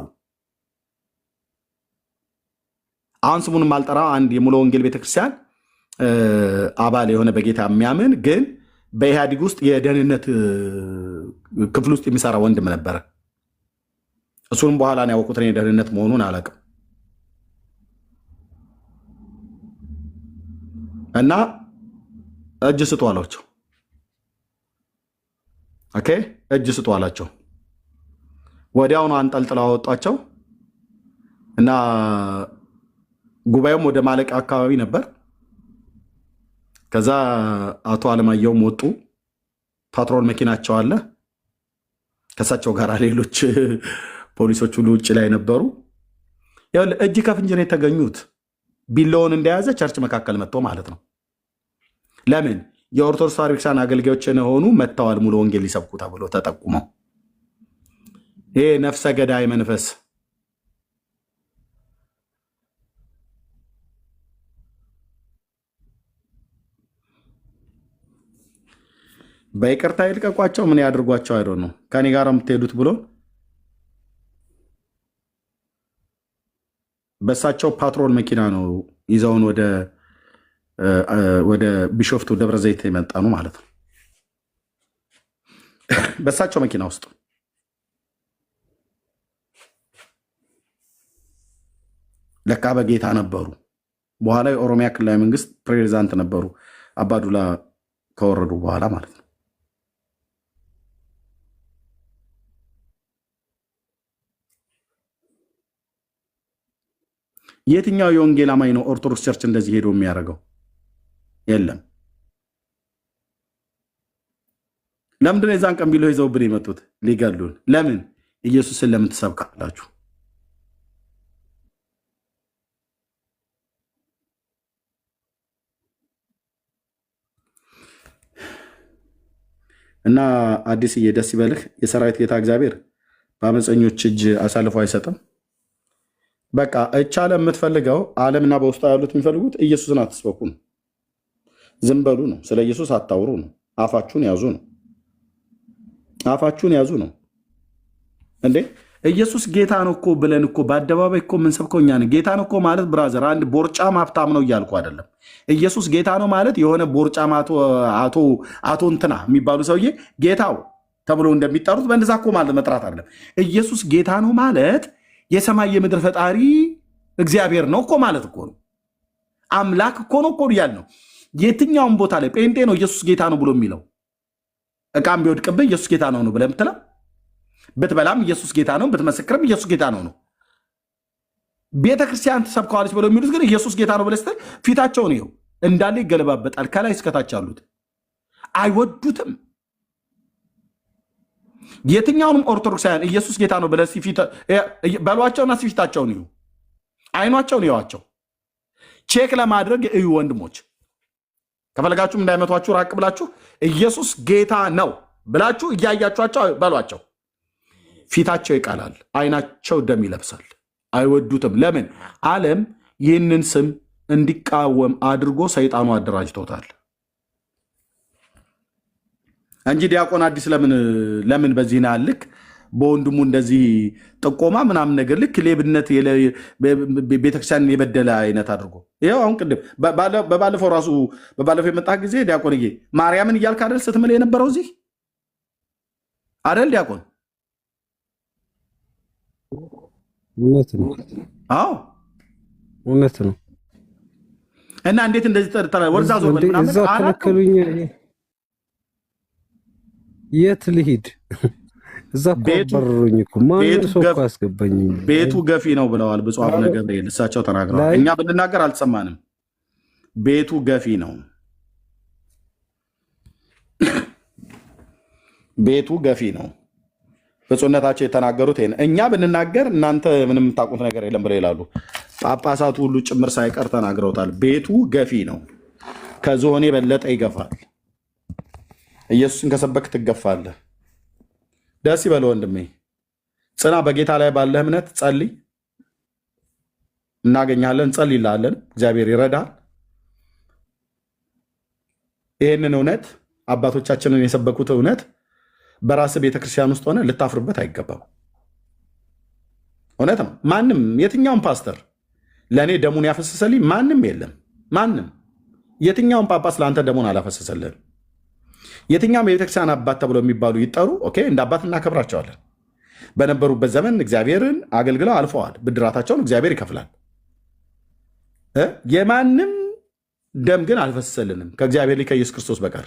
አሁን ስሙን ማልጠራ አንድ የሙሉ ወንጌል ቤተክርስቲያን አባል የሆነ በጌታ የሚያምን ግን በኢህአዲግ ውስጥ የደህንነት ክፍል ውስጥ የሚሰራ ወንድም ነበረ። እሱንም በኋላ ነው ያወቁትን የደህንነት መሆኑን አላውቅም። እና እጅ ስጡ አሏቸው። ኦኬ እጅ ስጡ አላቸው። ወዲያውኑ አንጠልጥለው አወጧቸው እና ጉባኤውም ወደ ማለቂያ አካባቢ ነበር። ከዛ አቶ አለማየሁም ወጡ። ፓትሮል መኪናቸው አለ። ከሳቸው ጋር ሌሎች ፖሊሶች ሁሉ ውጭ ላይ ነበሩ። እጅ ከፍንጅ ነው የተገኙት። ቢላውን እንደያዘ ቸርች መካከል መጥቶ ማለት ነው። ለምን የኦርቶዶክስ ተዋሕዶ ቤተክርስቲያን አገልጋዮች የሆኑ መጥተዋል ሙሉ ወንጌል ሊሰብኩ ተብሎ ተጠቁመው። ይሄ ነፍሰ ገዳይ መንፈስ በይቅርታ ይልቀቋቸው፣ ምን ያድርጓቸው አይዶ ነው ከኔ ጋር የምትሄዱት ብሎ በሳቸው ፓትሮል መኪና ነው ይዘውን ወደ ቢሾፍቱ ደብረ ዘይት የመጣኑ ማለት ነው። በሳቸው መኪና ውስጥ ለካ በጌታ ነበሩ። በኋላ የኦሮሚያ ክልላዊ መንግስት ፕሬዚዳንት ነበሩ፣ አባዱላ ከወረዱ በኋላ ማለት ነው። የትኛው የወንጌል አማኝ ነው ኦርቶዶክስ ቸርች እንደዚህ ሄዶ የሚያደርገው? የለም። ለምንድን ነው የዛን ቀን ቢሎ ይዘውብን የመጡት? ሊገሉን። ለምን? ኢየሱስን ለምን ትሰብካላችሁ? እና አዲስዬ ደስ ይበልህ። የሰራዊት ጌታ እግዚአብሔር በአመፀኞች እጅ አሳልፎ አይሰጥም። በቃ እቻ ዓለም የምትፈልገው ዓለምና በውስጡ ያሉት የሚፈልጉት ኢየሱስን አትስበኩ ነው። ዝም በሉ ነው። ስለ ኢየሱስ አታውሩ ነው። አፋችሁን ያዙ ነው። አፋችሁን ያዙ ነው። እንዴ ኢየሱስ ጌታ ነው እኮ ብለን እኮ በአደባባይ እኮ የምንሰብከው እኛ ነን። ጌታ ነው እኮ ማለት ብራዘር አንድ ቦርጫም ሀብታም ነው እያልኩ አይደለም። ኢየሱስ ጌታ ነው ማለት የሆነ ቦርጫም አቶ እንትና የሚባሉ ሰውዬ ጌታው ተብሎ እንደሚጠሩት በእንደዛ እኮ ማለት መጥራት አይደለም። ኢየሱስ ጌታ ነው ማለት የሰማይ የምድር ፈጣሪ እግዚአብሔር ነው እኮ ማለት እኮ ነው። አምላክ እኮ ነው እኮ እያል ነው። የትኛውም ቦታ ላይ ጴንጤ ነው ኢየሱስ ጌታ ነው ብሎ የሚለው። እቃም ቢወድቅብህ ኢየሱስ ጌታ ነው ብለህ ብትለው፣ ብትበላም ኢየሱስ ጌታ ነው፣ ብትመሰክርም ኢየሱስ ጌታ ነው። ቤተ ክርስቲያን ትሰብከዋለች ብለው የሚሉት ግን ኢየሱስ ጌታ ነው ብለህ ስትል ፊታቸውን ይኸው እንዳለ ይገለባበጣል። ከላይ እስከታች ያሉት አይወዱትም። የትኛውንም ኦርቶዶክሳውያን ኢየሱስ ጌታ ነው ብለህ በሏቸውና ፊታቸውን ይሁ አይኗቸውን ይዋቸው ቼክ ለማድረግ እዩ። ወንድሞች ከፈለጋችሁም እንዳይመቷችሁ ራቅ ብላችሁ ኢየሱስ ጌታ ነው ብላችሁ እያያችኋቸው በሏቸው። ፊታቸው ይቃላል፣ አይናቸው ደም ይለብሳል። አይወዱትም። ለምን? ዓለም ይህንን ስም እንዲቃወም አድርጎ ሰይጣኑ አደራጅቶታል እንጂ ዲያቆን አዲስ ለምን በዚህ ልክ በወንድሙ እንደዚህ ጥቆማ ምናምን ነገር ልክ ሌብነት ቤተክርስቲያን የበደለ አይነት አድርጎ ይኸው አሁን ቅድም በባለፈው የመጣ ጊዜ ዲያቆንዬ ማርያምን እያልክ አይደል ስትምል የነበረው እዚህ አይደል ዲያቆን?
እውነት ነው።
አዎ
እውነት ነው።
እና እንዴት እንደዚህ ተርተራ ወርዛ ዞር በል ምናምን
ከለከሉኝ። የት ልሂድ? እዛ እኮ አባረሩኝ እኮ ማንም ሰው እኮ አያስገባኝ።
ቤቱ ገፊ ነው ብለዋል ብፁዕ አቡነ ገብርኤል እሳቸው ተናግረዋል። እኛ ብንናገር አልሰማንም። ቤቱ ገፊ ነው፣ ቤቱ ገፊ ነው። ብፁዕነታቸው የተናገሩት ይሄን እኛ ብንናገር እናንተ ምንም የምታውቁት ነገር የለም ብለው ይላሉ። ጳጳሳቱ ሁሉ ጭምር ሳይቀር ተናግረውታል። ቤቱ ገፊ ነው፣ ከዝሆን የበለጠ ይገፋል። ኢየሱስን ከሰበክ ትገፋለህ። ደስ ይበል ወንድሜ፣ ጽና። በጌታ ላይ ባለህ እምነት ጸልይ፣ እናገኛለን። እንጸልይልሃለን፣ እግዚአብሔር ይረዳል። ይህንን እውነት አባቶቻችንን የሰበኩት እውነት በራስ ቤተክርስቲያን ውስጥ ሆነ ልታፍርበት አይገባም። እውነት ነው። ማንም የትኛውም ፓስተር ለእኔ ደሙን ያፈሰሰልኝ ማንም የለም። ማንም የትኛውም ጳጳስ ለአንተ ደሙን አላፈሰሰልህም። የትኛውም የቤተክርስቲያን አባት ተብለው የሚባሉ ይጠሩ፣ ኦኬ፣ እንደ አባት እናከብራቸዋለን። በነበሩበት ዘመን እግዚአብሔርን አገልግለው አልፈዋል። ብድራታቸውን እግዚአብሔር ይከፍላል። የማንም ደም ግን አልፈሰሰልንም ከእግዚአብሔር ልጅ ከኢየሱስ ክርስቶስ በቀር።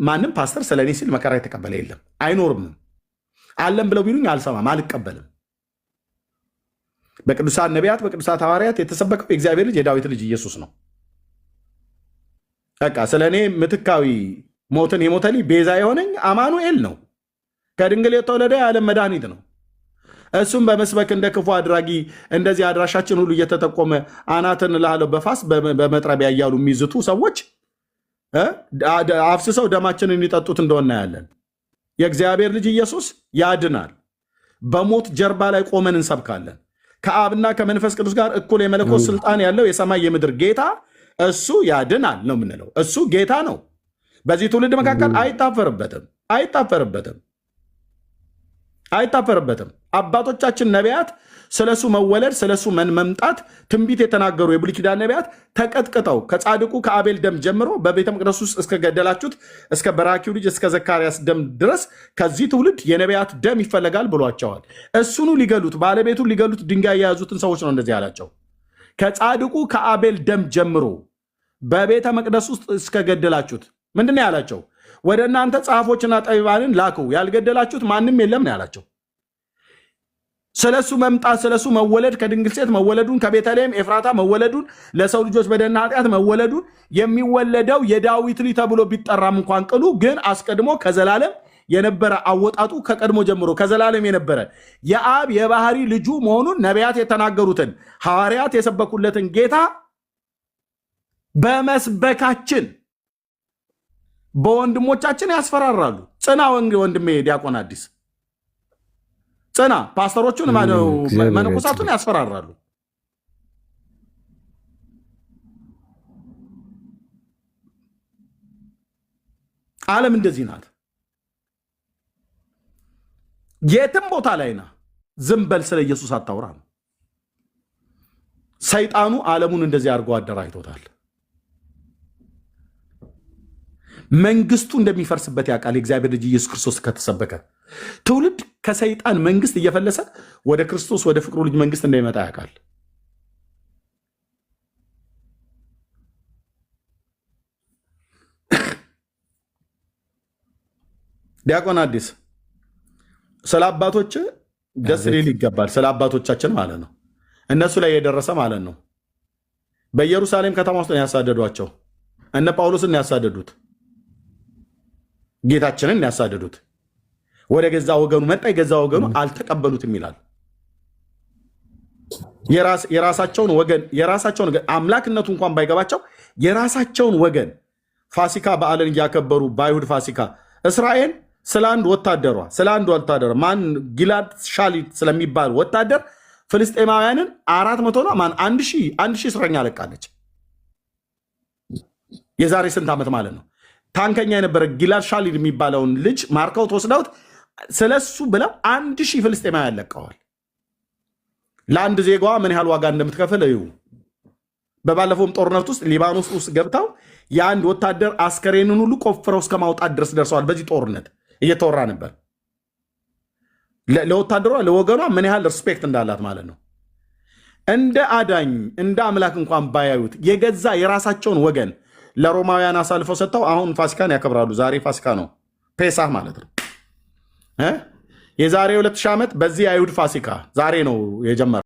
ማንም ፓስተር ስለ እኔ ሲል መከራ የተቀበለ የለም፣ አይኖርም። አለም ብለው ቢሉኝ አልሰማም፣ አልቀበልም። በቅዱሳን ነቢያት በቅዱሳት ሐዋርያት የተሰበከው የእግዚአብሔር ልጅ የዳዊት ልጅ ኢየሱስ ነው። በቃ ስለ እኔ ምትካዊ ሞትን የሞተልኝ ቤዛ የሆነኝ አማኑኤል ነው። ከድንግል የተወለደ የዓለም መድኃኒት ነው። እሱም በመስበክ እንደ ክፉ አድራጊ እንደዚህ አድራሻችን ሁሉ እየተጠቆመ አናትን ላለው በፋስ በመጥረቢያ እያሉ የሚዝቱ ሰዎች አፍስሰው ደማችንን ይጠጡት እንደሆነ ያለን የእግዚአብሔር ልጅ ኢየሱስ ያድናል። በሞት ጀርባ ላይ ቆመን እንሰብካለን። ከአብና ከመንፈስ ቅዱስ ጋር እኩል የመለኮት ስልጣን ያለው የሰማይ የምድር ጌታ እሱ ያድናል ነው የምንለው። እሱ ጌታ ነው። በዚህ ትውልድ መካከል አይታፈርበትም። አባቶቻችን ነቢያት ስለሱ መወለድ ስለሱ መምጣት ትንቢት የተናገሩ የብሉይ ኪዳን ነቢያት ተቀጥቅጠው ከጻድቁ ከአቤል ደም ጀምሮ በቤተ መቅደስ ውስጥ እስከገደላችሁት እስከ በራኪው ልጅ እስከ ዘካርያስ ደም ድረስ ከዚህ ትውልድ የነቢያት ደም ይፈለጋል ብሏቸዋል። እሱኑ ሊገሉት ባለቤቱን ሊገሉት ድንጋይ የያዙትን ሰዎች ነው እንደዚህ ያላቸው። ከጻድቁ ከአቤል ደም ጀምሮ በቤተ መቅደስ ውስጥ እስከገደላችሁት ምንድን ነው ያላቸው? ወደ እናንተ ጸሐፎችና ጠቢባንን ላኩ፣ ያልገደላችሁት ማንም የለም ነው ያላቸው። ስለሱ መምጣት ስለሱ መወለድ ከድንግል ሴት መወለዱን ከቤተልሔም ኤፍራታ መወለዱን ለሰው ልጆች በደልና ኃጢአት መወለዱን የሚወለደው የዳዊት ልጅ ተብሎ ቢጠራም እንኳን ቅሉ ግን አስቀድሞ ከዘላለም የነበረ አወጣጡ ከቀድሞ ጀምሮ ከዘላለም የነበረ የአብ የባህሪ ልጁ መሆኑን ነቢያት የተናገሩትን ሐዋርያት የሰበኩለትን ጌታ በመስበካችን በወንድሞቻችን ያስፈራራሉ። ጽና ወንድሜ ዲያቆን አዲስ ጽና። ፓስተሮቹን መነኮሳቱን ያስፈራራሉ። ዓለም እንደዚህ ናት። የትም ቦታ ላይ ና ዝም በል፣ ስለ ኢየሱስ አታውራ ነው። ሰይጣኑ ዓለሙን እንደዚህ አድርጎ አደራጅቶታል። መንግስቱ እንደሚፈርስበት ያውቃል። የእግዚአብሔር ልጅ ኢየሱስ ክርስቶስ ከተሰበከ ትውልድ ከሰይጣን መንግስት እየፈለሰ ወደ ክርስቶስ ወደ ፍቅሩ ልጅ መንግስት እንደሚመጣ ያውቃል። ዲያቆን አዲስ ስለ አባቶች ደስ ሊል ይገባል። ስለ አባቶቻችን ማለት ነው። እነሱ ላይ የደረሰ ማለት ነው። በኢየሩሳሌም ከተማ ውስጥ ያሳደዷቸው እነ ጳውሎስን ያሳደዱት፣ ጌታችንን ያሳደዱት። ወደ ገዛ ወገኑ መጣ፣ የገዛ ወገኑ አልተቀበሉትም ይላል። የራሳቸውን ወገን አምላክነቱ እንኳን ባይገባቸው የራሳቸውን ወገን ፋሲካ በዓልን እያከበሩ በአይሁድ ፋሲካ እስራኤል ስለ አንድ ወታደሯ ማን ጊላድ ሻሊት ስለሚባል ወታደር ፍልስጤማውያንን 400 ነው ማን 1000 እስረኛ ለቃለች። የዛሬ ስንት ዓመት ማለት ነው። ታንከኛ የነበረ ጊላድ ሻሊድ የሚባለውን ልጅ ማርከው ተወስደውት ስለሱ ብለው 1000 ፍልስጤማውያን ያለቀዋል። ለአንድ ዜጋዋ ምን ያህል ዋጋ እንደምትከፍል እዩ። በባለፈውም ጦርነት ውስጥ ሊባኖስ ውስጥ ገብተው የአንድ ወታደር አስከሬንን ሁሉ ቆፍረው እስከ ማውጣት ድረስ ደርሰዋል። በዚህ ጦርነት እየተወራ ነበር። ለወታደሯ ለወገኗ ምን ያህል ሪስፔክት እንዳላት ማለት ነው። እንደ አዳኝ እንደ አምላክ እንኳን ባያዩት የገዛ የራሳቸውን ወገን ለሮማውያን አሳልፈው ሰጥተው አሁን ፋሲካን ያከብራሉ። ዛሬ ፋሲካ ነው፣ ፔሳህ ማለት ነው። የዛሬ 2000 ዓመት በዚህ የአይሁድ ፋሲካ ዛሬ ነው የጀመረው።